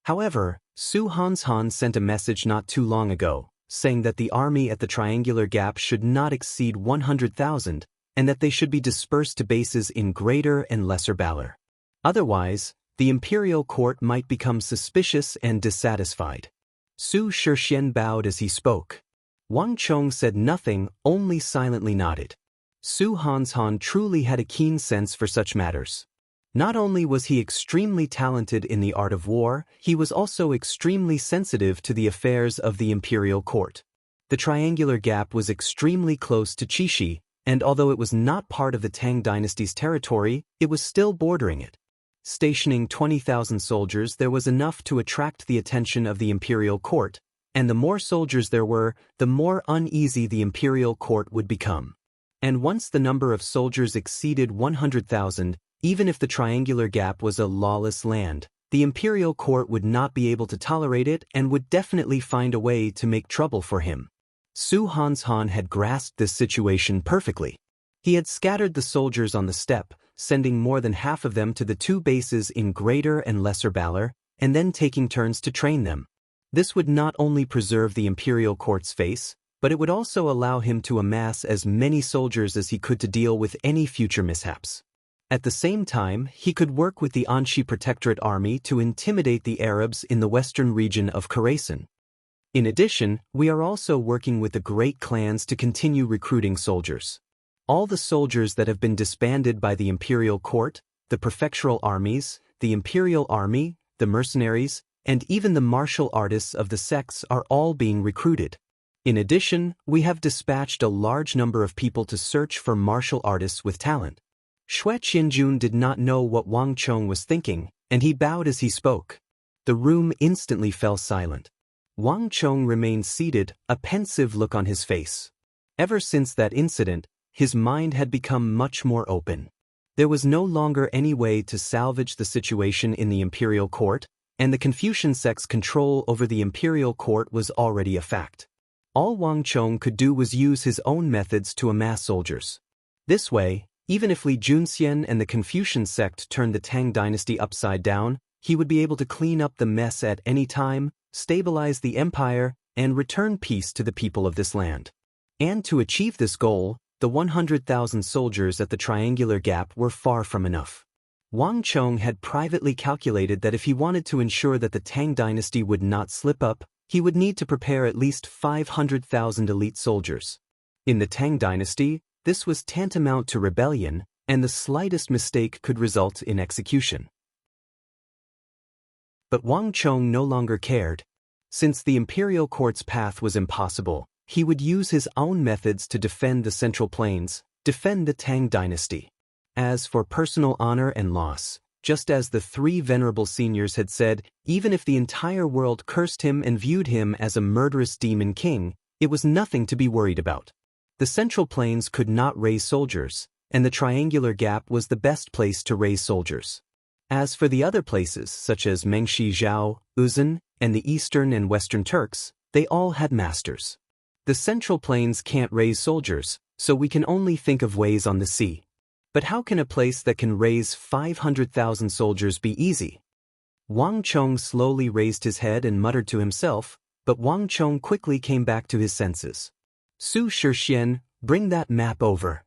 However, Su Hanshan sent a message not too long ago, saying that the army at the Triangular Gap should not exceed 100,000, and that they should be dispersed to bases in Greater and Lesser Balar. Otherwise, the imperial court might become suspicious and dissatisfied. Su Shixian bowed as he spoke. Wang Chong said nothing, only silently nodded. Su Hanshan truly had a keen sense for such matters. Not only was he extremely talented in the art of war, he was also extremely sensitive to the affairs of the imperial court. The Triangular Gap was extremely close to Qixi, and although it was not part of the Tang dynasty's territory, it was still bordering it. Stationing 20,000 soldiers there was enough to attract the attention of the imperial court, and the more soldiers there were, the more uneasy the imperial court would become. And once the number of soldiers exceeded 100,000, even if the Triangular Gap was a lawless land, the imperial court would not be able to tolerate it and would definitely find a way to make trouble for him. Su Hanshan had grasped this situation perfectly. He had scattered the soldiers on the steppe, sending more than half of them to the two bases in Greater and Lesser Balar, and then taking turns to train them. This would not only preserve the imperial court's face, but it would also allow him to amass as many soldiers as he could to deal with any future mishaps. At the same time, he could work with the Anxi Protectorate army to intimidate the Arabs in the western region of Khorasan. In addition, we are also working with the great clans to continue recruiting soldiers. All the soldiers that have been disbanded by the imperial court, the prefectural armies, the imperial army, the mercenaries, and even the martial artists of the sects are all being recruited. In addition, we have dispatched a large number of people to search for martial artists with talent. Xue Qianjun did not know what Wang Chong was thinking, and he bowed as he spoke. The room instantly fell silent. Wang Chong remained seated, a pensive look on his face. Ever since that incident, his mind had become much more open. There was no longer any way to salvage the situation in the imperial court, and the Confucian sect's control over the imperial court was already a fact. All Wang Chong could do was use his own methods to amass soldiers. This way, Even if Li Junxian and the Confucian sect turned the Tang dynasty upside down, he would be able to clean up the mess at any time, stabilize the empire, and return peace to the people of this land. And to achieve this goal, the 100,000 soldiers at the Triangular Gap were far from enough. Wang Chong had privately calculated that if he wanted to ensure that the Tang dynasty would not slip up, he would need to prepare at least 500,000 elite soldiers. In the Tang dynasty, this was tantamount to rebellion, and the slightest mistake could result in execution. But Wang Chong no longer cared. Since the imperial court's path was impossible, he would use his own methods to defend the Central Plains, defend the Tang dynasty. As for personal honor and loss, just as the three venerable seniors had said, even if the entire world cursed him and viewed him as a murderous demon king, it was nothing to be worried about. The Central Plains could not raise soldiers, and the Triangular Gap was the best place to raise soldiers. As for the other places, such as Mengshi Zhao, Uzan, and the Eastern and Western Turks, they all had masters. The Central Plains can't raise soldiers, so we can only think of ways on the sea. But how can a place that can raise 500,000 soldiers be easy? Wang Chong slowly raised his head and muttered to himself, but Wang Chong quickly came back to his senses. Su Shixian, bring that map over.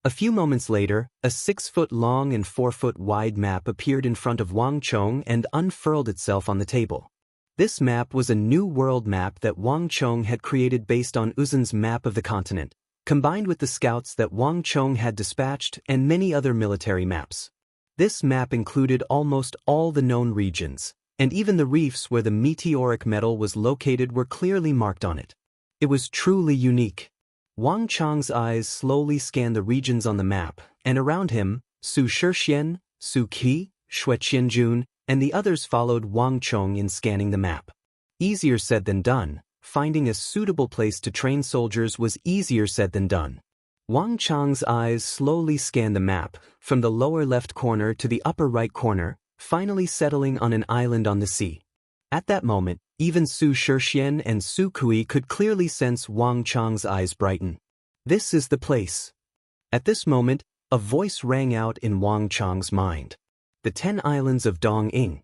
A few moments later, a 6-foot-long and 4-foot-wide map appeared in front of Wang Chong and unfurled itself on the table. This map was a new world map that Wang Chong had created based on Uzan's map of the continent, combined with the scouts that Wang Chong had dispatched and many other military maps. This map included almost all the known regions, and even the reefs where the meteoric metal was located were clearly marked on it. It was truly unique. Wang Chong's eyes slowly scanned the regions on the map, and around him, Su Shixian, Su Qi, Xue Qianjun, and the others followed Wang Chong in scanning the map. Easier said than done. Finding a suitable place to train soldiers was easier said than done. Wang Chong's eyes slowly scanned the map, from the lower left corner to the upper right corner, finally settling on an island on the sea. At that moment, even Su Shixian and Su Kui could clearly sense Wang Chong's eyes brighten. This is the place. At this moment, a voice rang out in Wang Chong's mind. The 10 islands of Dong-ing.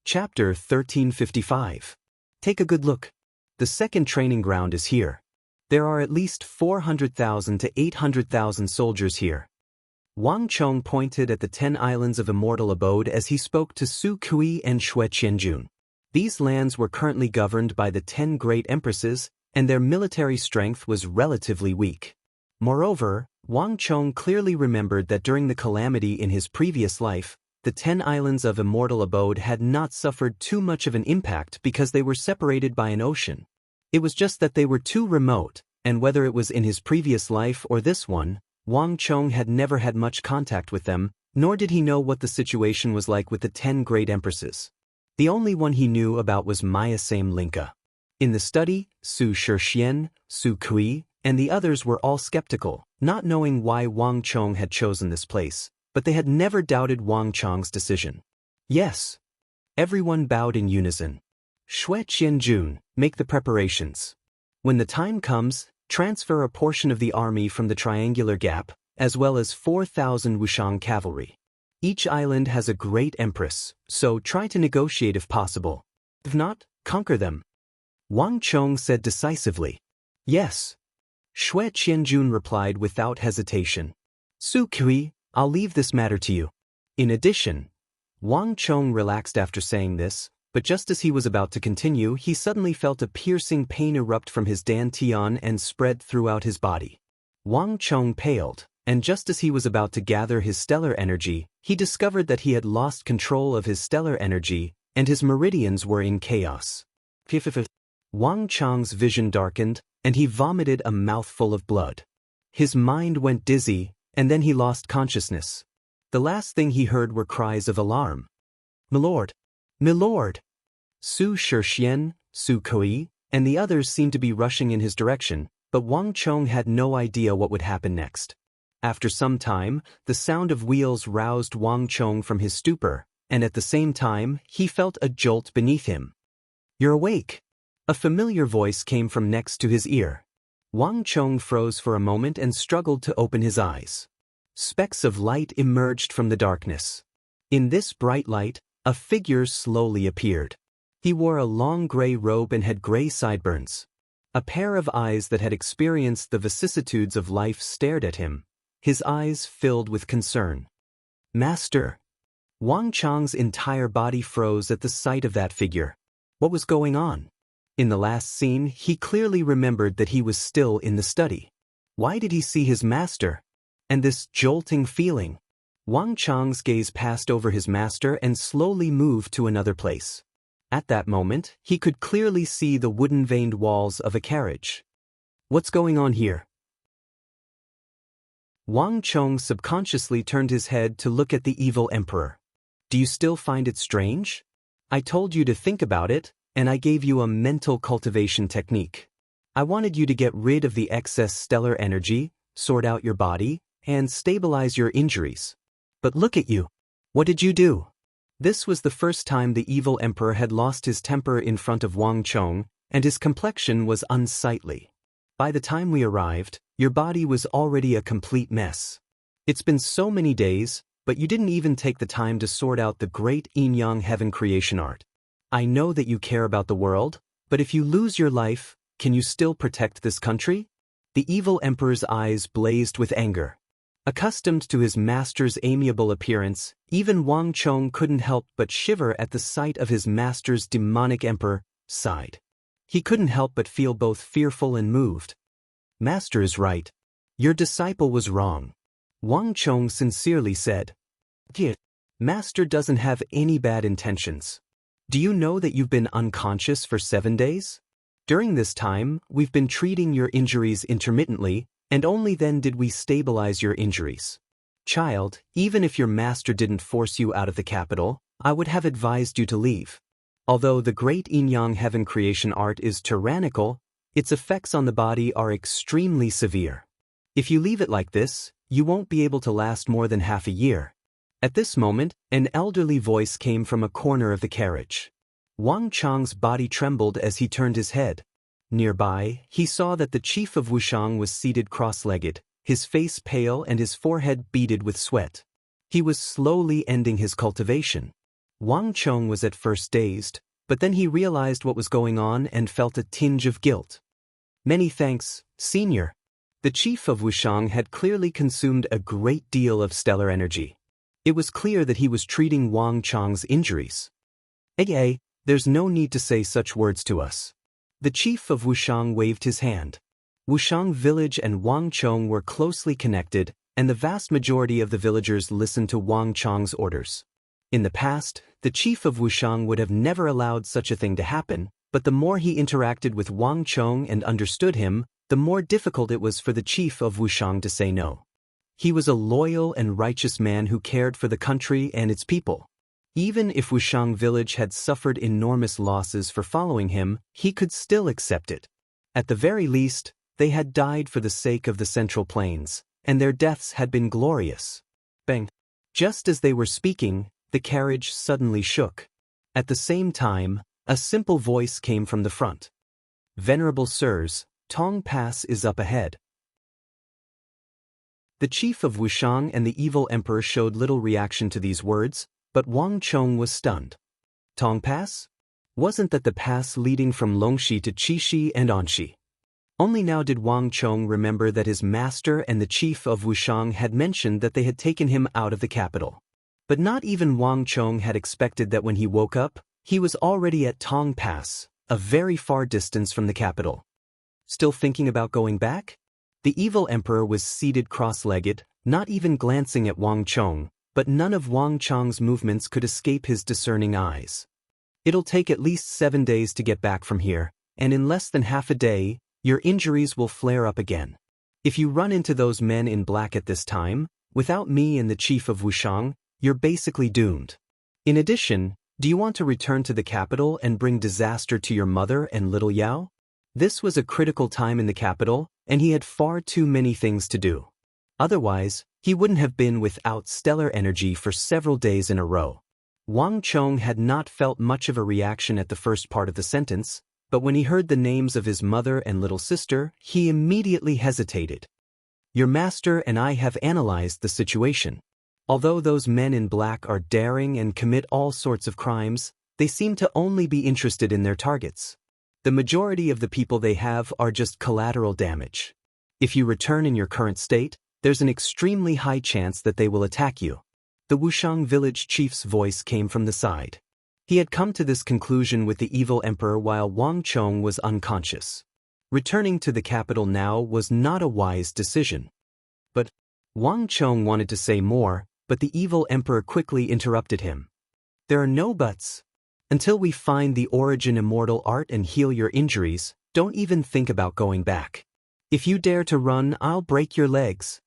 Chapter 1355. Take a good look. The second training ground is here. There are at least 400,000 to 800,000 soldiers here. Wang Chong pointed at the 10 islands of immortal abode as he spoke to Su Kui and Xue Qianjun. These lands were currently governed by the 10 great empresses, and their military strength was relatively weak. Moreover, Wang Chong clearly remembered that during the calamity in his previous life, the 10 islands of immortal abode had not suffered too much of an impact because they were separated by an ocean. It was just that they were too remote, and whether it was in his previous life or this one, Wang Chong had never had much contact with them, nor did he know what the situation was like with the 10 great empresses. The only one he knew about was Myasame Linka. In the study, Su Shixian, Su Kui, and the others were all skeptical, not knowing why Wang Chong had chosen this place, but they had never doubted Wang Chong's decision. Yes. Everyone bowed in unison. Xue Qianjun, make the preparations. When the time comes, transfer a portion of the army from the Triangular Gap, as well as 4,000 Wushang cavalry. Each island has a great empress, so try to negotiate if possible. If not, conquer them. Wang Chong said decisively. Yes. Xue Qianjun replied without hesitation. Su Kui, I'll leave this matter to you. In addition, Wang Chong relaxed after saying this, but just as he was about to continue, he suddenly felt a piercing pain erupt from his dantian and spread throughout his body. Wang Chong paled, and just as he was about to gather his stellar energy, he discovered that he had lost control of his stellar energy, and his meridians were in chaos. Wang Chong's vision darkened, and he vomited a mouthful of blood. His mind went dizzy, and then he lost consciousness. The last thing he heard were cries of alarm. "Milord! Milord!" Su Shixian, Su Kui, and the others seemed to be rushing in his direction, but Wang Chong had no idea what would happen next. After some time, the sound of wheels roused Wang Chong from his stupor, and at the same time, he felt a jolt beneath him. "You're awake!" A familiar voice came from next to his ear. Wang Chong froze for a moment and struggled to open his eyes. Specks of light emerged from the darkness. In this bright light, a figure slowly appeared. He wore a long gray robe and had gray sideburns. A pair of eyes that had experienced the vicissitudes of life stared at him, his eyes filled with concern. Master! Wang Chong's entire body froze at the sight of that figure. What was going on? In the last scene, he clearly remembered that he was still in the study. Why did he see his master? And this jolting feeling? Wang Chong's gaze passed over his master and slowly moved to another place. At that moment, he could clearly see the wooden-veined walls of a carriage. What's going on here? Wang Chong subconsciously turned his head to look at the evil emperor. Do you still find it strange? I told you to think about it, and I gave you a mental cultivation technique. I wanted you to get rid of the excess stellar energy, sort out your body, and stabilize your injuries. But look at you. What did you do? This was the first time the evil emperor had lost his temper in front of Wang Chong, and his complexion was unsightly. By the time we arrived, your body was already a complete mess. It's been so many days, but you didn't even take the time to sort out the great yin-yang heaven creation art. I know that you care about the world, but if you lose your life, can you still protect this country? The evil emperor's eyes blazed with anger. Accustomed to his master's amiable appearance, even Wang Chong couldn't help but shiver at the sight of his master's demonic emperor side. He couldn't help but feel both fearful and moved. Master is right. Your disciple was wrong. Wang Chong sincerely said. Dear, Master doesn't have any bad intentions. Do you know that you've been unconscious for 7 days? During this time, we've been treating your injuries intermittently, and only then did we stabilize your injuries. Child, even if your master didn't force you out of the capital, I would have advised you to leave. Although the great yin-yang heaven creation art is tyrannical, its effects on the body are extremely severe. If you leave it like this, you won't be able to last more than half a year. At this moment, an elderly voice came from a corner of the carriage. Wang Chong's body trembled as he turned his head. Nearby, he saw that the chief of Wushang was seated cross-legged, his face pale and his forehead beaded with sweat. He was slowly ending his cultivation. Wang Chong was at first dazed, but then he realized what was going on and felt a tinge of guilt. Many thanks, Senior. The chief of Wushang had clearly consumed a great deal of stellar energy. It was clear that he was treating Wang Chong's injuries. There's no need to say such words to us. The chief of Wushang waved his hand. Wushang village and Wang Chong were closely connected, and the vast majority of the villagers listened to Wang Chong's orders. In the past, the chief of Wushang would have never allowed such a thing to happen, but the more he interacted with Wang Chong and understood him, the more difficult it was for the chief of Wushang to say no. He was a loyal and righteous man who cared for the country and its people. Even if Wushang village had suffered enormous losses for following him, he could still accept it. At the very least, they had died for the sake of the Central Plains, and their deaths had been glorious. Bang! Just as they were speaking, the carriage suddenly shook. At the same time, a simple voice came from the front. Venerable sirs, Tong Pass is up ahead. The chief of Wushang and the evil emperor showed little reaction to these words, but Wang Chong was stunned. Tong Pass? Wasn't that the pass leading from Longxi to Qixi and Anxi? Only now did Wang Chong remember that his master and the chief of Wushang had mentioned that they had taken him out of the capital. But not even Wang Chong had expected that when he woke up, he was already at Tong Pass, a very far distance from the capital. Still thinking about going back? The evil emperor was seated cross-legged, not even glancing at Wang Chong, but none of Wang Chong's movements could escape his discerning eyes. It'll take at least 7 days to get back from here, and in less than half a day, your injuries will flare up again. If you run into those men in black at this time, without me and the chief of Wushang, you're basically doomed. In addition, do you want to return to the capital and bring disaster to your mother and little Yao? This was a critical time in the capital, and he had far too many things to do. Otherwise, he wouldn't have been without stellar energy for several days in a row. Wang Chong had not felt much of a reaction at the first part of the sentence, But when he heard the names of his mother and little sister, he immediately hesitated. Your master and I have analyzed the situation. Although those men in black are daring and commit all sorts of crimes, they seem to only be interested in their targets. The majority of the people they have are just collateral damage. If you return in your current state, there's an extremely high chance that they will attack you. The Wushang village chief's voice came from the side. He had come to this conclusion with the evil emperor while Wang Chong was unconscious. Returning to the capital now was not a wise decision. But Wang Chong wanted to say more, but the evil emperor quickly interrupted him. There are no buts. Until we find the origin immortal art and heal your injuries, don't even think about going back. If you dare to run, I'll break your legs.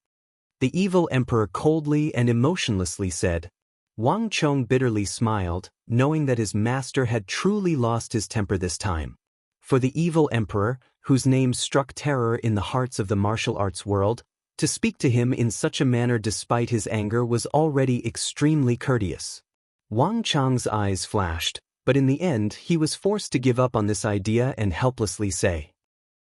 The evil emperor coldly and emotionlessly said. Wang Chong bitterly smiled, knowing that his master had truly lost his temper this time. For the evil emperor, whose name struck terror in the hearts of the martial arts world, to speak to him in such a manner despite his anger was already extremely courteous. Wang Chong's eyes flashed, but in the end he was forced to give up on this idea and helplessly say,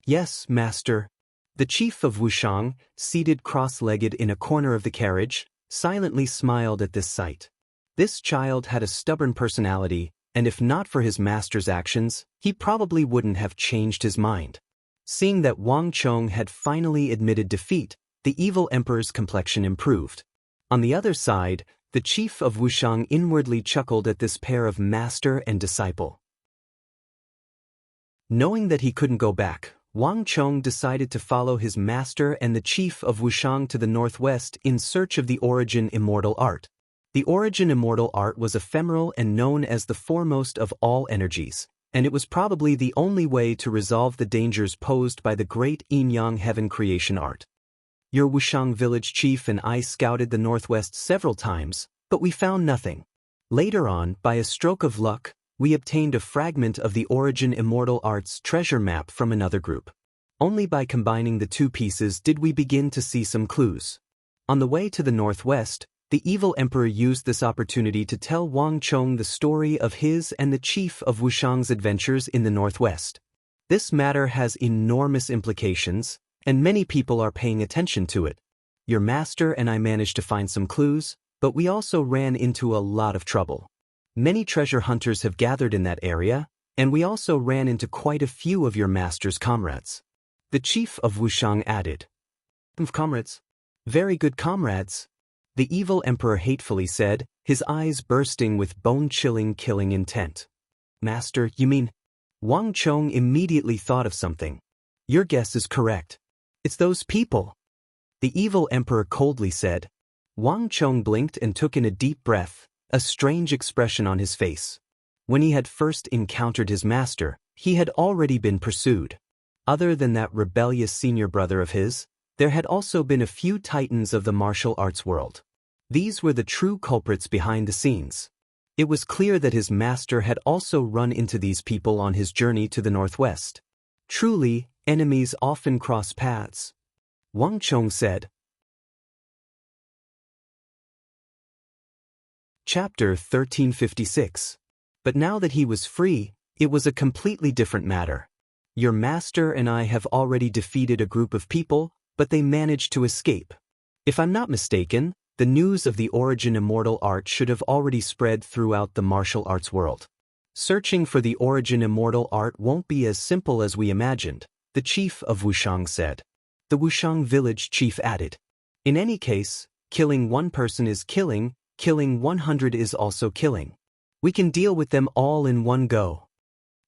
"Yes, master." The chief of Wushang, seated cross-legged in a corner of the carriage, silently smiled at this sight. This child had a stubborn personality, and if not for his master's actions, he probably wouldn't have changed his mind. Seeing that Wang Chong had finally admitted defeat, the evil emperor's complexion improved. On the other side, the chief of Wushang inwardly chuckled at this pair of master and disciple. Knowing that he couldn't go back, Wang Chong decided to follow his master and the chief of Wushang to the northwest in search of the origin immortal art. The origin immortal art was ephemeral and known as the foremost of all energies, and it was probably the only way to resolve the dangers posed by the great yin-yang heaven creation art. Your Wushang village chief and I scouted the northwest several times, but we found nothing. Later on, by a stroke of luck, we obtained a fragment of the origin immortal art's treasure map from another group. Only by combining the two pieces did we begin to see some clues. On the way to the northwest, the evil emperor used this opportunity to tell Wang Chong the story of his and the chief of Wushang's adventures in the northwest. This matter has enormous implications, and many people are paying attention to it. Your master and I managed to find some clues, but we also ran into a lot of trouble. Many treasure hunters have gathered in that area, and we also ran into quite a few of your master's comrades. The chief of Wushang added. Comrades? Very good comrades. The evil emperor hatefully said, his eyes bursting with bone-chilling killing intent. Master, you mean? Wang Chong immediately thought of something. Your guess is correct. It's those people. The evil emperor coldly said. Wang Chong blinked and took in a deep breath, a strange expression on his face. When he had first encountered his master, he had already been pursued. Other than that rebellious senior brother of his, there had also been a few titans of the martial arts world. These were the true culprits behind the scenes. It was clear that his master had also run into these people on his journey to the northwest. Truly, enemies often cross paths. Wang Chong said. Chapter 1356. But now that he was free, it was a completely different matter. Your master and I have already defeated a group of people, but they managed to escape. If I'm not mistaken, the news of the origin immortal art should have already spread throughout the martial arts world. Searching for the origin immortal art won't be as simple as we imagined, the chief of Wushang said. The Wushang village chief added. In any case, killing one person is killing 100 is also killing. We can deal with them all in one go.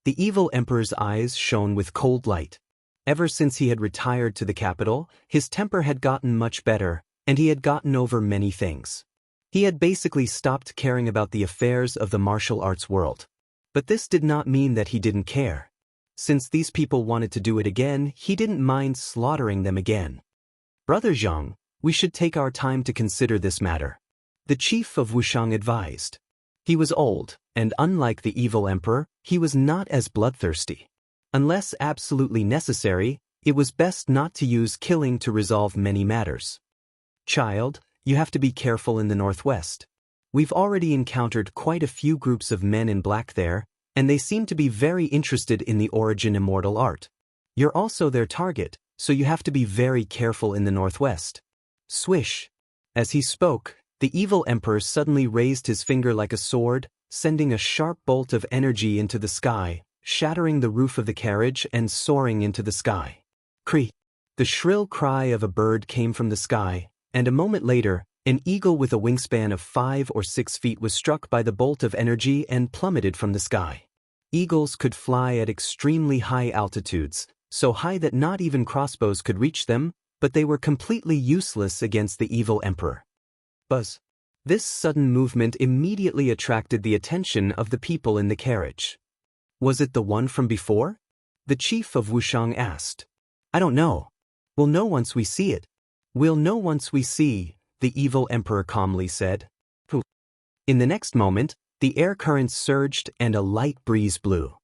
The evil emperor's eyes shone with cold light. Ever since he had retired to the capital, his temper had gotten much better, and he had gotten over many things. He had basically stopped caring about the affairs of the martial arts world. But this did not mean that he didn't care. Since these people wanted to do it again, he didn't mind slaughtering them again. Brother Zhang, we should take our time to consider this matter. The chief of Wushang advised. He was old, and unlike the evil emperor, he was not as bloodthirsty. Unless absolutely necessary, it was best not to use killing to resolve many matters. Child, you have to be careful in the northwest. We've already encountered quite a few groups of men in black there, and they seem to be very interested in the origin immortal art. You're also their target, so you have to be very careful in the northwest. Swish. As he spoke, the evil emperor suddenly raised his finger like a sword, sending a sharp bolt of energy into the sky, shattering the roof of the carriage and soaring into the sky. Cree. The shrill cry of a bird came from the sky, and a moment later, an eagle with a wingspan of 5 or 6 feet was struck by the bolt of energy and plummeted from the sky. Eagles could fly at extremely high altitudes, so high that not even crossbows could reach them, but they were completely useless against the evil emperor. Buzz. This sudden movement immediately attracted the attention of the people in the carriage. Was it the one from before? The chief of Wushang asked. I don't know. We'll know once we see it. We'll know once we see, the evil emperor calmly said. In the next moment, the air currents surged and a light breeze blew.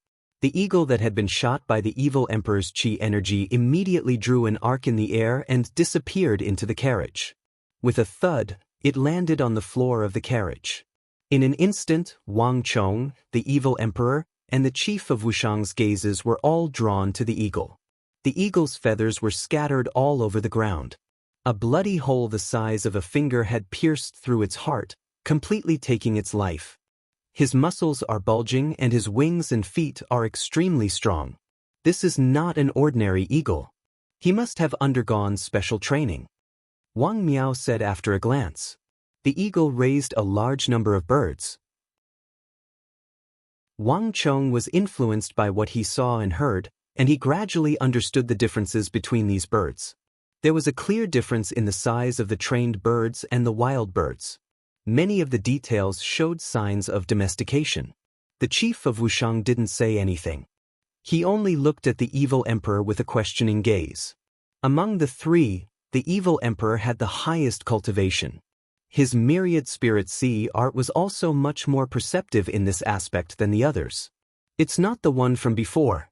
The eagle that had been shot by the evil emperor's chi energy immediately drew an arc in the air and disappeared into the carriage. With a thud, it landed on the floor of the carriage. In an instant, Wang Chong, the evil emperor, and the chief of Wushang's gazes were all drawn to the eagle. The eagle's feathers were scattered all over the ground. A bloody hole the size of a finger had pierced through its heart, completely taking its life. His muscles are bulging and his wings and feet are extremely strong. This is not an ordinary eagle. He must have undergone special training. Wang Miao said after a glance. The eagle raised a large number of birds. Wang Chong was influenced by what he saw and heard, and he gradually understood the differences between these birds. There was a clear difference in the size of the trained birds and the wild birds. Many of the details showed signs of domestication. The chief of Wushang didn't say anything. He only looked at the evil emperor with a questioning gaze. Among the three, the evil emperor had the highest cultivation. His myriad spirit sea art was also much more perceptive in this aspect than the others. It's not the one from before.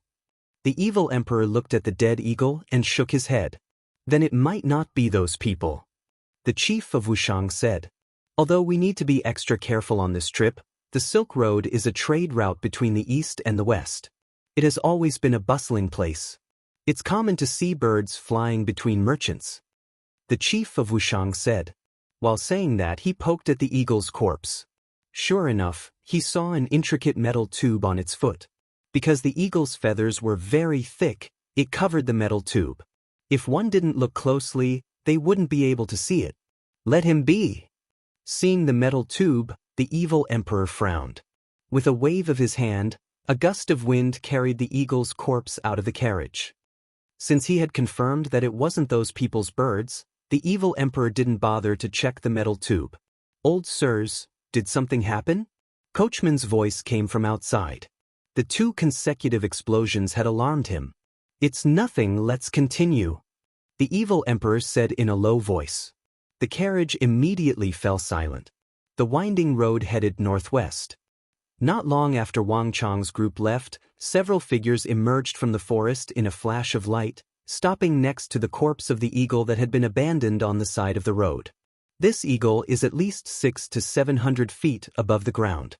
The evil emperor looked at the dead eagle and shook his head. Then it might not be those people. The chief of Wushang said. Although we need to be extra careful on this trip, the Silk Road is a trade route between the east and the west. It has always been a bustling place. It's common to see birds flying between merchants. The chief of Wushang said. While saying that, he poked at the eagle's corpse. Sure enough, he saw an intricate metal tube on its foot. Because the eagle's feathers were very thick, it covered the metal tube. If one didn't look closely, they wouldn't be able to see it. Let him be. Seeing the metal tube, the evil emperor frowned. With a wave of his hand, a gust of wind carried the eagle's corpse out of the carriage. Since he had confirmed that it wasn't those people's birds, the evil emperor didn't bother to check the metal tube. Old sirs, did something happen? Coachman's voice came from outside. The 2 consecutive explosions had alarmed him. It's nothing, let's continue. The evil emperor said in a low voice. The carriage immediately fell silent. The winding road headed northwest. Not long after Wang Chong's group left, several figures emerged from the forest in a flash of light, stopping next to the corpse of the eagle that had been abandoned on the side of the road. This eagle is at least 600 to 700 feet above the ground.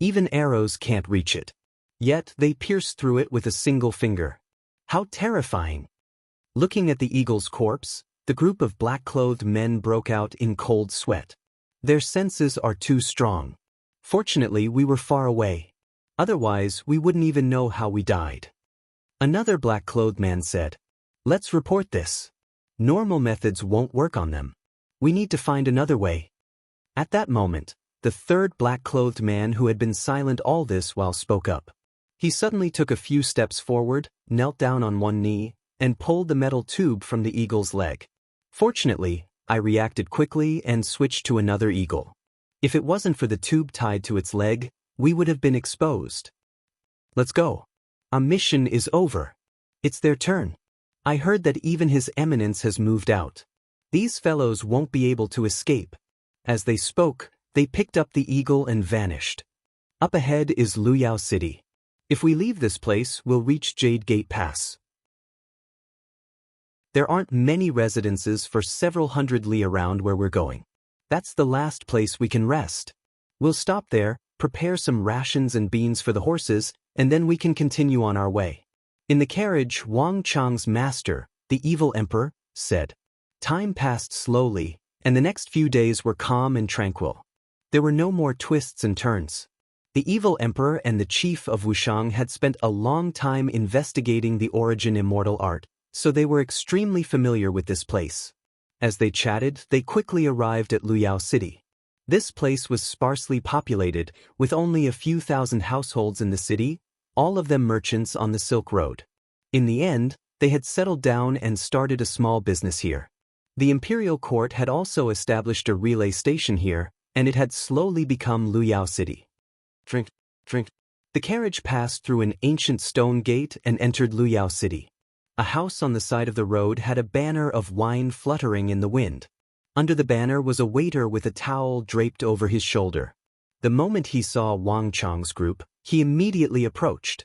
Even arrows can't reach it. Yet they pierce through it with a single finger. How terrifying! Looking at the eagle's corpse, the group of black-clothed men broke out in cold sweat. Their senses are too strong. Fortunately, we were far away. Otherwise, we wouldn't even know how we died. Another black-clothed man said, Let's report this. Normal methods won't work on them. We need to find another way. At that moment, the third black-clothed man who had been silent all this while spoke up. He suddenly took a few steps forward, knelt down on one knee, and pulled the metal tube from the eagle's leg. Fortunately, I reacted quickly and switched to another eagle. If it wasn't for the tube tied to its leg, we would have been exposed. Let's go. Our mission is over. It's their turn. I heard that even His Eminence has moved out. These fellows won't be able to escape. As they spoke, they picked up the eagle and vanished. Up ahead is Luyao City. If we leave this place, we'll reach Jade Gate Pass. There aren't many residences for several hundred li around where we're going. That's the last place we can rest. We'll stop there, prepare some rations and beans for the horses, and then we can continue on our way. In the carriage, Wang Chang's master, the evil emperor, said. Time passed slowly, and the next few days were calm and tranquil. There were no more twists and turns. The evil emperor and the chief of Wushang had spent a long time investigating the origin immortal art, so they were extremely familiar with this place. As they chatted, they quickly arrived at Luyao City. This place was sparsely populated, with only a few thousand households in the city, all of them merchants on the Silk Road. In the end, they had settled down and started a small business here. The imperial court had also established a relay station here, and it had slowly become Luyao City. Drink. The carriage passed through an ancient stone gate and entered Luyao City. A house on the side of the road had a banner of wine fluttering in the wind. Under the banner was a waiter with a towel draped over his shoulder. The moment he saw Wang Chang's group, he immediately approached.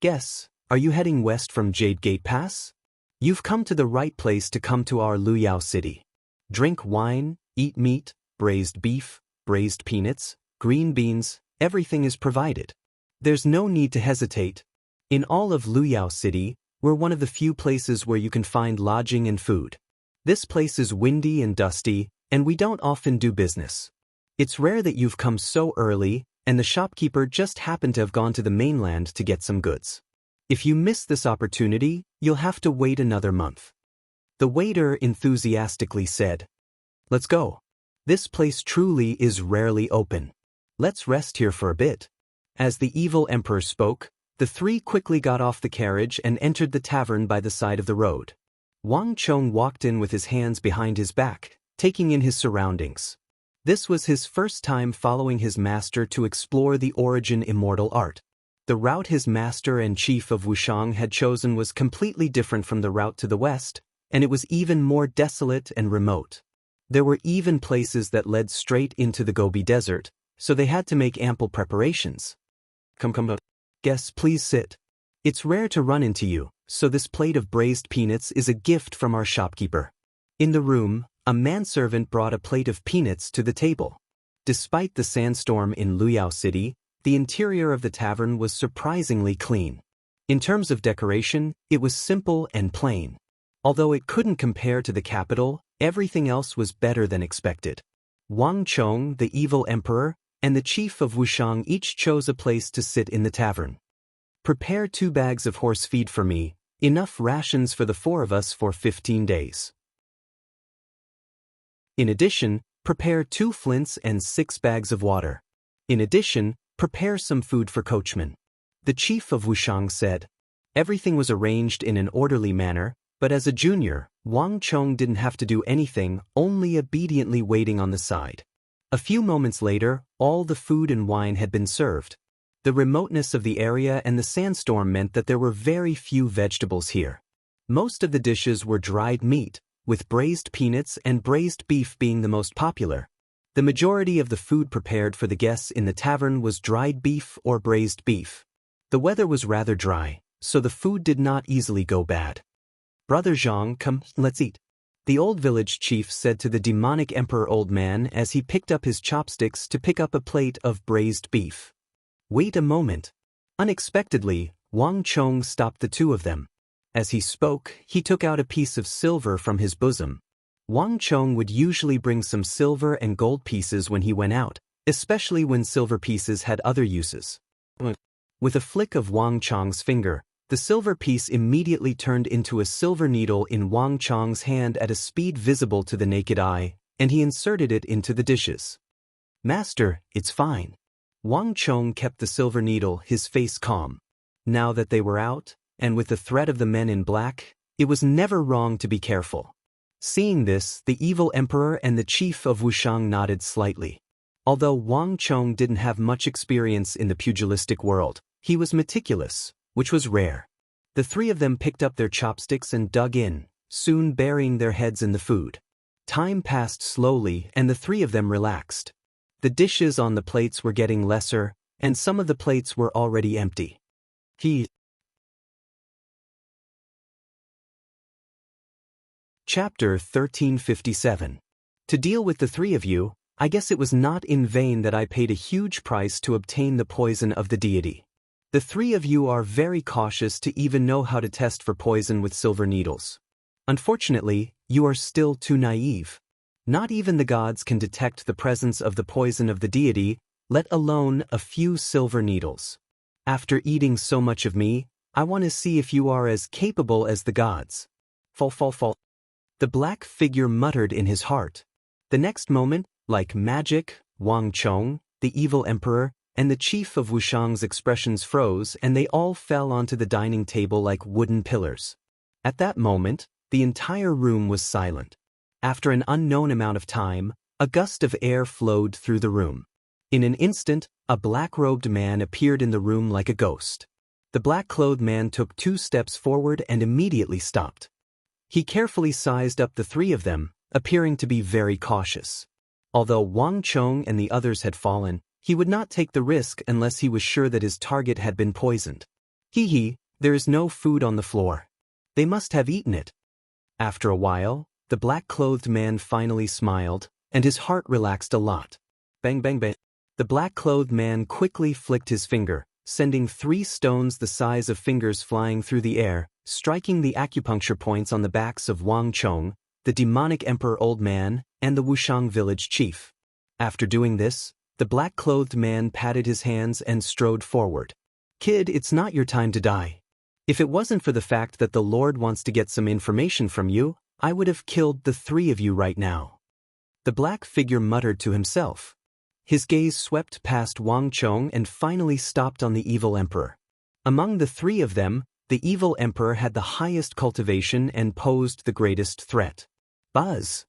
Guess, are you heading west from Jade Gate Pass? You've come to the right place to come to our Luyao City. Drink wine, eat meat, braised beef, braised peanuts, green beans, everything is provided. There's no need to hesitate. In all of Luyao City, we're one of the few places where you can find lodging and food. This place is windy and dusty, and we don't often do business. It's rare that you've come so early, and the shopkeeper just happened to have gone to the mainland to get some goods. If you miss this opportunity, you'll have to wait another month. The waiter enthusiastically said. Let's go. This place truly is rarely open. Let's rest here for a bit. As the evil emperor spoke, the three quickly got off the carriage and entered the tavern by the side of the road. Wang Chong walked in with his hands behind his back, taking in his surroundings. This was his first time following his master to explore the origin immortal art. The route his master and chief of Wushang had chosen was completely different from the route to the west, and it was even more desolate and remote. There were even places that led straight into the Gobi Desert, so they had to make ample preparations. Come. Guests, please sit. It's rare to run into you, so this plate of braised peanuts is a gift from our shopkeeper. In the room, a manservant brought a plate of peanuts to the table. Despite the sandstorm in Luyao City, the interior of the tavern was surprisingly clean. In terms of decoration, it was simple and plain. Although it couldn't compare to the capital, everything else was better than expected. Wang Chong, the evil emperor, and the chief of Wushang each chose a place to sit in the tavern. Prepare 2 bags of horse feed for me, enough rations for the 4 of us for 15 days. In addition, prepare 2 flints and 6 bags of water. In addition, prepare some food for coachman. The chief of Wushang said. Everything was arranged in an orderly manner, but as a junior, Wang Chong didn't have to do anything, only obediently waiting on the side. A few moments later, all the food and wine had been served. The remoteness of the area and the sandstorm meant that there were very few vegetables here. Most of the dishes were dried meat, with braised peanuts and braised beef being the most popular. The majority of the food prepared for the guests in the tavern was dried beef or braised beef. The weather was rather dry, so the food did not easily go bad. Brother Zhang, come, let's eat. The old village chief said to the demonic emperor old man as he picked up his chopsticks to pick up a plate of braised beef. Wait a moment. Unexpectedly, Wang Chong stopped the 2 of them. As he spoke, he took out a piece of silver from his bosom. Wang Chong would usually bring some silver and gold pieces when he went out, especially when silver pieces had other uses. With a flick of Wang Chong's finger, the silver piece immediately turned into a silver needle in Wang Chong's hand at a speed visible to the naked eye, and he inserted it into the dishes. Master, it's fine. Wang Chong kept the silver needle, his face calm. Now that they were out, and with the threat of the men in black, it was never wrong to be careful. Seeing this, the evil emperor and the chief of Wushang nodded slightly. Although Wang Chong didn't have much experience in the pugilistic world, he was meticulous, which was rare. The 3 of them picked up their chopsticks and dug in, soon burying their heads in the food. Time passed slowly and the 3 of them relaxed. The dishes on the plates were getting lesser, and some of the plates were already empty. Chapter 1357. To deal with the 3 of you, I guess it was not in vain that I paid a huge price to obtain the poison of the deity. The three of you are very cautious to even know how to test for poison with silver needles. Unfortunately, you are still too naive. Not even the gods can detect the presence of the poison of the deity, let alone a few silver needles. After eating so much of me, I want to see if you are as capable as the gods. Fall. The black figure muttered in his heart. The next moment, like magic, Wang Chong, the evil emperor, and the chief of Wushang's expressions froze and they all fell onto the dining table like wooden pillars. At that moment, the entire room was silent. After an unknown amount of time, a gust of air flowed through the room. In an instant, a black-robed man appeared in the room like a ghost. The black-clothed man took 2 steps forward and immediately stopped. He carefully sized up the 3 of them, appearing to be very cautious. Although Wang Chong and the others had fallen, he would not take the risk unless he was sure that his target had been poisoned. There is no food on the floor. They must have eaten it. After a while, the black-clothed man finally smiled, and his heart relaxed a lot. Bang bang bang. The black-clothed man quickly flicked his finger, sending 3 stones the size of fingers flying through the air, striking the acupuncture points on the backs of Wang Chong, the demonic emperor old man, and the Wushang village chief. After doing this, the black-clothed man patted his hands and strode forward. Kid, it's not your time to die. If it wasn't for the fact that the Lord wants to get some information from you, I would have killed the 3 of you right now. The black figure muttered to himself. His gaze swept past Wang Chong and finally stopped on the evil emperor. Among the 3 of them, the evil emperor had the highest cultivation and posed the greatest threat. Buzz!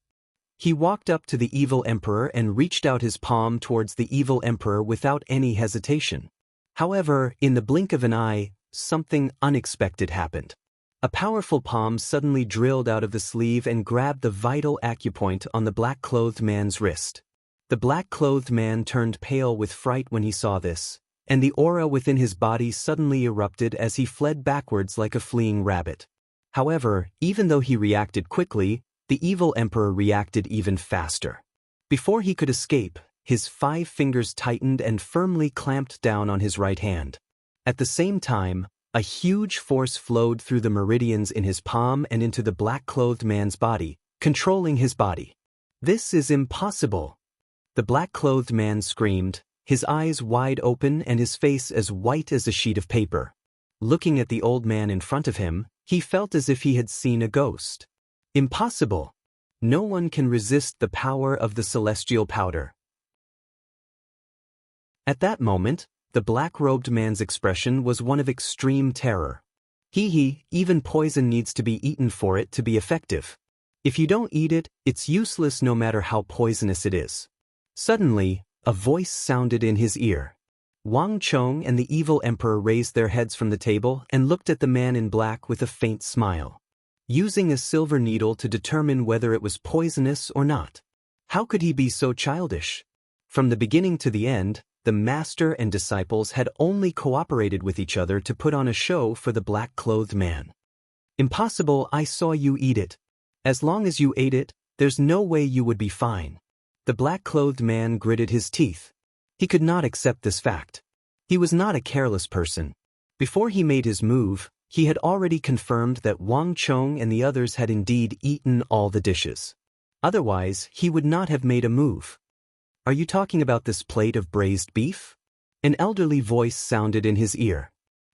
He walked up to the evil emperor and reached out his palm towards the evil emperor without any hesitation. However, in the blink of an eye, something unexpected happened. A powerful palm suddenly drilled out of the sleeve and grabbed the vital acupoint on the black-clothed man's wrist. The black-clothed man turned pale with fright when he saw this, and the aura within his body suddenly erupted as he fled backwards like a fleeing rabbit. However, even though he reacted quickly, the evil emperor reacted even faster. Before he could escape, his 5 fingers tightened and firmly clamped down on his right hand. At the same time, a huge force flowed through the meridians in his palm and into the black-clothed man's body, controlling his body. This is impossible! The black-clothed man screamed, his eyes wide open and his face as white as a sheet of paper. Looking at the old man in front of him, he felt as if he had seen a ghost. Impossible! No one can resist the power of the celestial powder. At that moment, the black-robed man's expression was one of extreme terror. Even poison needs to be eaten for it to be effective. If you don't eat it, it's useless no matter how poisonous it is. Suddenly, a voice sounded in his ear. Wang Chong and the evil emperor raised their heads from the table and looked at the man in black with a faint smile. Using a silver needle to determine whether it was poisonous or not. How could he be so childish? From the beginning to the end, the master and disciples had only cooperated with each other to put on a show for the black-clothed man. Impossible, I saw you eat it. As long as you ate it, there's no way you would be fine. The black-clothed man gritted his teeth. He could not accept this fact. He was not a careless person. Before he made his move, he had already confirmed that Wang Chong and the others had indeed eaten all the dishes. Otherwise, he would not have made a move. Are you talking about this plate of braised beef? An elderly voice sounded in his ear.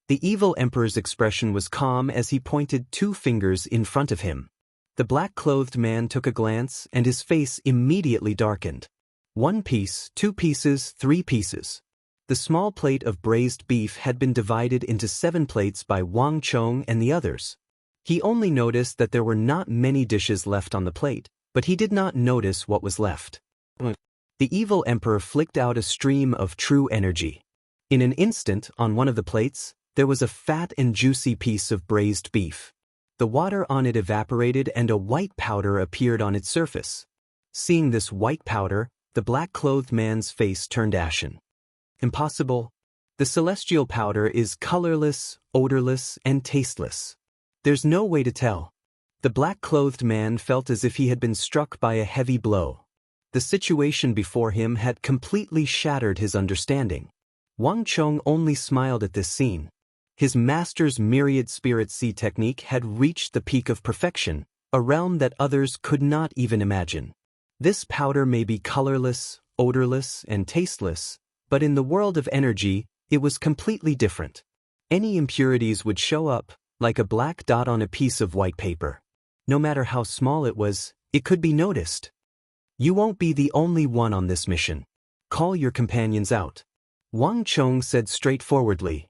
The evil emperor's expression was calm as he pointed 2 fingers in front of him. The black-clothed man took a glance and his face immediately darkened. 1 piece, 2 pieces, 3 pieces. The small plate of braised beef had been divided into 7 plates by Wang Chong and the others. He only noticed that there were not many dishes left on the plate, but he did not notice what was left. The evil emperor flicked out a stream of true energy. In an instant, on one of the plates, there was a fat and juicy piece of braised beef. The water on it evaporated and a white powder appeared on its surface. Seeing this white powder, the black-clothed man's face turned ashen. Impossible. The celestial powder is colorless, odorless, and tasteless. There's no way to tell. The black-clothed man felt as if he had been struck by a heavy blow. The situation before him had completely shattered his understanding. Wang Chong only smiled at this scene. His master's myriad spirit sea technique had reached the peak of perfection, a realm that others could not even imagine. This powder may be colorless, odorless, and tasteless, but in the world of energy, it was completely different. Any impurities would show up, like a black dot on a piece of white paper. No matter how small it was, it could be noticed. You won't be the only one on this mission. Call your companions out. Wang Chong said straightforwardly.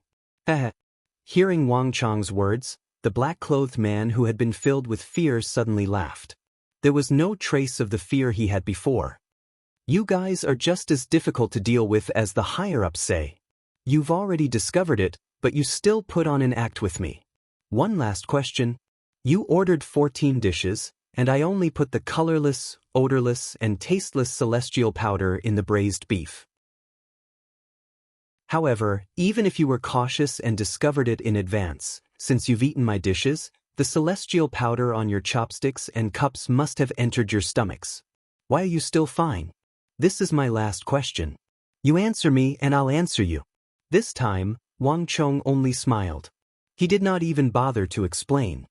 Hearing Wang Chong's words, the black-clothed man who had been filled with fear suddenly laughed. There was no trace of the fear he had before. You guys are just as difficult to deal with as the higher-ups say. You've already discovered it, but you still put on an act with me. One last question. You ordered 14 dishes, and I only put the colorless, odorless, and tasteless celestial powder in the braised beef. However, even if you were cautious and discovered it in advance, since you've eaten my dishes, the celestial powder on your chopsticks and cups must have entered your stomachs. Why are you still fine? This is my last question. You answer me and I'll answer you. This time, Wang Chong only smiled. He did not even bother to explain.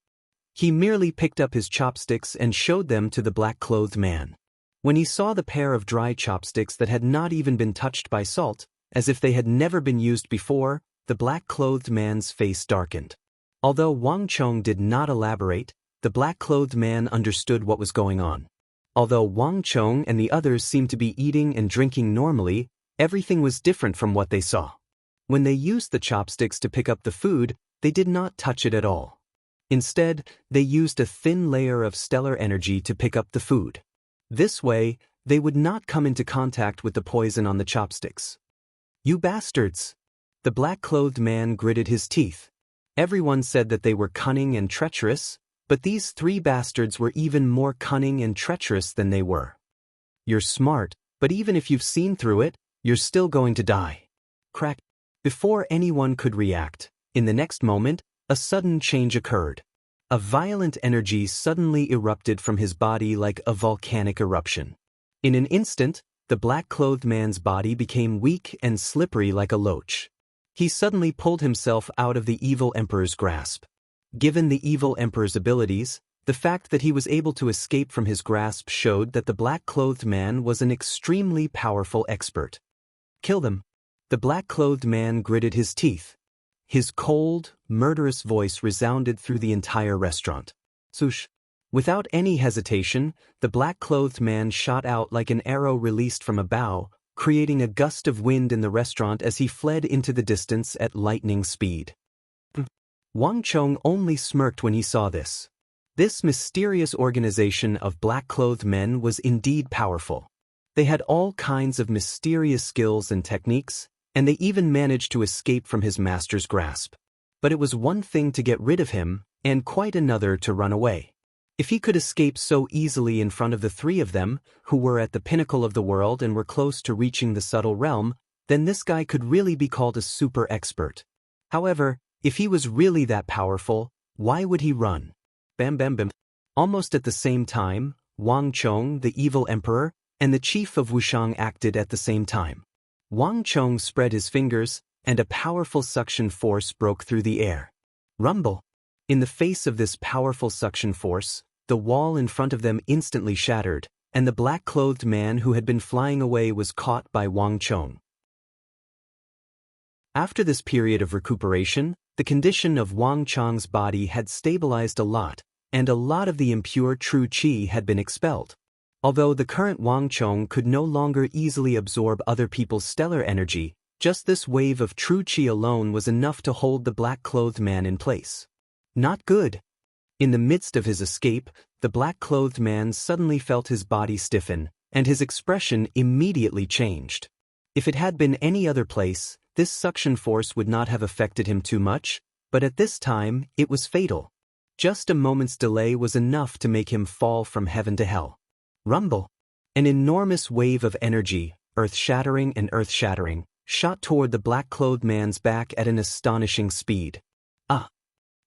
He merely picked up his chopsticks and showed them to the black-clothed man. When he saw the pair of dry chopsticks that had not even been touched by salt, as if they had never been used before, the black-clothed man's face darkened. Although Wang Chong did not elaborate, the black-clothed man understood what was going on. Although Wang Chong and the others seemed to be eating and drinking normally, everything was different from what they saw. When they used the chopsticks to pick up the food, they did not touch it at all. Instead, they used a thin layer of stellar energy to pick up the food. This way, they would not come into contact with the poison on the chopsticks. You bastards! The black-clothed man gritted his teeth. Everyone said that they were cunning and treacherous, but these three bastards were even more cunning and treacherous than they were. You're smart, but even if you've seen through it, you're still going to die. Crack. Before anyone could react, in the next moment, a sudden change occurred. A violent energy suddenly erupted from his body like a volcanic eruption. In an instant, the black-clothed man's body became weak and slippery like a loach. He suddenly pulled himself out of the evil emperor's grasp. Given the evil emperor's abilities, the fact that he was able to escape from his grasp showed that the black-clothed man was an extremely powerful expert. Kill them. The black-clothed man gritted his teeth. His cold, murderous voice resounded through the entire restaurant. Swoosh. Without any hesitation, the black-clothed man shot out like an arrow released from a bow, creating a gust of wind in the restaurant as he fled into the distance at lightning speed. Wang Chong only smirked when he saw this. This mysterious organization of black-clothed men was indeed powerful. They had all kinds of mysterious skills and techniques, and they even managed to escape from his master's grasp. But it was one thing to get rid of him, and quite another to run away. If he could escape so easily in front of the three of them, who were at the pinnacle of the world and were close to reaching the subtle realm, then this guy could really be called a super expert. However, if he was really that powerful, why would he run? Bam bam bam. Almost at the same time, Wang Chong, the evil emperor, and the chief of Wushang acted at the same time. Wang Chong spread his fingers, and a powerful suction force broke through the air. Rumble! In the face of this powerful suction force, the wall in front of them instantly shattered, and the black-clothed man who had been flying away was caught by Wang Chong. After this period of recuperation, the condition of Wang Chong's body had stabilized a lot, and a lot of the impure true qi had been expelled. Although the current Wang Chong could no longer easily absorb other people's stellar energy, just this wave of true qi alone was enough to hold the black-clothed man in place. Not good. In the midst of his escape, the black-clothed man suddenly felt his body stiffen, and his expression immediately changed. If it had been any other place, this suction force would not have affected him too much, but at this time, it was fatal. Just a moment's delay was enough to make him fall from heaven to hell. Rumble! An enormous wave of energy, earth-shattering, shot toward the black-clothed man's back at an astonishing speed. Ah!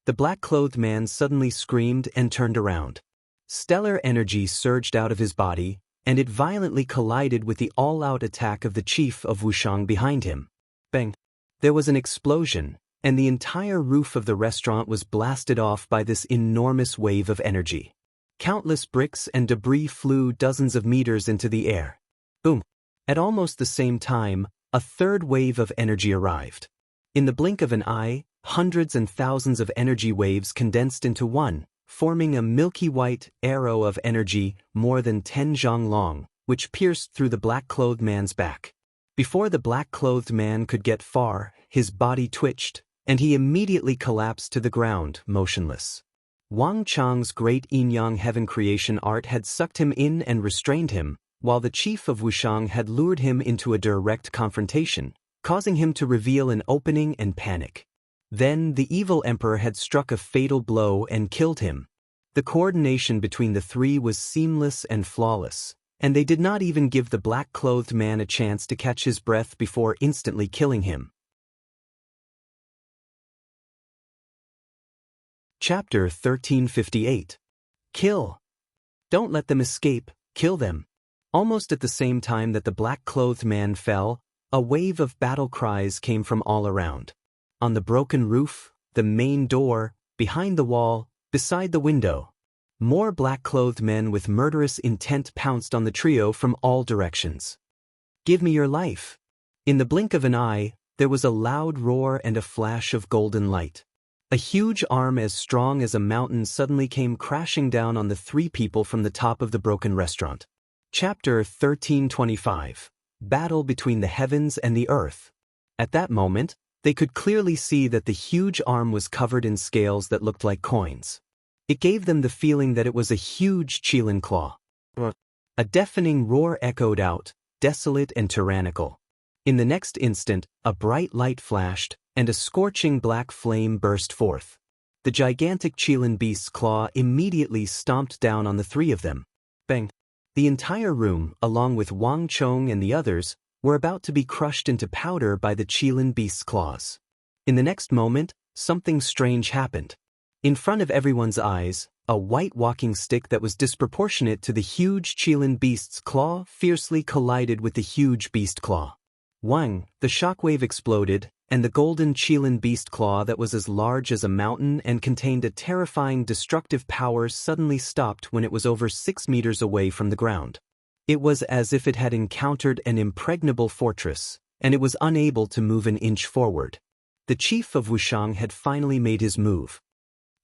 The black-clothed man suddenly screamed and turned around. Stellar energy surged out of his body, and it violently collided with the all-out attack of the chief of Wushang behind him. Bang! There was an explosion, and the entire roof of the restaurant was blasted off by this enormous wave of energy. Countless bricks and debris flew dozens of meters into the air. Boom! At almost the same time, a third wave of energy arrived. In the blink of an eye, hundreds and thousands of energy waves condensed into one, forming a milky white arrow of energy more than 10 zhang long, which pierced through the black-clothed man's back. Before the black-clothed man could get far, his body twitched, and he immediately collapsed to the ground, motionless. Wang Chang's great yin-yang heaven creation art had sucked him in and restrained him, while the chief of Wushang had lured him into a direct confrontation, causing him to reveal an opening and panic. Then the evil emperor had struck a fatal blow and killed him. The coordination between the three was seamless and flawless, and they did not even give the black-clothed man a chance to catch his breath before instantly killing him. Chapter 1358. Kill. Don't let them escape, kill them. Almost at the same time that the black-clothed man fell, a wave of battle cries came from all around. On the broken roof, the main door, behind the wall, beside the window. More black-clothed men with murderous intent pounced on the trio from all directions. Give me your life. In the blink of an eye, there was a loud roar and a flash of golden light. A huge arm as strong as a mountain suddenly came crashing down on the three people from the top of the broken restaurant. Chapter 1325. Battle between the heavens and the earth. At that moment, they could clearly see that the huge arm was covered in scales that looked like coins. It gave them the feeling that it was a huge Qilin claw. A deafening roar echoed out, desolate and tyrannical. In the next instant, a bright light flashed, and a scorching black flame burst forth. The gigantic Qilin beast's claw immediately stomped down on the three of them. Bang! The entire room, along with Wang Chong and the others, were about to be crushed into powder by the Qilin beast's claws. In the next moment, something strange happened. In front of everyone's eyes, a white walking stick that was disproportionate to the huge Qilin beast's claw fiercely collided with the huge beast claw. Wang, the shockwave exploded, and the golden Qilin beast claw that was as large as a mountain and contained a terrifying destructive power suddenly stopped when it was over 6 meters away from the ground. It was as if it had encountered an impregnable fortress, and it was unable to move an inch forward. The chief of Wushang had finally made his move.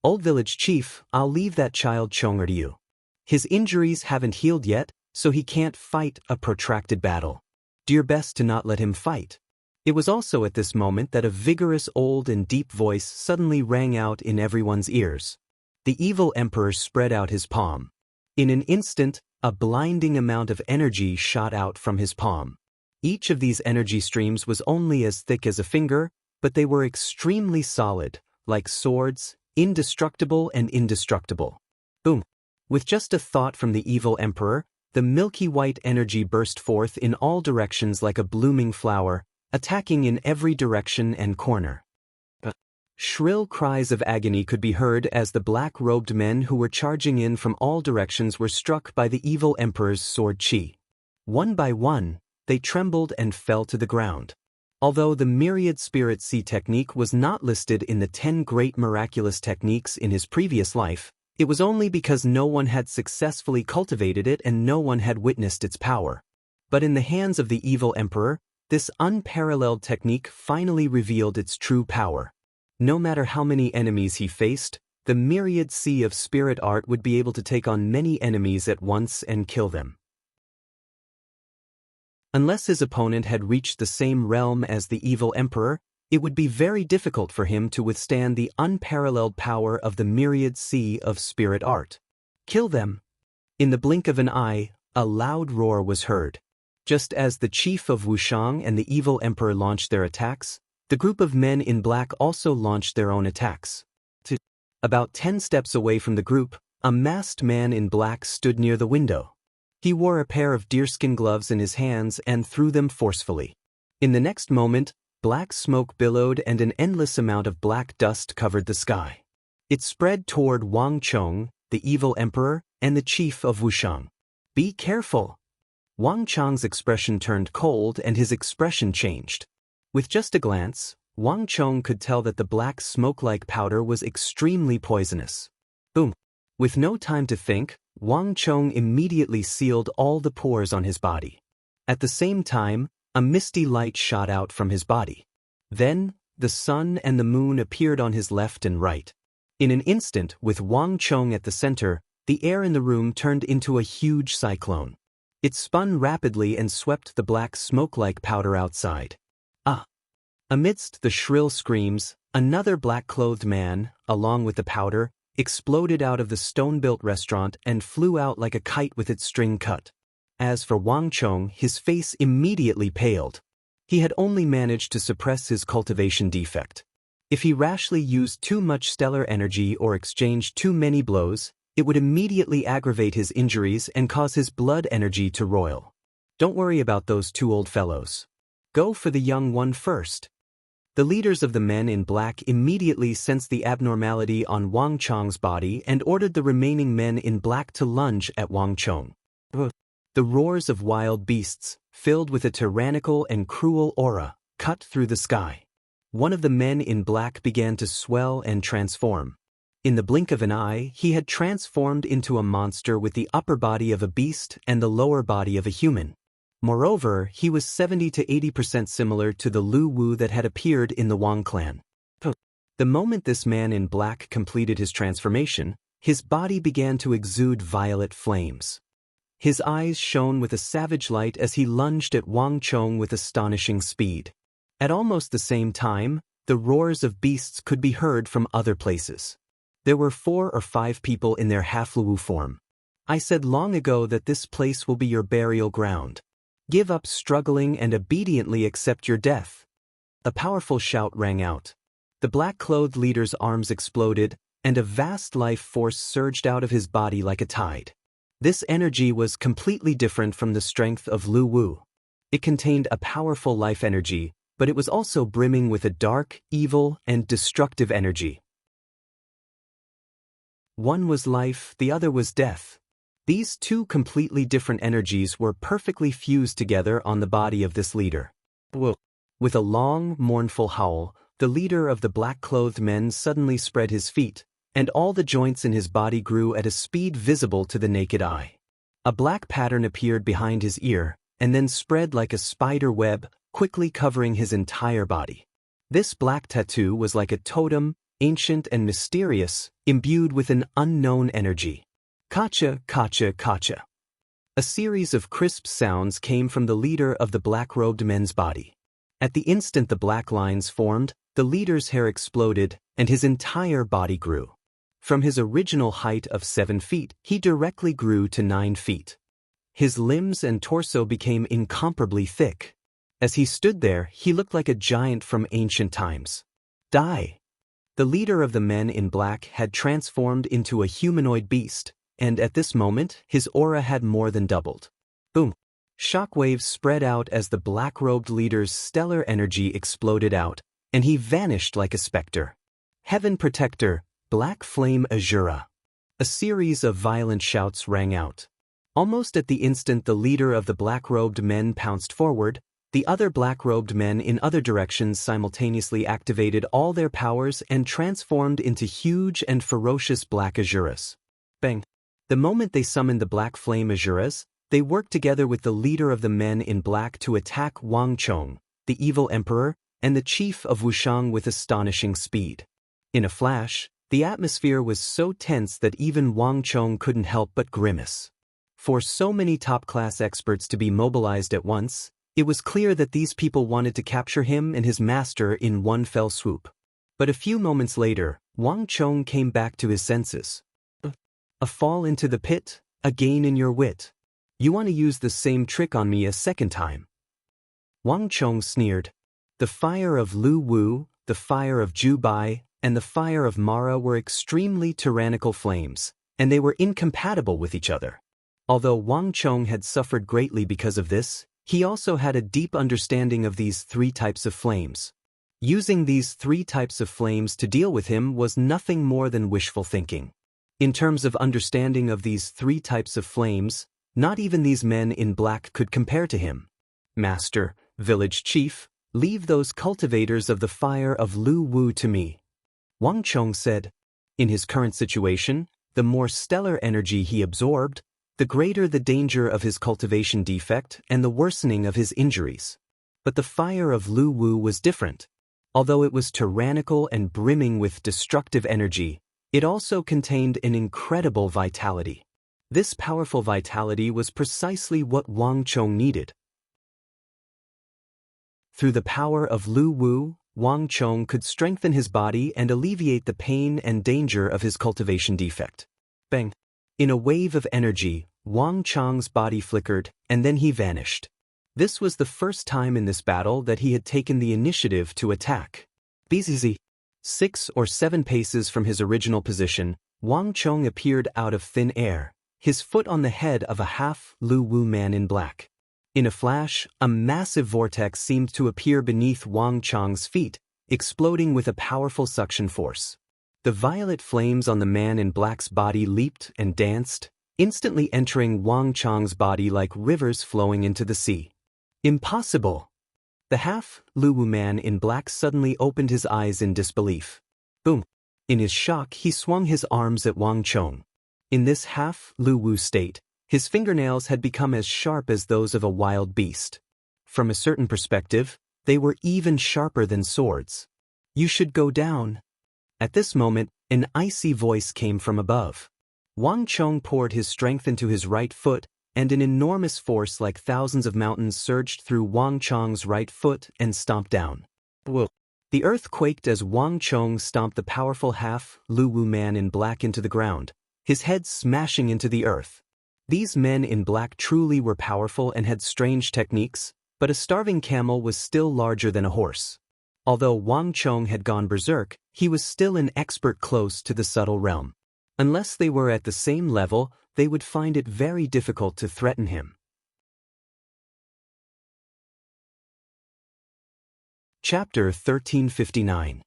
Old village chief, I'll leave that child Chonger to you. His injuries haven't healed yet, so he can't fight a protracted battle. Do your best to not let him fight. It was also at this moment that a vigorous old and deep voice suddenly rang out in everyone's ears. The evil emperor spread out his palm. In an instant, a blinding amount of energy shot out from his palm. Each of these energy streams was only as thick as a finger, but they were extremely solid, like swords, indestructible and indestructible. Boom! With just a thought from the evil emperor, the milky white energy burst forth in all directions like a blooming flower, attacking in every direction and corner. Shrill cries of agony could be heard as the black-robed men who were charging in from all directions were struck by the evil emperor's sword chi. One by one, they trembled and fell to the ground. Although the myriad spirit sea technique was not listed in the 10 great miraculous techniques in his previous life, it was only because no one had successfully cultivated it and no one had witnessed its power. But in the hands of the evil emperor, this unparalleled technique finally revealed its true power. No matter how many enemies he faced, the myriad sea of spirit art would be able to take on many enemies at once and kill them. Unless his opponent had reached the same realm as the evil emperor, it would be very difficult for him to withstand the unparalleled power of the myriad sea of spirit art. Kill them! In the blink of an eye, a loud roar was heard. Just as the chief of Wushang and the evil emperor launched their attacks, the group of men in black also launched their own attacks. About 10 steps away from the group, a masked man in black stood near the window. He wore a pair of deerskin gloves in his hands and threw them forcefully. In the next moment, black smoke billowed and an endless amount of black dust covered the sky. It spread toward Wang Chong, the evil emperor, and the chief of Wushang. Be careful! Wang Chong's expression turned cold and his expression changed. With just a glance, Wang Chong could tell that the black smoke-like powder was extremely poisonous. Boom! With no time to think, Wang Chong immediately sealed all the pores on his body. At the same time, a misty light shot out from his body. Then, the sun and the moon appeared on his left and right. In an instant, with Wang Chong at the center, the air in the room turned into a huge cyclone. It spun rapidly and swept the black smoke-like powder outside. Ah! Amidst the shrill screams, another black-clothed man, along with the powder, exploded out of the stone-built restaurant and flew out like a kite with its string cut. As for Wang Chong, his face immediately paled. He had only managed to suppress his cultivation defect. If he rashly used too much stellar energy or exchanged too many blows, it would immediately aggravate his injuries and cause his blood energy to roil. Don't worry about those two old fellows. Go for the young one first. The leaders of the men in black immediately sensed the abnormality on Wang Chong's body and ordered the remaining men in black to lunge at Wang Chong. The roars of wild beasts, filled with a tyrannical and cruel aura, cut through the sky. One of the men in black began to swell and transform. In the blink of an eye, he had transformed into a monster with the upper body of a beast and the lower body of a human. Moreover, he was 70 to 80% similar to the Lu Wu that had appeared in the Wang clan. The moment this man in black completed his transformation, his body began to exude violet flames. His eyes shone with a savage light as he lunged at Wang Chong with astonishing speed. At almost the same time, the roars of beasts could be heard from other places. There were 4 or 5 people in their half-Lu form. I said long ago that this place will be your burial ground. Give up struggling and obediently accept your death. A powerful shout rang out. The black-clothed leader's arms exploded, and a vast life force surged out of his body like a tide. This energy was completely different from the strength of Lu Wu. It contained a powerful life energy, but it was also brimming with a dark, evil, and destructive energy. One was life, the other was death. These two completely different energies were perfectly fused together on the body of this leader. With a long, mournful howl, the leader of the black-clothed men suddenly spread his feet, and all the joints in his body grew at a speed visible to the naked eye. A black pattern appeared behind his ear, and then spread like a spider web, quickly covering his entire body. This black tattoo was like a totem, ancient and mysterious, imbued with an unknown energy. Kacha, kacha, kacha. A series of crisp sounds came from the leader of the black-robed men's body. At the instant the black lines formed, the leader's hair exploded, and his entire body grew. From his original height of 7 feet, he directly grew to 9 feet. His limbs and torso became incomparably thick. As he stood there, he looked like a giant from ancient times. Die! The leader of the men in black had transformed into a humanoid beast, and at this moment, his aura had more than doubled. Boom! Shockwaves spread out as the black-robed leader's stellar energy exploded out, and he vanished like a specter. Heaven Protector, Black Flame Azura. A series of violent shouts rang out. Almost at the instant the leader of the black-robed men pounced forward, the other black-robed men in other directions simultaneously activated all their powers and transformed into huge and ferocious black Azuras. Bang! The moment they summoned the black flame Azuras, they worked together with the leader of the men in black to attack Wang Chong, the evil emperor, and the chief of Wushang with astonishing speed. In a flash, the atmosphere was so tense that even Wang Chong couldn't help but grimace. For so many top-class experts to be mobilized at once, it was clear that these people wanted to capture him and his master in one fell swoop. But a few moments later, Wang Chong came back to his senses. A fall into the pit, a gain in your wit. You want to use the same trick on me a second time. Wang Chong sneered. The fire of Lu Wu, the fire of Ju Bai, and the fire of Mara were extremely tyrannical flames, and they were incompatible with each other. Although Wang Chong had suffered greatly because of this, he also had a deep understanding of these 3 types of flames. Using these 3 types of flames to deal with him was nothing more than wishful thinking. In terms of understanding of these 3 types of flames, not even these men in black could compare to him. Master, village chief, Leave those cultivators of the fire of Lu Wu to me, Wang Chong said. In his current situation, the more stellar energy he absorbed, the greater the danger of his cultivation defect and the worsening of his injuries. But the fire of Lu Wu was different. Although it was tyrannical and brimming with destructive energy, it also contained an incredible vitality. This powerful vitality was precisely what Wang Chong needed. Through the power of Lu Wu, Wang Chong could strengthen his body and alleviate the pain and danger of his cultivation defect. Bang! In a wave of energy, Wang Chong's body flickered, and then he vanished. This was the first time in this battle that he had taken the initiative to attack. BZZ. 6 or 7 paces from his original position, Wang Chong appeared out of thin air, his foot on the head of a half-Lu Wu man in black. In a flash, a massive vortex seemed to appear beneath Wang Chong's feet, exploding with a powerful suction force. The violet flames on the man in black's body leaped and danced, instantly entering Wang Chong's body like rivers flowing into the sea. Impossible! The half-Lu Wu man in black suddenly opened his eyes in disbelief. Boom! In his shock, he swung his arms at Wang Chong. In this half-Lu Wu state, his fingernails had become as sharp as those of a wild beast. From a certain perspective, they were even sharper than swords. You should go down. At this moment, an icy voice came from above. Wang Chong poured his strength into his right foot, and an enormous force like thousands of mountains surged through Wang Chong's right foot and stomped down. Whoa! The earth quaked as Wang Chong stomped the powerful half-Lu Wu man in black into the ground, his head smashing into the earth. These men in black truly were powerful and had strange techniques, but a starving camel was still larger than a horse. Although Wang Chong had gone berserk, he was still an expert close to the subtle realm. Unless they were at the same level, they would find it very difficult to threaten him. Chapter 1359.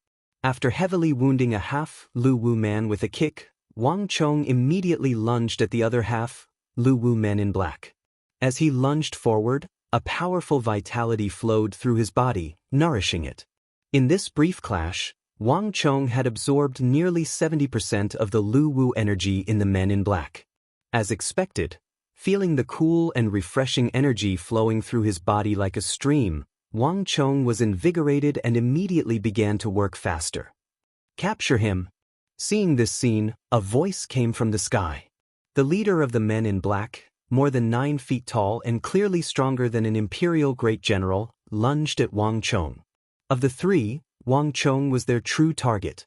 After heavily wounding a half-Lu Wu man with a kick, Wang Chong immediately lunged at the other half-Lu Wu man in black. As he lunged forward, a powerful vitality flowed through his body, nourishing it. In this brief clash, Wang Chong had absorbed nearly 70% of the Lu Wu energy in the men in black. As expected, feeling the cool and refreshing energy flowing through his body like a stream, Wang Chong was invigorated and immediately began to work faster. Capture him! Seeing this scene, a voice came from the sky. The leader of the men in black, more than 9 feet tall and clearly stronger than an imperial great general, lunged at Wang Chong. Of the 3, Wang Chong was their true target.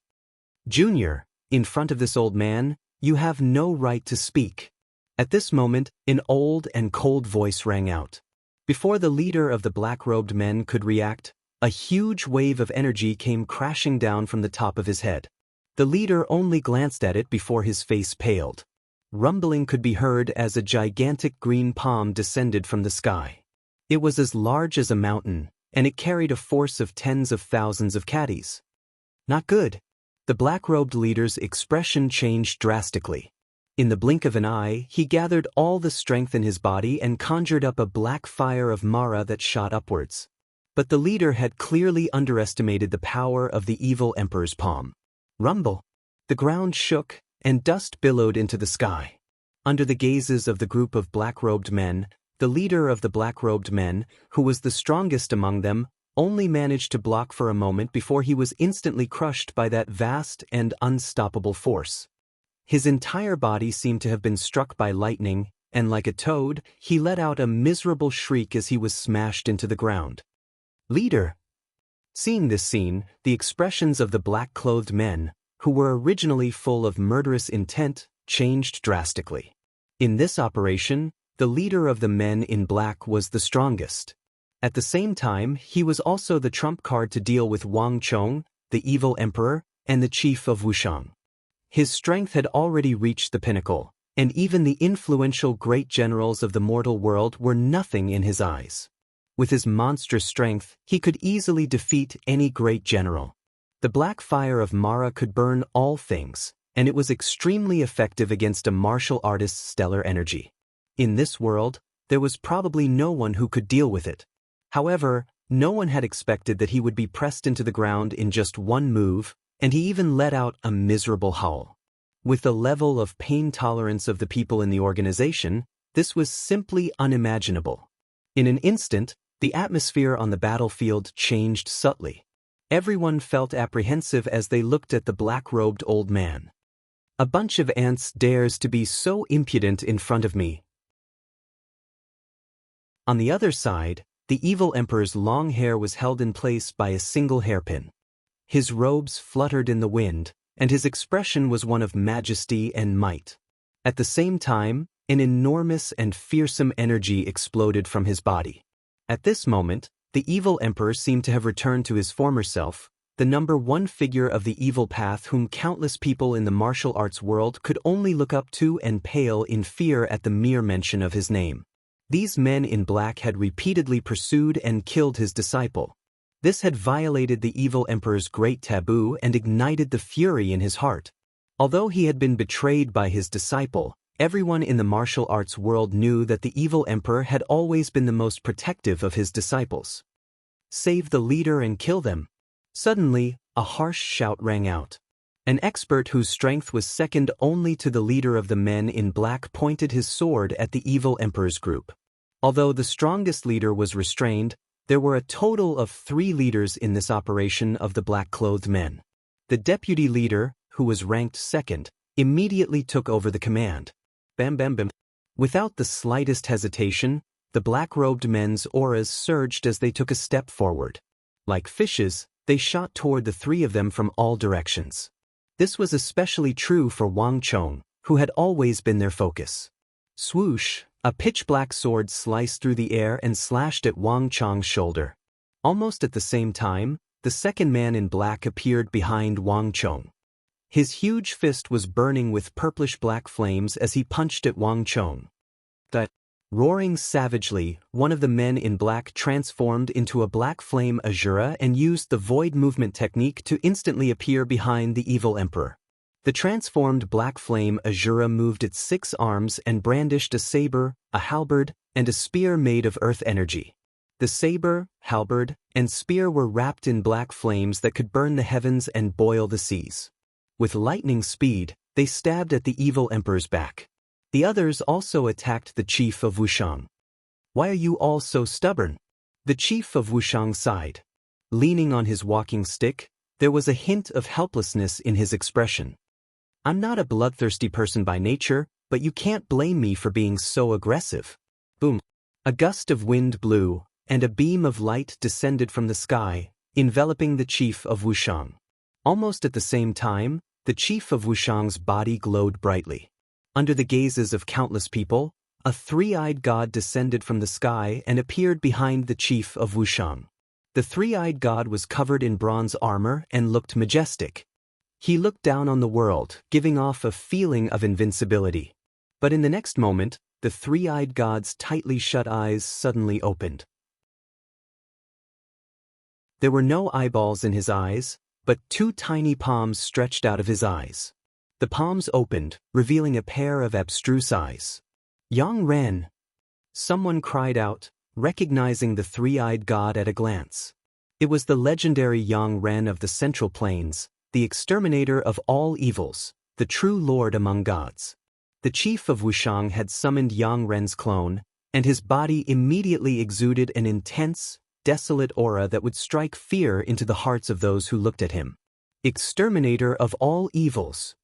Junior, in front of this old man, you have no right to speak. At this moment, an old and cold voice rang out. Before the leader of the black-robed men could react, a huge wave of energy came crashing down from the top of his head. The leader only glanced at it before his face paled. Rumbling could be heard as a gigantic green palm descended from the sky. It was as large as a mountain, and it carried a force of tens of thousands of caddies. Not good. The black-robed leader's expression changed drastically. In the blink of an eye, he gathered all the strength in his body and conjured up a black fire of Mara that shot upwards. But the leader had clearly underestimated the power of the evil emperor's palm. Rumble! The ground shook, and dust billowed into the sky. Under the gazes of the group of black-robed men, the leader of the black-robed men, who was the strongest among them, only managed to block for a moment before he was instantly crushed by that vast and unstoppable force. His entire body seemed to have been struck by lightning, and like a toad, he let out a miserable shriek as he was smashed into the ground. Leader! Seeing this scene, the expressions of the black-clothed men, who were originally full of murderous intent, changed drastically. In this operation, the leader of the men in black was the strongest. At the same time, he was also the trump card to deal with Wang Chong, the evil emperor, and the chief of Wushang. His strength had already reached the pinnacle, and even the influential great generals of the mortal world were nothing in his eyes. With his monstrous strength, he could easily defeat any great general. The black fire of Mara could burn all things, and it was extremely effective against a martial artist's stellar energy. In this world, there was probably no one who could deal with it. However, No one had expected that he would be pressed into the ground in just one move, and he even let out a miserable howl. With the level of pain tolerance of the people in the organization, this was simply unimaginable. In an instant, the atmosphere on the battlefield changed subtly. Everyone felt apprehensive as they looked at the black-robed old man. "A bunch of ants dares to be so impudent in front of me." On the other side, the evil emperor's long hair was held in place by a single hairpin. His robes fluttered in the wind, and his expression was one of majesty and might. At the same time, an enormous and fearsome energy exploded from his body. At this moment, the evil emperor seemed to have returned to his former self, the number one figure of the evil path whom countless people in the martial arts world could only look up to and pale in fear at the mere mention of his name. These men in black had repeatedly pursued and killed his disciple. This had violated the evil emperor's great taboo and ignited the fury in his heart. Although he had been betrayed by his disciple, everyone in the martial arts world knew that the evil emperor had always been the most protective of his disciples. "Save the leader and kill them." Suddenly, a harsh shout rang out. An expert whose strength was second only to the leader of the men in black pointed his sword at the evil emperor's group. Although the strongest leader was restrained, there were a total of 3 leaders in this operation of the black-clothed men. The deputy leader, who was ranked second, immediately took over the command. Bam bam bam. Without the slightest hesitation, the black-robed men's auras surged as they took a step forward. Like fishes, they shot toward the 3 of them from all directions. This was especially true for Wang Chong, who had always been their focus. Swoosh, a pitch-black sword sliced through the air and slashed at Wang Chong's shoulder. Almost at the same time, the second man in black appeared behind Wang Chong. His huge fist was burning with purplish-black flames as he punched at Wang Chong. Roaring savagely, one of the men in black transformed into a black flame Azura and used the void movement technique to instantly appear behind the evil emperor. The transformed black flame Azura moved its 6 arms and brandished a saber, a halberd, and a spear made of earth energy. The saber, halberd, and spear were wrapped in black flames that could burn the heavens and boil the seas. With lightning speed, they stabbed at the evil emperor's back. The others also attacked the chief of Wushang. "Why are you all so stubborn?" The chief of Wushang sighed. Leaning on his walking stick, there was a hint of helplessness in his expression. "I'm not a bloodthirsty person by nature, but you can't blame me for being so aggressive." Boom! A gust of wind blew, and a beam of light descended from the sky, enveloping the chief of Wushang. Almost at the same time, the chief of Wushang's body glowed brightly. Under the gazes of countless people, a 3-eyed god descended from the sky and appeared behind the chief of Wushang. The 3-eyed god was covered in bronze armor and looked majestic. He looked down on the world, giving off a feeling of invincibility. But in the next moment, the 3-eyed god's tightly shut eyes suddenly opened. There were no eyeballs in his eyes, but 2 tiny palms stretched out of his eyes. The palms opened, revealing a pair of abstruse eyes. "Yang Ren!" Someone cried out, recognizing the 3-eyed god at a glance. It was the legendary Yang Ren of the Central Plains, the exterminator of all evils, the true lord among gods. The chief of Wushang had summoned Yang Ren's clone, and his body immediately exuded an intense, desolate aura that would strike fear into the hearts of those who looked at him. Exterminator of all evils.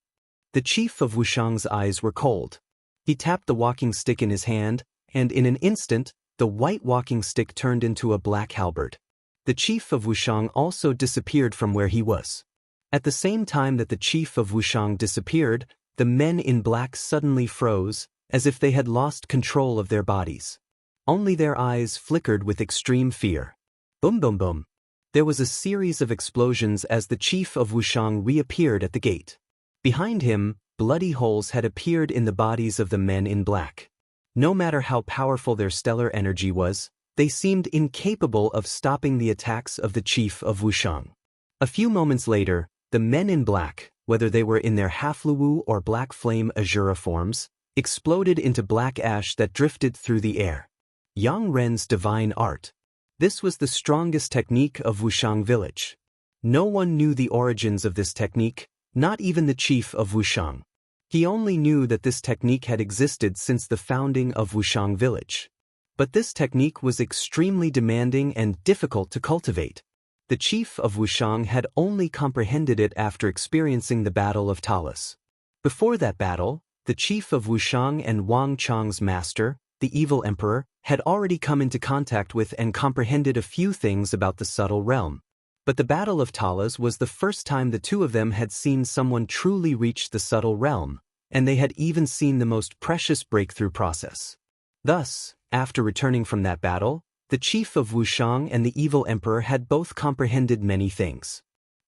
The chief of Wushang's eyes were cold. He tapped the walking stick in his hand, and in an instant, the white walking stick turned into a black halberd. The chief of Wushang also disappeared from where he was. At the same time that the chief of Wushang disappeared, the men in black suddenly froze, as if they had lost control of their bodies. Only their eyes flickered with extreme fear. Boom boom boom. There was a series of explosions as the chief of Wushang reappeared at the gate. Behind him, bloody holes had appeared in the bodies of the men in black. No matter how powerful their stellar energy was, they seemed incapable of stopping the attacks of the chief of Wushang. A few moments later, the men in black, whether they were in their half-luwu or black flame Azura forms, exploded into black ash that drifted through the air. Yang Ren's divine art. This was the strongest technique of Wushang village. No one knew the origins of this technique, not even the chief of Wushang. He only knew that this technique had existed since the founding of Wushang village. But this technique was extremely demanding and difficult to cultivate. The chief of Wushang had only comprehended it after experiencing the Battle of Talas. Before that battle, the chief of Wushang and Wang Chong's master, the evil emperor, had already come into contact with and comprehended a few things about the subtle realm. But the Battle of Talas was the first time the two of them had seen someone truly reach the subtle realm, and they had even seen the most precious breakthrough process. Thus, after returning from that battle, the chief of Wushang and the evil emperor had both comprehended many things.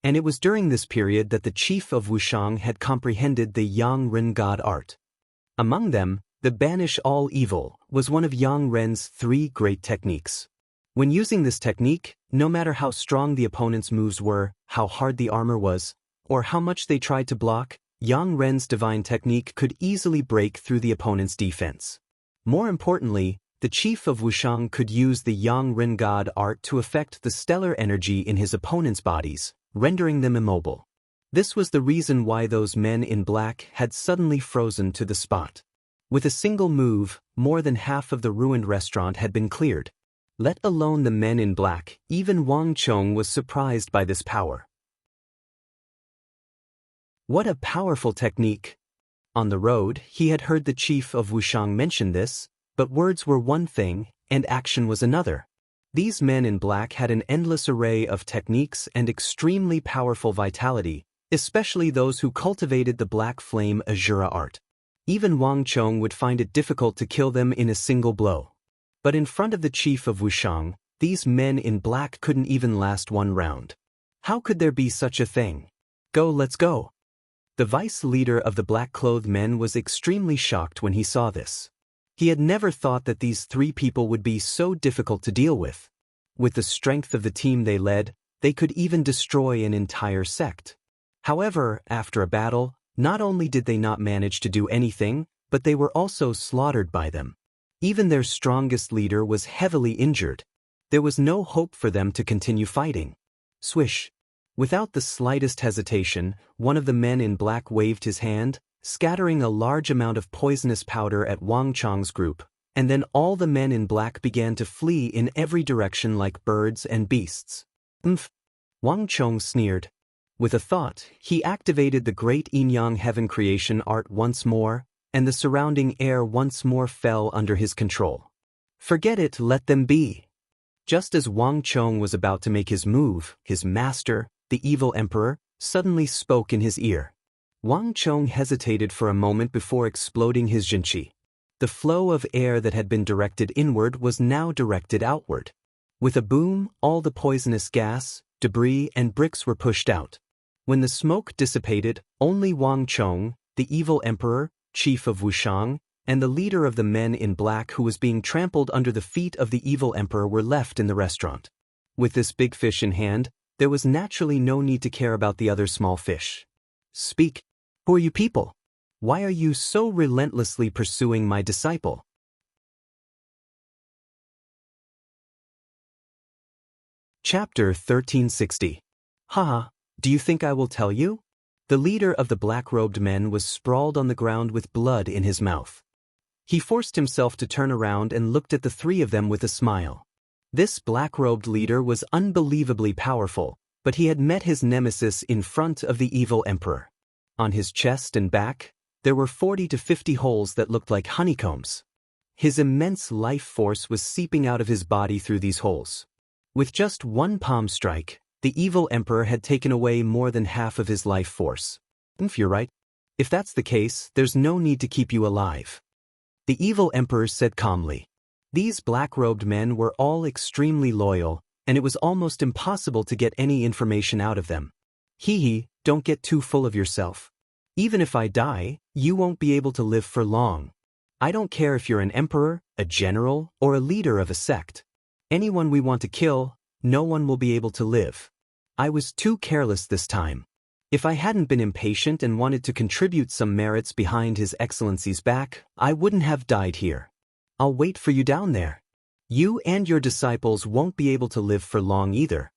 And it was during this period that the chief of Wushang had comprehended the Yang Ren God art. Among them, the Banish All Evil was one of Yang Ren's 3 great techniques. When using this technique, no matter how strong the opponent's moves were, how hard the armor was, or how much they tried to block, Yang Ren's divine technique could easily break through the opponent's defense. More importantly, the chief of Wushang could use the Yang Ren God art to affect the stellar energy in his opponent's bodies, rendering them immobile. This was the reason why those men in black had suddenly frozen to the spot. With a single move, more than half of the ruined restaurant had been cleared. Let alone the men in black, even Wang Chong was surprised by this power. What a powerful technique! On the road, he had heard the chief of Wushang mention this, but words were one thing, and action was another. These men in black had an endless array of techniques and extremely powerful vitality, especially those who cultivated the black flame Azura art. Even Wang Chong would find it difficult to kill them in a single blow. But in front of the chief of Wushang, these men in black couldn't even last one round. How could there be such a thing? Let's go. The vice leader of the black-clothed men was extremely shocked when he saw this. He had never thought that these 3 people would be so difficult to deal with. With the strength of the team they led, they could even destroy an entire sect. However, after a battle, not only did they not manage to do anything, but they were also slaughtered by them. Even their strongest leader was heavily injured. There was no hope for them to continue fighting. Swish! Without the slightest hesitation, one of the men in black waved his hand, scattering a large amount of poisonous powder at Wang Chong's group, and then all the men in black began to flee in every direction like birds and beasts. Wang Chong sneered. With a thought, he activated the great Yin-Yang heaven creation art once more, and the surrounding air once more fell under his control. Forget it, let them be. Just as Wang Chong was about to make his move, his master, the evil emperor, suddenly spoke in his ear. Wang Chong hesitated for a moment before exploding his jinqi. The flow of air that had been directed inward was now directed outward. With a boom, all the poisonous gas, debris, and bricks were pushed out. When the smoke dissipated, only Wang Chong, the evil emperor, chief of Wushang, and the leader of the men in black who was being trampled under the feet of the evil emperor were left in the restaurant. With this big fish in hand, there was naturally no need to care about the other small fish. Speak. Who are you people? Why are you so relentlessly pursuing my disciple? Chapter 1360. Haha, do you think I will tell you? The leader of the black-robed men was sprawled on the ground with blood in his mouth. He forced himself to turn around and looked at the 3 of them with a smile. This black-robed leader was unbelievably powerful, but he had met his nemesis in front of the evil emperor. On his chest and back, there were 40 to 50 holes that looked like honeycombs. His immense life force was seeping out of his body through these holes. With just one palm strike, the evil emperor had taken away more than half of his life force. If you're right. If that's the case, there's no need to keep you alive. The evil emperor said calmly. These black-robed men were all extremely loyal, and it was almost impossible to get any information out of them. Hee, don't get too full of yourself. Even if I die, you won't be able to live for long. I don't care if you're an emperor, a general, or a leader of a sect. Anyone we want to kill, no one will be able to live. I was too careless this time. If I hadn't been impatient and wanted to contribute some merits behind His Excellency's back, I wouldn't have died here. I'll wait for you down there. You and your disciples won't be able to live for long either.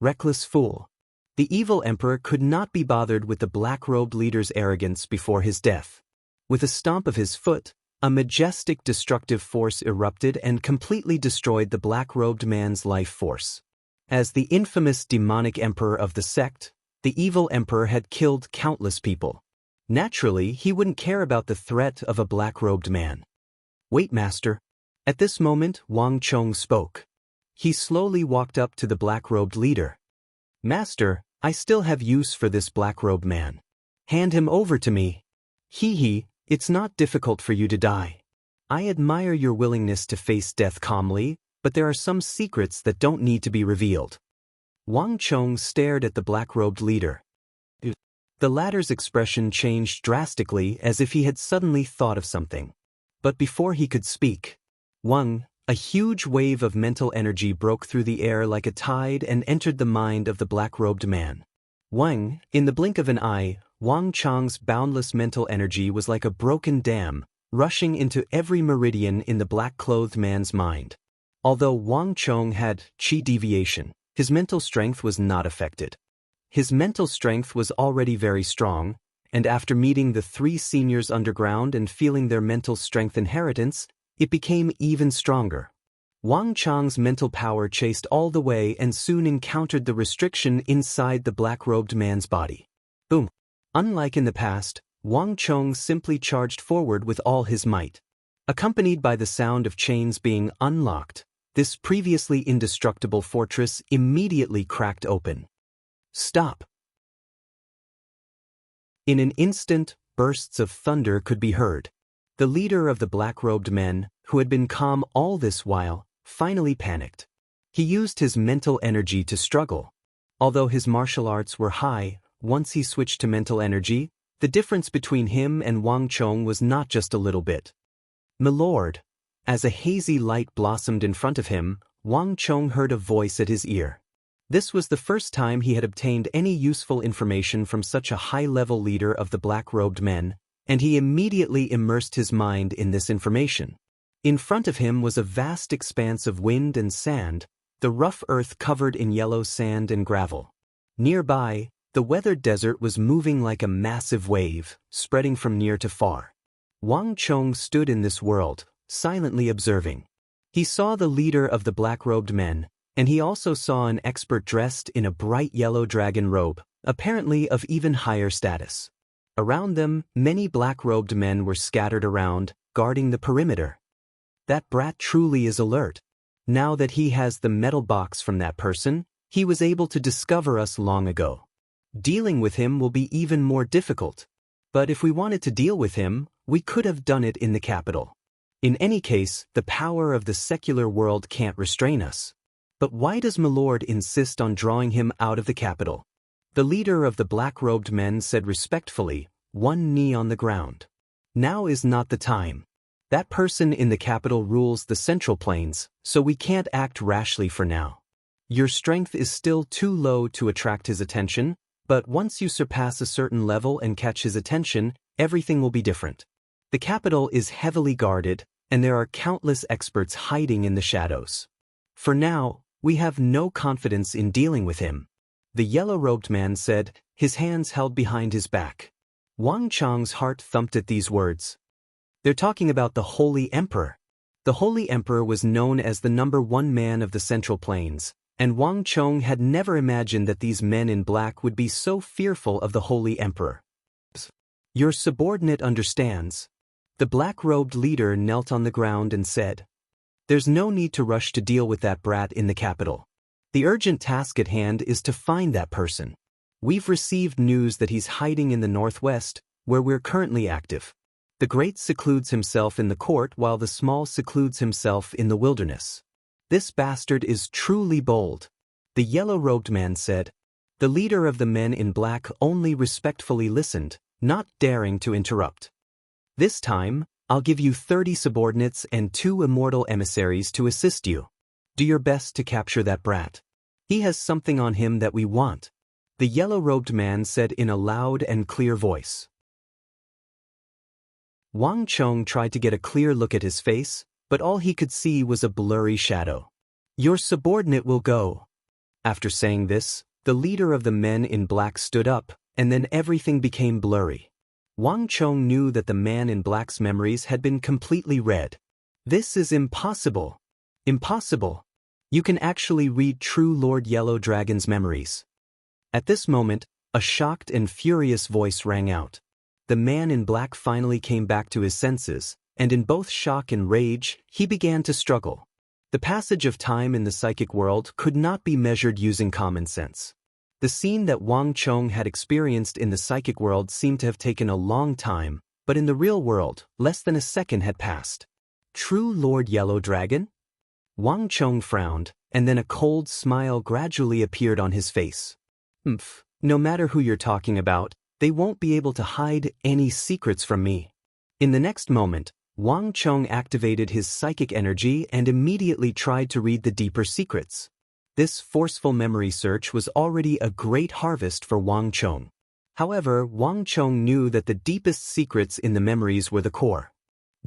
Reckless fool. The evil emperor could not be bothered with the black-robed leader's arrogance before his death. With a stomp of his foot, a majestic destructive force erupted and completely destroyed the black-robed man's life force. As the infamous demonic emperor of the sect, the evil emperor had killed countless people. Naturally, he wouldn't care about the threat of a black-robed man. Wait, master. At this moment, Wang Chong spoke. He slowly walked up to the black-robed leader. Master, I still have use for this black-robed man. Hand him over to me. Hee, it's not difficult for you to die. I admire your willingness to face death calmly, but there are some secrets that don't need to be revealed. Wang Chong stared at the black-robed leader. The latter's expression changed drastically as if he had suddenly thought of something. But before he could speak, a huge wave of mental energy broke through the air like a tide and entered the mind of the black-robed man. In the blink of an eye, Wang Chong's boundless mental energy was like a broken dam, rushing into every meridian in the black-clothed man's mind. Although Wang Chong had chi deviation, his mental strength was not affected. His mental strength was already very strong, and after meeting the 3 seniors underground and feeling their mental strength inheritance, it became even stronger. Wang Chong's mental power chased all the way and soon encountered the restriction inside the black-robed man's body. Boom! Unlike in the past, Wang Chong simply charged forward with all his might. Accompanied by the sound of chains being unlocked, this previously indestructible fortress immediately cracked open. Stop! In an instant, bursts of thunder could be heard. The leader of the black-robed men, who had been calm all this while, finally panicked. He used his mental energy to struggle. Although his martial arts were high, once he switched to mental energy, the difference between him and Wang Chong was not just a little bit. "Milord." As a hazy light blossomed in front of him, Wang Chong heard a voice at his ear. This was the first time he had obtained any useful information from such a high-level leader of the black-robed men, and he immediately immersed his mind in this information. In front of him was a vast expanse of wind and sand, the rough earth covered in yellow sand and gravel. Nearby, the weathered desert was moving like a massive wave, spreading from near to far. Wang Chong stood in this world, silently observing. He saw the leader of the black-robed men, and he also saw an expert dressed in a bright yellow dragon robe, apparently of even higher status. Around them, many black-robed men were scattered around, guarding the perimeter. That brat truly is alert. Now that he has the metal box from that person, he was able to discover us long ago. Dealing with him will be even more difficult. But if we wanted to deal with him, we could have done it in the capital. In any case, the power of the secular world can't restrain us. But why does Milord insist on drawing him out of the capital? The leader of the black-robed men said respectfully, one knee on the ground. Now is not the time. That person in the capital rules the Central Plains, so we can't act rashly for now. Your strength is still too low to attract his attention, but once you surpass a certain level and catch his attention, everything will be different. The capital is heavily guarded, and there are countless experts hiding in the shadows. For now, we have no confidence in dealing with him. The yellow-robed man said, his hands held behind his back. Wang Chong's heart thumped at these words. They're talking about the Holy Emperor. The Holy Emperor was known as the #1 man of the Central Plains, and Wang Chong had never imagined that these men in black would be so fearful of the Holy Emperor. Your subordinate understands. The black-robed leader knelt on the ground and said, there's no need to rush to deal with that brat in the capital. The urgent task at hand is to find that person. We've received news that he's hiding in the northwest, where we're currently active. The great secludes himself in the court while the small secludes himself in the wilderness. This bastard is truly bold. The yellow-robed man said. The leader of the men in black only respectfully listened, not daring to interrupt. This time, I'll give you 30 subordinates and 2 immortal emissaries to assist you. Do your best to capture that brat. He has something on him that we want. The yellow-robed man said in a loud and clear voice. Wang Chong tried to get a clear look at his face, but all he could see was a blurry shadow. "Your subordinate will go." After saying this, the leader of the men in black stood up, and then everything became blurry. Wang Chong knew that the man in black's memories had been completely read. "This is impossible. Impossible. You can actually read true Lord Yellow Dragon's memories." At this moment, a shocked and furious voice rang out. The man in black finally came back to his senses, and in both shock and rage, he began to struggle. The passage of time in the psychic world could not be measured using common sense. The scene that Wang Chong had experienced in the psychic world seemed to have taken a long time, but in the real world, less than a second had passed. True Lord Yellow Dragon? Wang Chong frowned, and then a cold smile gradually appeared on his face. No matter who you're talking about, they won't be able to hide any secrets from me." In the next moment, Wang Chong activated his psychic energy and immediately tried to read the deeper secrets. This forceful memory search was already a great harvest for Wang Chong. However, Wang Chong knew that the deepest secrets in the memories were the core.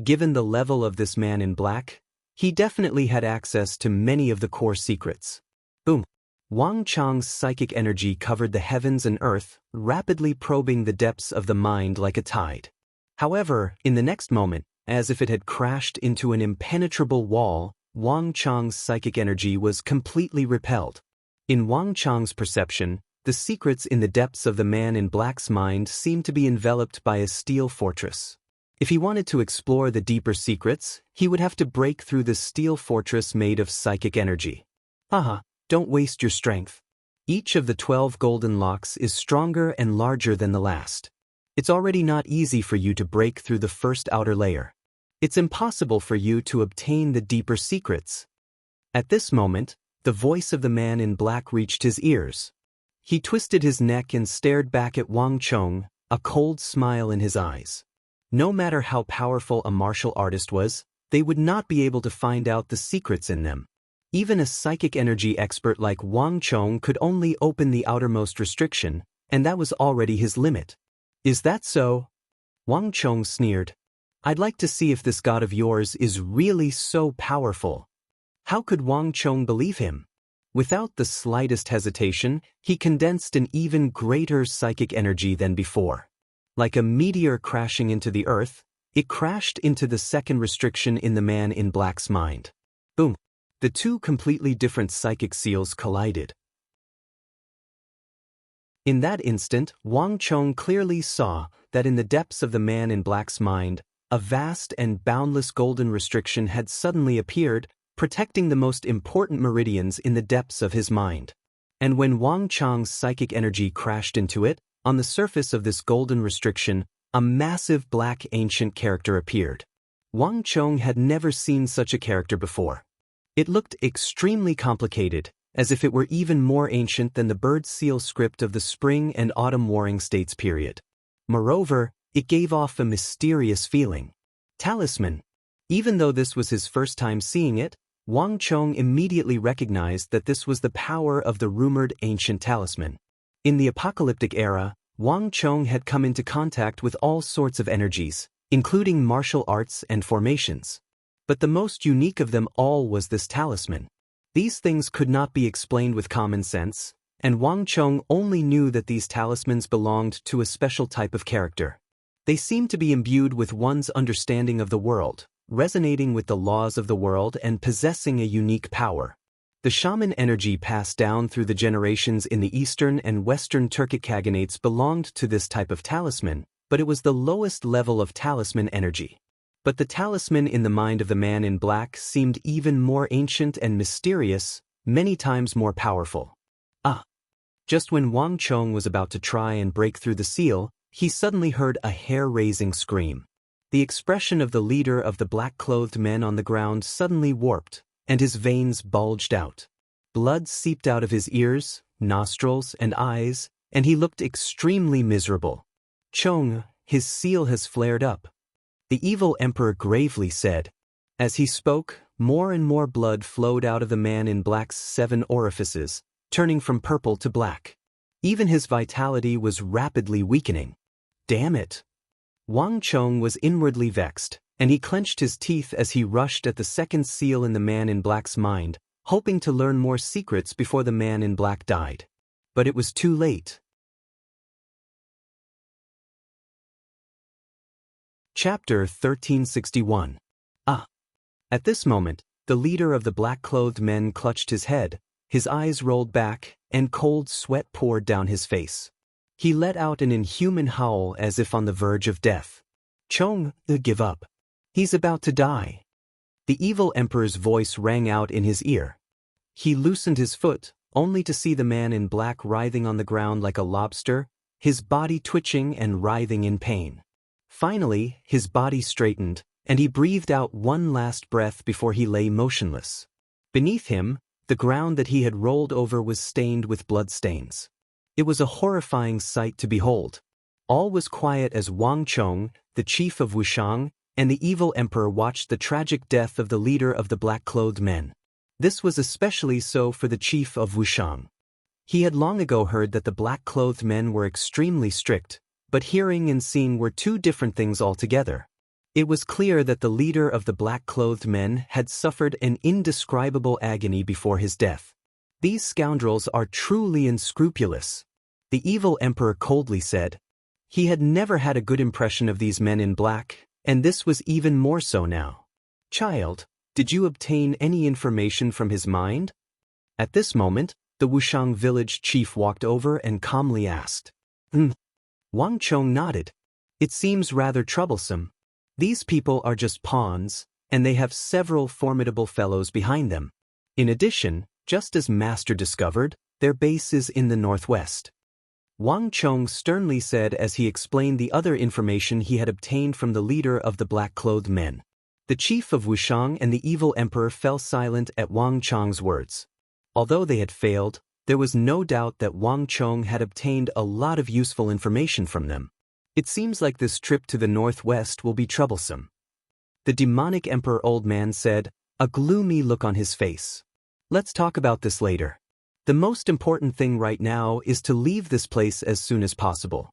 Given the level of this man in black, he definitely had access to many of the core secrets. Boom! Wang Chong's psychic energy covered the heavens and earth, rapidly probing the depths of the mind like a tide. However, in the next moment, as if it had crashed into an impenetrable wall, Wang Chong's psychic energy was completely repelled. In Wang Chong's perception, the secrets in the depths of the man in black's mind seemed to be enveloped by a steel fortress. If he wanted to explore the deeper secrets, he would have to break through the steel fortress made of psychic energy. Don't waste your strength. Each of the 12 golden locks is stronger and larger than the last. It's already not easy for you to break through the first outer layer. It's impossible for you to obtain the deeper secrets. At this moment, the voice of the man in black reached his ears. He twisted his neck and stared back at Wang Chong, a cold smile in his eyes. No matter how powerful a martial artist was, they would not be able to find out the secrets in them. Even a psychic energy expert like Wang Chong could only open the outermost restriction, and that was already his limit. "Is that so?" Wang Chong sneered. "I'd like to see if this god of yours is really so powerful." How could Wang Chong believe him? Without the slightest hesitation, he condensed an even greater psychic energy than before. Like a meteor crashing into the earth, it crashed into the second restriction in the man in black's mind. Boom! The two completely different psychic seals collided. In that instant, Wang Chong clearly saw that in the depths of the man in black's mind, a vast and boundless golden restriction had suddenly appeared, protecting the most important meridians in the depths of his mind. And when Wang Chong's psychic energy crashed into it, on the surface of this golden restriction, a massive black ancient character appeared. Wang Chong had never seen such a character before. It looked extremely complicated, as if it were even more ancient than the bird seal script of the Spring and Autumn Warring States period. Moreover, it gave off a mysterious feeling. Talisman. Even though this was his first time seeing it, Wang Chong immediately recognized that this was the power of the rumored ancient talisman. In the apocalyptic era, Wang Chong had come into contact with all sorts of energies, including martial arts and formations. But the most unique of them all was this talisman. These things could not be explained with common sense, and Wang Chong only knew that these talismans belonged to a special type of character. They seemed to be imbued with one's understanding of the world, resonating with the laws of the world and possessing a unique power. The shaman energy passed down through the generations in the Eastern and Western Turkic Khaganates belonged to this type of talisman, but it was the lowest level of talisman energy. But the talisman in the mind of the man in black seemed even more ancient and mysterious, many times more powerful. Just when Wang Chong was about to try and break through the seal, he suddenly heard a hair-raising scream. The expression of the leader of the black-clothed men on the ground suddenly warped, and his veins bulged out. Blood seeped out of his ears, nostrils, and eyes, and he looked extremely miserable. "Chong, his seal has flared up," the evil emperor gravely said. As he spoke, more and more blood flowed out of the man in black's 7 orifices, turning from purple to black. Even his vitality was rapidly weakening. Damn it! Wang Chong was inwardly vexed, and he clenched his teeth as he rushed at the second seal in the Man in Black's mind, hoping to learn more secrets before the Man in Black died. But it was too late. Chapter 1361. At this moment, the leader of the black-clothed men clutched his head, his eyes rolled back, and cold sweat poured down his face. He let out an inhuman howl as if on the verge of death. Chong, give up. He's about to die. The evil emperor's voice rang out in his ear. He loosened his foot, only to see the Man in Black writhing on the ground like a lobster, his body twitching and writhing in pain. Finally, his body straightened, and he breathed out one last breath before he lay motionless. Beneath him, the ground that he had rolled over was stained with bloodstains. It was a horrifying sight to behold. All was quiet as Wang Chong, the chief of Wushang, and the evil emperor watched the tragic death of the leader of the black-clothed men. This was especially so for the chief of Wushang. He had long ago heard that the black-clothed men were extremely strict, but hearing and seeing were two different things altogether. It was clear that the leader of the black-clothed men had suffered an indescribable agony before his death. These scoundrels are truly unscrupulous, the evil emperor coldly said. He had never had a good impression of these men in black, and this was even more so now. Child, did you obtain any information from his mind? At this moment, the Wushang village chief walked over and calmly asked. Wang Chong nodded. It seems rather troublesome. These people are just pawns, and they have several formidable fellows behind them. In addition, just as Master discovered, their base is in the northwest. Wang Chong sternly said as he explained the other information he had obtained from the leader of the black-clothed men. The chief of Wushang and the evil emperor fell silent at Wang Chong's words. Although they had failed, there was no doubt that Wang Chong had obtained a lot of useful information from them. It seems like this trip to the northwest will be troublesome. The demonic emperor old man said, a gloomy look on his face. Let's talk about this later. The most important thing right now is to leave this place as soon as possible.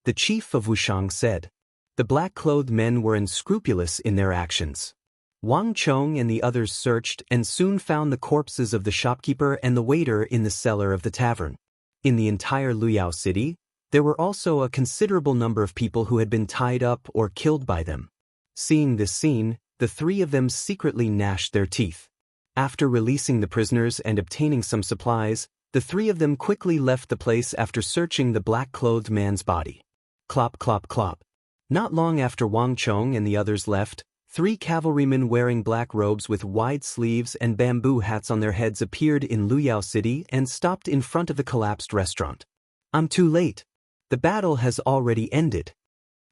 The chief of Wushang said. The black-clothed men were unscrupulous in their actions. Wang Chong and the others searched and soon found the corpses of the shopkeeper and the waiter in the cellar of the tavern. In the entire Luyao city, there were also a considerable number of people who had been tied up or killed by them. Seeing this scene, the three of them secretly gnashed their teeth. After releasing the prisoners and obtaining some supplies, the three of them quickly left the place after searching the black-clothed man's body. Clop, clop, clop. Not long after Wang Chong and the others left, 3 cavalrymen wearing black robes with wide sleeves and bamboo hats on their heads appeared in Luyao City and stopped in front of the collapsed restaurant. I'm too late. The battle has already ended.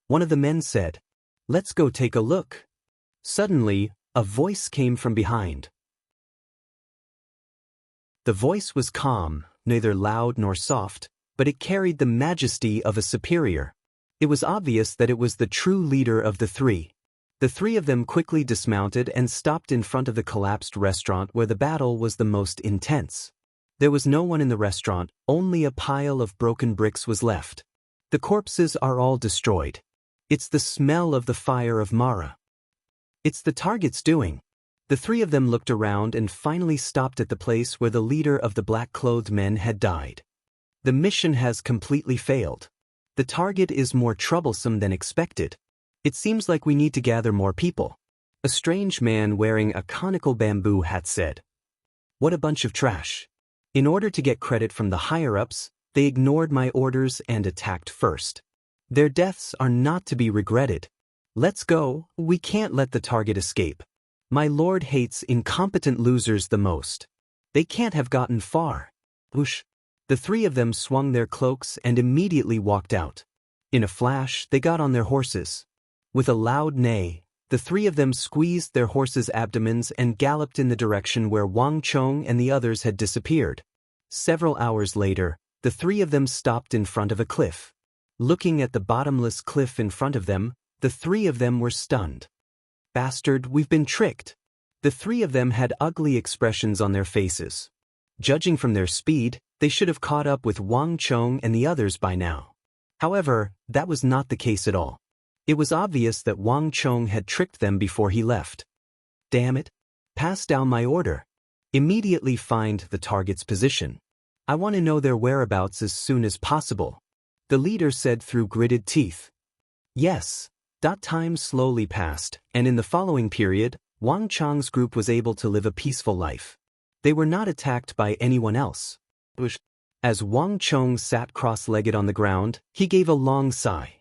One of the men said. Let's go take a look. Suddenly, a voice came from behind. The voice was calm, neither loud nor soft, but it carried the majesty of a superior. It was obvious that it was the true leader of the three. The three of them quickly dismounted and stopped in front of the collapsed restaurant where the battle was the most intense. There was no one in the restaurant, only a pile of broken bricks was left. The corpses are all destroyed. It's the smell of the fire of Mara. It's the target's doing. The three of them looked around and finally stopped at the place where the leader of the black-clothed men had died. The mission has completely failed. The target is more troublesome than expected. It seems like we need to gather more people. A strange man wearing a conical bamboo hat said. What a bunch of trash. In order to get credit from the higher-ups, they ignored my orders and attacked first. Their deaths are not to be regretted. Let's go, we can't let the target escape. My lord hates incompetent losers the most. They can't have gotten far. Whoosh. The three of them swung their cloaks and immediately walked out. In a flash, they got on their horses. With a loud neigh, the three of them squeezed their horses' abdomens and galloped in the direction where Wang Chong and the others had disappeared. Several hours later, the three of them stopped in front of a cliff. Looking at the bottomless cliff in front of them, the three of them were stunned. Bastard, we've been tricked. The three of them had ugly expressions on their faces. Judging from their speed, they should have caught up with Wang Chong and the others by now. However, that was not the case at all. It was obvious that Wang Chong had tricked them before he left. Damn it. Pass down my order. Immediately find the target's position. I want to know their whereabouts as soon as possible. The leader said through gritted teeth. Yes. Time slowly passed, and in the following period, Wang Chong's group was able to live a peaceful life. They were not attacked by anyone else. As Wang Chong sat cross-legged on the ground, he gave a long sigh.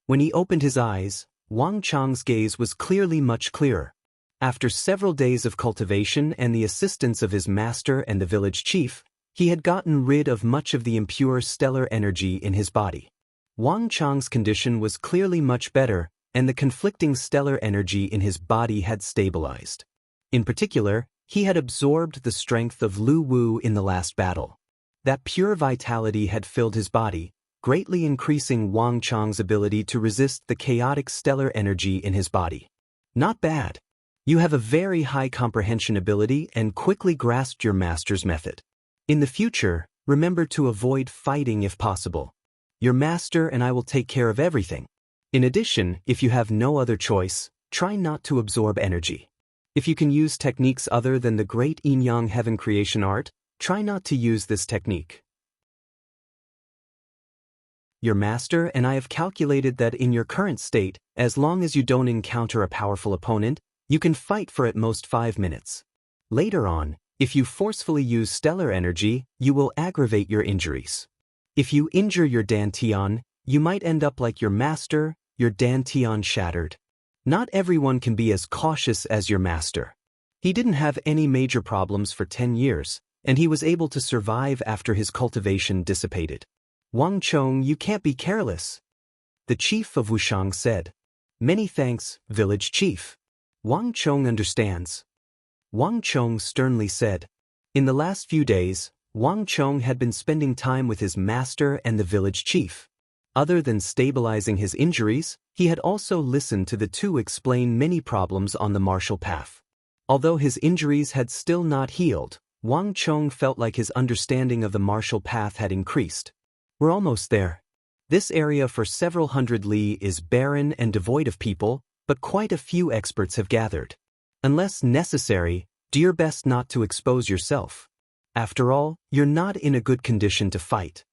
When he opened his eyes, Wang Chong's gaze was clearly much clearer. After several days of cultivation and the assistance of his master and the village chief, he had gotten rid of much of the impure stellar energy in his body. Wang Chong's condition was clearly much better, and the conflicting stellar energy in his body had stabilized. In particular, he had absorbed the strength of Lu Wu in the last battle. That pure vitality had filled his body, greatly increasing Wang Chong's ability to resist the chaotic stellar energy in his body. Not bad. You have a very high comprehension ability and quickly grasped your master's method. In the future, remember to avoid fighting if possible. Your master and I will take care of everything. In addition, if you have no other choice, try not to absorb energy. If you can use techniques other than the great yin-yang heaven creation art, try not to use this technique. Your master and I have calculated that in your current state, as long as you don't encounter a powerful opponent, you can fight for at most 5 minutes. Later on, if you forcefully use stellar energy, you will aggravate your injuries. If you injure your dantian, you might end up like your master, your dantian shattered. Not everyone can be as cautious as your master. He didn't have any major problems for 10 years, and he was able to survive after his cultivation dissipated. Wang Chong, you can't be careless. The chief of Wushang said. Many thanks, village chief. Wang Chong understands. Wang Chong sternly said. In the last few days, Wang Chong had been spending time with his master and the village chief. Other than stabilizing his injuries, he had also listened to the two explain many problems on the martial path. Although his injuries had still not healed, Wang Chong felt like his understanding of the martial path had increased. We're almost there. This area for several hundred li is barren and devoid of people, but quite a few experts have gathered. Unless necessary, do your best not to expose yourself. After all, you're not in a good condition to fight.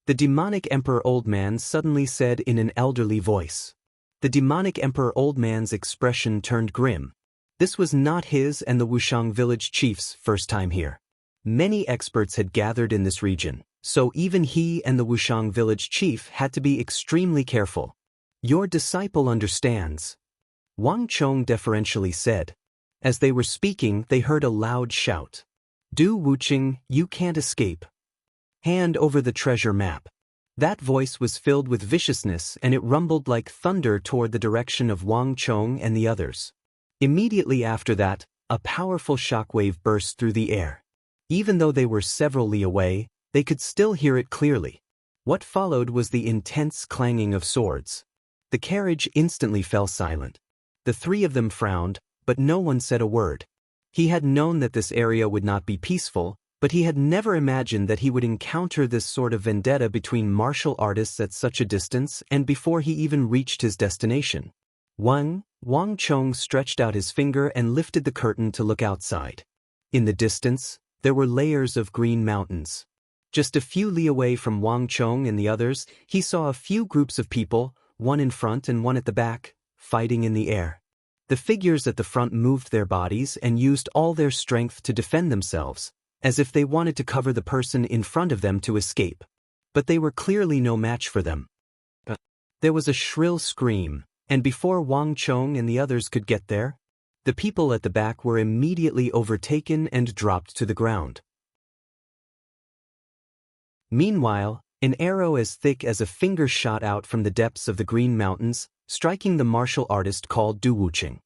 The demonic Emperor Old Man suddenly said in an elderly voice. The demonic Emperor Old Man's expression turned grim. This was not his and the Wushang village chief's first time here. Many experts had gathered in this region, so even he and the Wushang village chief had to be extremely careful. Your disciple understands. Wang Chong deferentially said. As they were speaking, they heard a loud shout. Du Wuqing, you can't escape. Hand over the treasure map. That voice was filled with viciousness and it rumbled like thunder toward the direction of Wang Chong and the others. Immediately after that, a powerful shockwave burst through the air. Even though they were several li away, they could still hear it clearly. What followed was the intense clanging of swords. The carriage instantly fell silent. The three of them frowned, but no one said a word. He had known that this area would not be peaceful, but he had never imagined that he would encounter this sort of vendetta between martial artists at such a distance and before he even reached his destination. Wang Chong stretched out his finger and lifted the curtain to look outside. In the distance, there were layers of green mountains. Just a few li away from Wang Chong and the others, he saw a few groups of people, one in front and one at the back, fighting in the air. The figures at the front moved their bodies and used all their strength to defend themselves, as if they wanted to cover the person in front of them to escape. But they were clearly no match for them. There was a shrill scream, and before Wang Chong and the others could get there, the people at the back were immediately overtaken and dropped to the ground. Meanwhile, an arrow as thick as a finger shot out from the depths of the Green Mountains, striking the martial artist called Du Wuqing.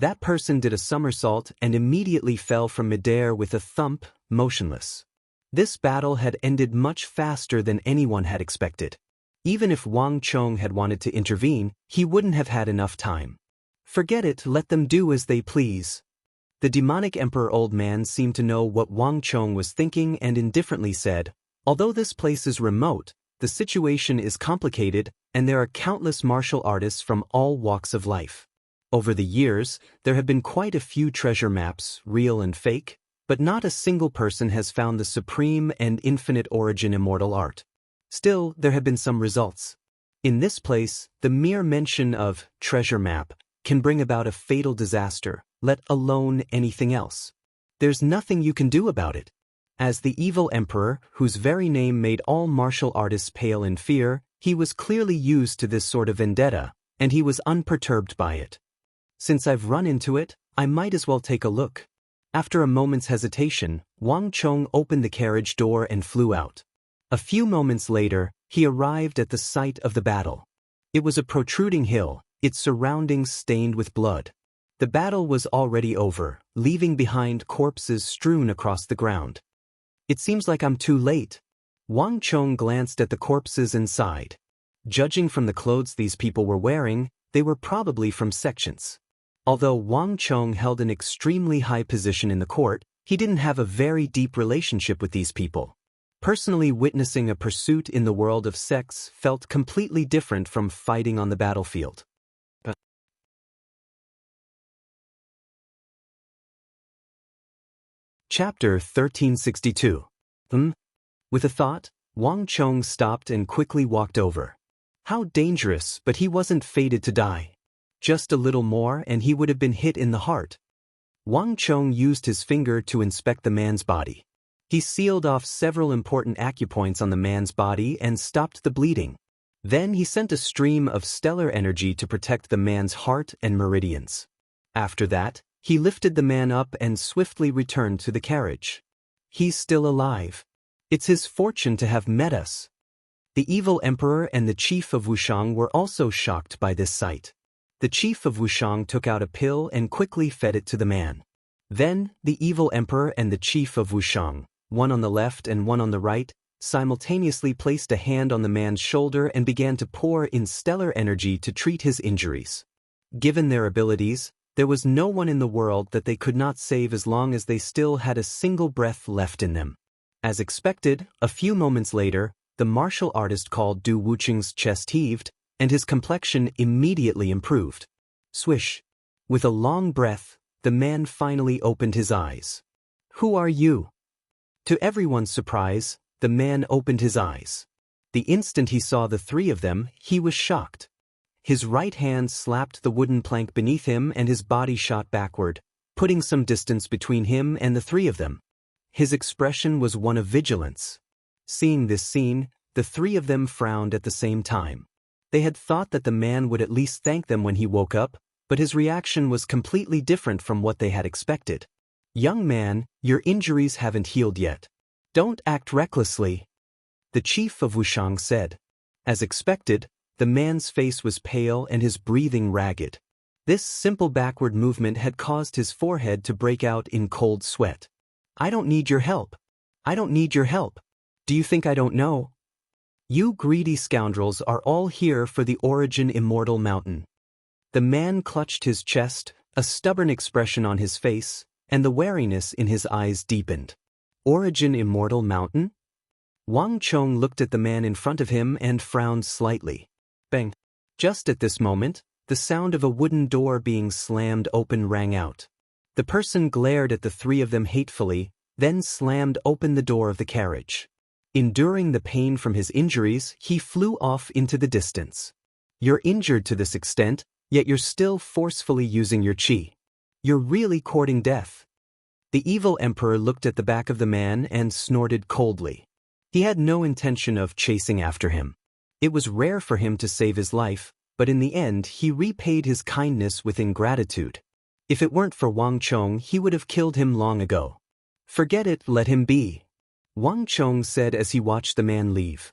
That person did a somersault and immediately fell from midair with a thump, motionless. This battle had ended much faster than anyone had expected. Even if Wang Chong had wanted to intervene, he wouldn't have had enough time. Forget it, let them do as they please. The demonic Emperor Old Man seemed to know what Wang Chong was thinking and indifferently said, although this place is remote, The situation is complicated, and there are countless martial artists from all walks of life. Over the years, there have been quite a few treasure maps, real and fake, but not a single person has found the supreme and infinite origin immortal art. Still, there have been some results. In this place, the mere mention of treasure map can bring about a fatal disaster, let alone anything else. There's nothing you can do about it. As the evil emperor, whose very name made all martial artists pale in fear, he was clearly used to this sort of vendetta, and he was unperturbed by it. Since I've run into it, I might as well take a look. After a moment's hesitation, Wang Chong opened the carriage door and flew out. A few moments later, he arrived at the site of the battle. It was a protruding hill, its surroundings stained with blood. The battle was already over, leaving behind corpses strewn across the ground. It seems like I'm too late. Wang Chong glanced at the corpses and sighed. Judging from the clothes these people were wearing, they were probably from sections. Although Wang Chong held an extremely high position in the court, he didn't have a very deep relationship with these people. Personally witnessing a pursuit in the world of sex felt completely different from fighting on the battlefield. Chapter 1362. With a thought, Wang Chong stopped and quickly walked over. How dangerous, but he wasn't fated to die. Just a little more and he would have been hit in the heart. Wang Chong used his finger to inspect the man's body. He sealed off several important acupoints on the man's body and stopped the bleeding. Then he sent a stream of stellar energy to protect the man's heart and meridians. After that, he lifted the man up and swiftly returned to the carriage. He's still alive. It's his fortune to have met us. The evil emperor and the chief of Wushang were also shocked by this sight. The chief of Wushang took out a pill and quickly fed it to the man. Then, the evil emperor and the chief of Wushang, one on the left and one on the right, simultaneously placed a hand on the man's shoulder and began to pour in stellar energy to treat his injuries. Given their abilities, there was no one in the world that they could not save as long as they still had a single breath left in them. As expected, a few moments later, the martial artist called Du Wucheng's chest heaved, and his complexion immediately improved. Swish. With a long breath, the man finally opened his eyes. Who are you? To everyone's surprise, the man opened his eyes. The instant he saw the three of them, he was shocked. His right hand slapped the wooden plank beneath him and his body shot backward, putting some distance between him and the three of them. His expression was one of vigilance. Seeing this scene, the three of them frowned at the same time. They had thought that the man would at least thank them when he woke up, but his reaction was completely different from what they had expected. Young man, your injuries haven't healed yet. Don't act recklessly. The chief of Wushang said. As expected, the man's face was pale and his breathing ragged. This simple backward movement had caused his forehead to break out in cold sweat. I don't need your help. I don't need your help. Do you think I don't know? You greedy scoundrels are all here for the origin immortal mountain. The man clutched his chest, a stubborn expression on his face, and the wariness in his eyes deepened. Origin immortal mountain? Wang Chong looked at the man in front of him and frowned slightly. Bang! Just at this moment, the sound of a wooden door being slammed open rang out. The person glared at the three of them hatefully, then slammed open the door of the carriage. Enduring the pain from his injuries, he flew off into the distance. You're injured to this extent, yet you're still forcefully using your qi. You're really courting death. The evil emperor looked at the back of the man and snorted coldly. He had no intention of chasing after him. It was rare for him to save his life, but in the end he repaid his kindness with ingratitude. If it weren't for Wang Chong, he would have killed him long ago. Forget it, let him be. Wang Chong said as he watched the man leave.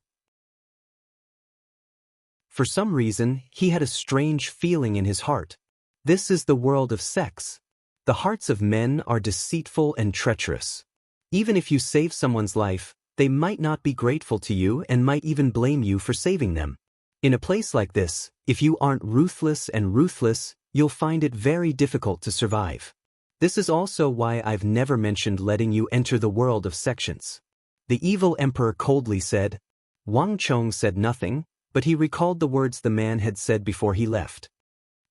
For some reason, he had a strange feeling in his heart. This is the world of sex. The hearts of men are deceitful and treacherous. Even if you save someone's life, they might not be grateful to you and might even blame you for saving them. In a place like this, if you aren't ruthless and ruthless, you'll find it very difficult to survive. This is also why I've never mentioned letting you enter the world of sections. The evil emperor coldly said, Wang Chong said nothing, but he recalled the words the man had said before he left.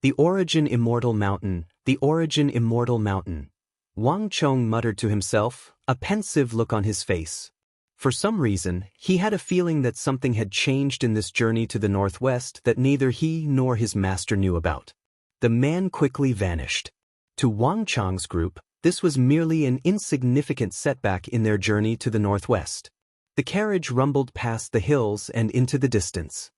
The origin immortal mountain, the origin immortal mountain. Wang Chong muttered to himself, a pensive look on his face. For some reason, he had a feeling that something had changed in this journey to the northwest that neither he nor his master knew about. The man quickly vanished. To Wang Chong's group, this was merely an insignificant setback in their journey to the northwest. The carriage rumbled past the hills and into the distance.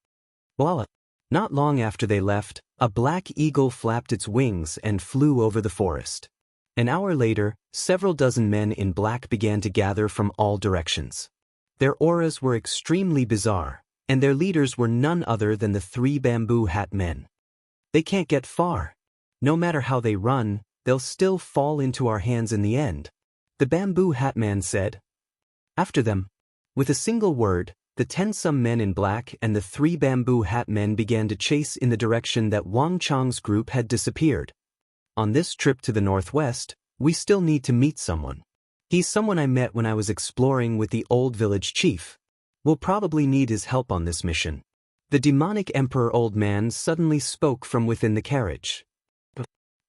Voila! Not long after they left, a black eagle flapped its wings and flew over the forest. An hour later, several dozen men in black began to gather from all directions. Their auras were extremely bizarre, and their leaders were none other than the 3 bamboo hat men. They can't get far. No matter how they run, they'll still fall into our hands in the end, the bamboo hat man said. After them. With a single word, the 10-some men in black and the 3 bamboo hat men began to chase in the direction that Wang Chong's group had disappeared. On this trip to the northwest, we still need to meet someone. He's someone I met when I was exploring with the old village chief. We'll probably need his help on this mission. The demonic emperor old man suddenly spoke from within the carriage.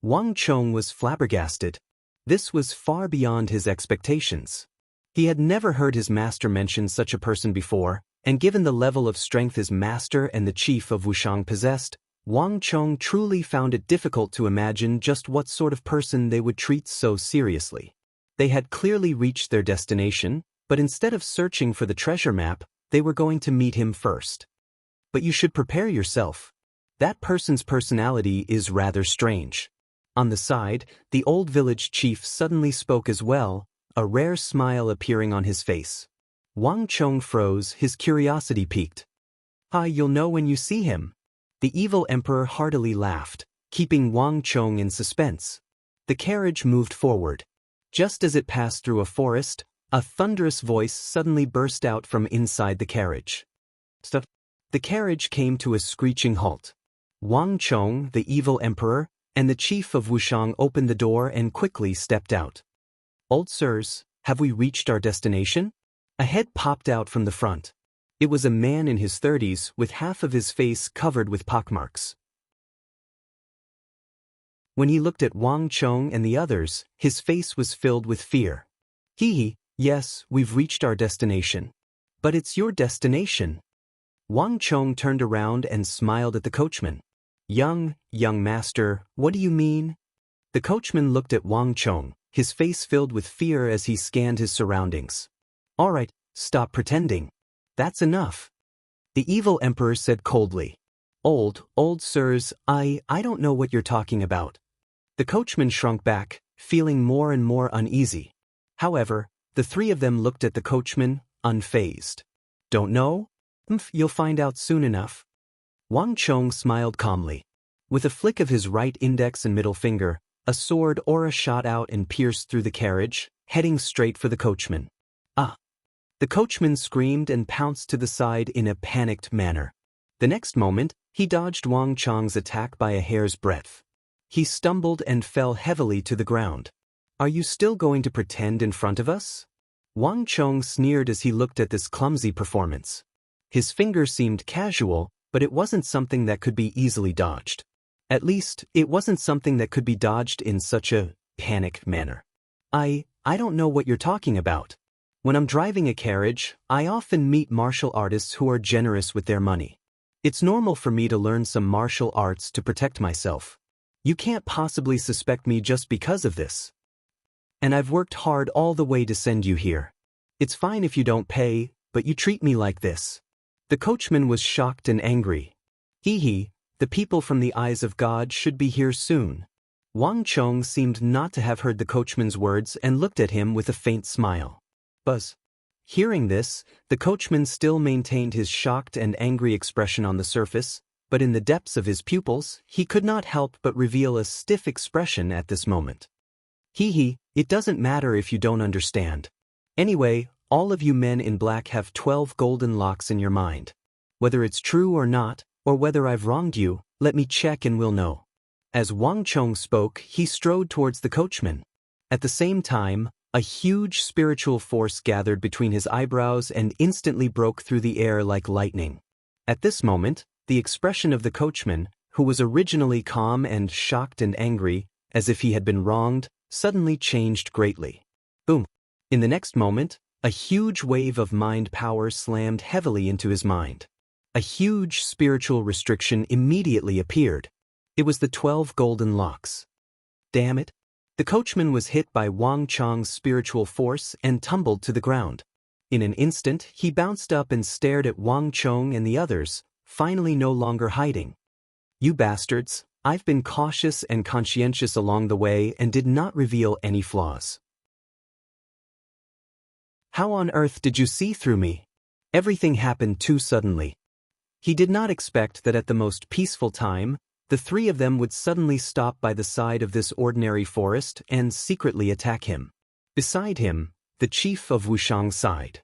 Wang Chong was flabbergasted. This was far beyond his expectations. He had never heard his master mention such a person before, and given the level of strength his master and the chief of Wushang possessed, Wang Chong truly found it difficult to imagine just what sort of person they would treat so seriously. They had clearly reached their destination, but instead of searching for the treasure map, they were going to meet him first. But you should prepare yourself. That person's personality is rather strange. On the side, the old village chief suddenly spoke as well, a rare smile appearing on his face. Wang Chong froze, his curiosity piqued. You'll know when you see him. The evil emperor heartily laughed, keeping Wang Chong in suspense. The carriage moved forward. Just as it passed through a forest, a thunderous voice suddenly burst out from inside the carriage. Stop. The carriage came to a screeching halt. Wang Chong, the evil emperor, and the chief of Wushang opened the door and quickly stepped out. Old sirs, have we reached our destination? A head popped out from the front. It was a man in his 30s with half of his face covered with pockmarks. When he looked at Wang Chong and the others, his face was filled with fear. Yes, we've reached our destination. But it's your destination. Wang Chong turned around and smiled at the coachman. Young master, what do you mean? The coachman looked at Wang Chong, his face filled with fear as he scanned his surroundings. All right, stop pretending. That's enough. The evil emperor said coldly. Old sirs, I don't know what you're talking about. The coachman shrunk back, feeling more and more uneasy. However, the 3 of them looked at the coachman, unfazed. Don't know? You'll find out soon enough. Wang Chong smiled calmly. With a flick of his right index and middle finger, a sword aura shot out and pierced through the carriage, heading straight for the coachman. The coachman screamed and pounced to the side in a panicked manner. The next moment, he dodged Wang Chong's attack by a hair's breadth. He stumbled and fell heavily to the ground. Are you still going to pretend in front of us? Wang Chong sneered as he looked at this clumsy performance. His finger seemed casual, but it wasn't something that could be easily dodged. At least, it wasn't something that could be dodged in such a panicked manner. I don't know what you're talking about. When I'm driving a carriage, I often meet martial artists who are generous with their money. It's normal for me to learn some martial arts to protect myself. You can't possibly suspect me just because of this. And I've worked hard all the way to send you here. It's fine if you don't pay, but you treat me like this. The coachman was shocked and angry. The people from the eyes of God should be here soon. Wang Chong seemed not to have heard the coachman's words and looked at him with a faint smile. Buzz. Hearing this, the coachman still maintained his shocked and angry expression on the surface, but in the depths of his pupils, he could not help but reveal a stiff expression at this moment. It doesn't matter if you don't understand. Anyway, all of you men in black have 12 golden locks in your mind. Whether it's true or not, or whether I've wronged you, let me check and we'll know. As Wang Chong spoke, he strode towards the coachman. At the same time, A huge spiritual force gathered between his eyebrows and instantly broke through the air like lightning. At this moment, the expression of the coachman, who was originally calm and shocked and angry, as if he had been wronged, suddenly changed greatly. Boom! In the next moment, a huge wave of mind power slammed heavily into his mind. A huge spiritual restriction immediately appeared. It was the 12 golden locks. Damn it! The coachman was hit by Wang Chong's spiritual force and tumbled to the ground. In an instant, he bounced up and stared at Wang Chong and the others, finally no longer hiding. You bastards, I've been cautious and conscientious along the way and did not reveal any flaws. How on earth did you see through me? Everything happened too suddenly. He did not expect that at the most peaceful time, the three of them would suddenly stop by the side of this ordinary forest and secretly attack him. Beside him, the chief of Wushang sighed.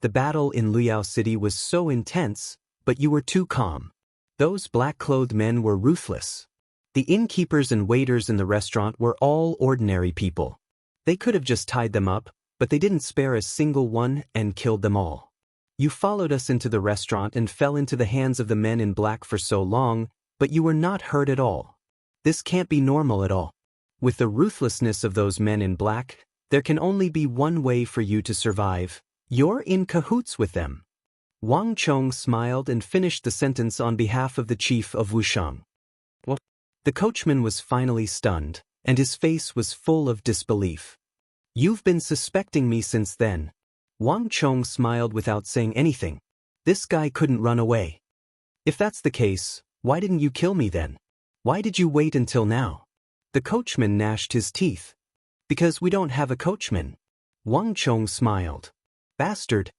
The battle in Liao City was so intense, but you were too calm. Those black-clothed men were ruthless. The innkeepers and waiters in the restaurant were all ordinary people. They could have just tied them up, but they didn't spare a single one and killed them all. You followed us into the restaurant and fell into the hands of the men in black for so long, but you were not hurt at all. This can't be normal at all. With the ruthlessness of those men in black, there can only be one way for you to survive. You're in cahoots with them. Wang Chong smiled and finished the sentence on behalf of the chief of Wushang. What? The coachman was finally stunned, and his face was full of disbelief. You've been suspecting me since then. Wang Chong smiled without saying anything. This guy couldn't run away. If that's the case, why didn't you kill me then? Why did you wait until now? The coachman gnashed his teeth. Because we don't have a coachman. Wang Chong smiled. Bastard.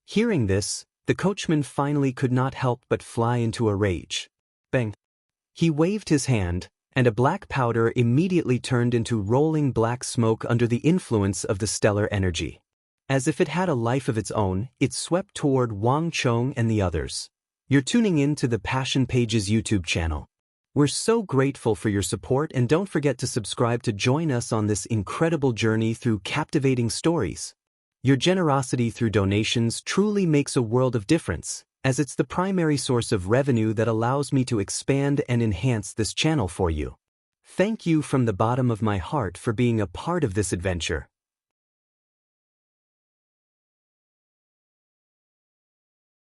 Hearing this, the coachman finally could not help but fly into a rage. Bang. He waved his hand, and a black powder immediately turned into rolling black smoke under the influence of the stellar energy. As if it had a life of its own, it swept toward Wang Chong and the others. You're tuning in to the Passion Pages YouTube channel. We're so grateful for your support, and don't forget to subscribe to join us on this incredible journey through captivating stories. Your generosity through donations truly makes a world of difference, as it's the primary source of revenue that allows me to expand and enhance this channel for you. Thank you from the bottom of my heart for being a part of this adventure.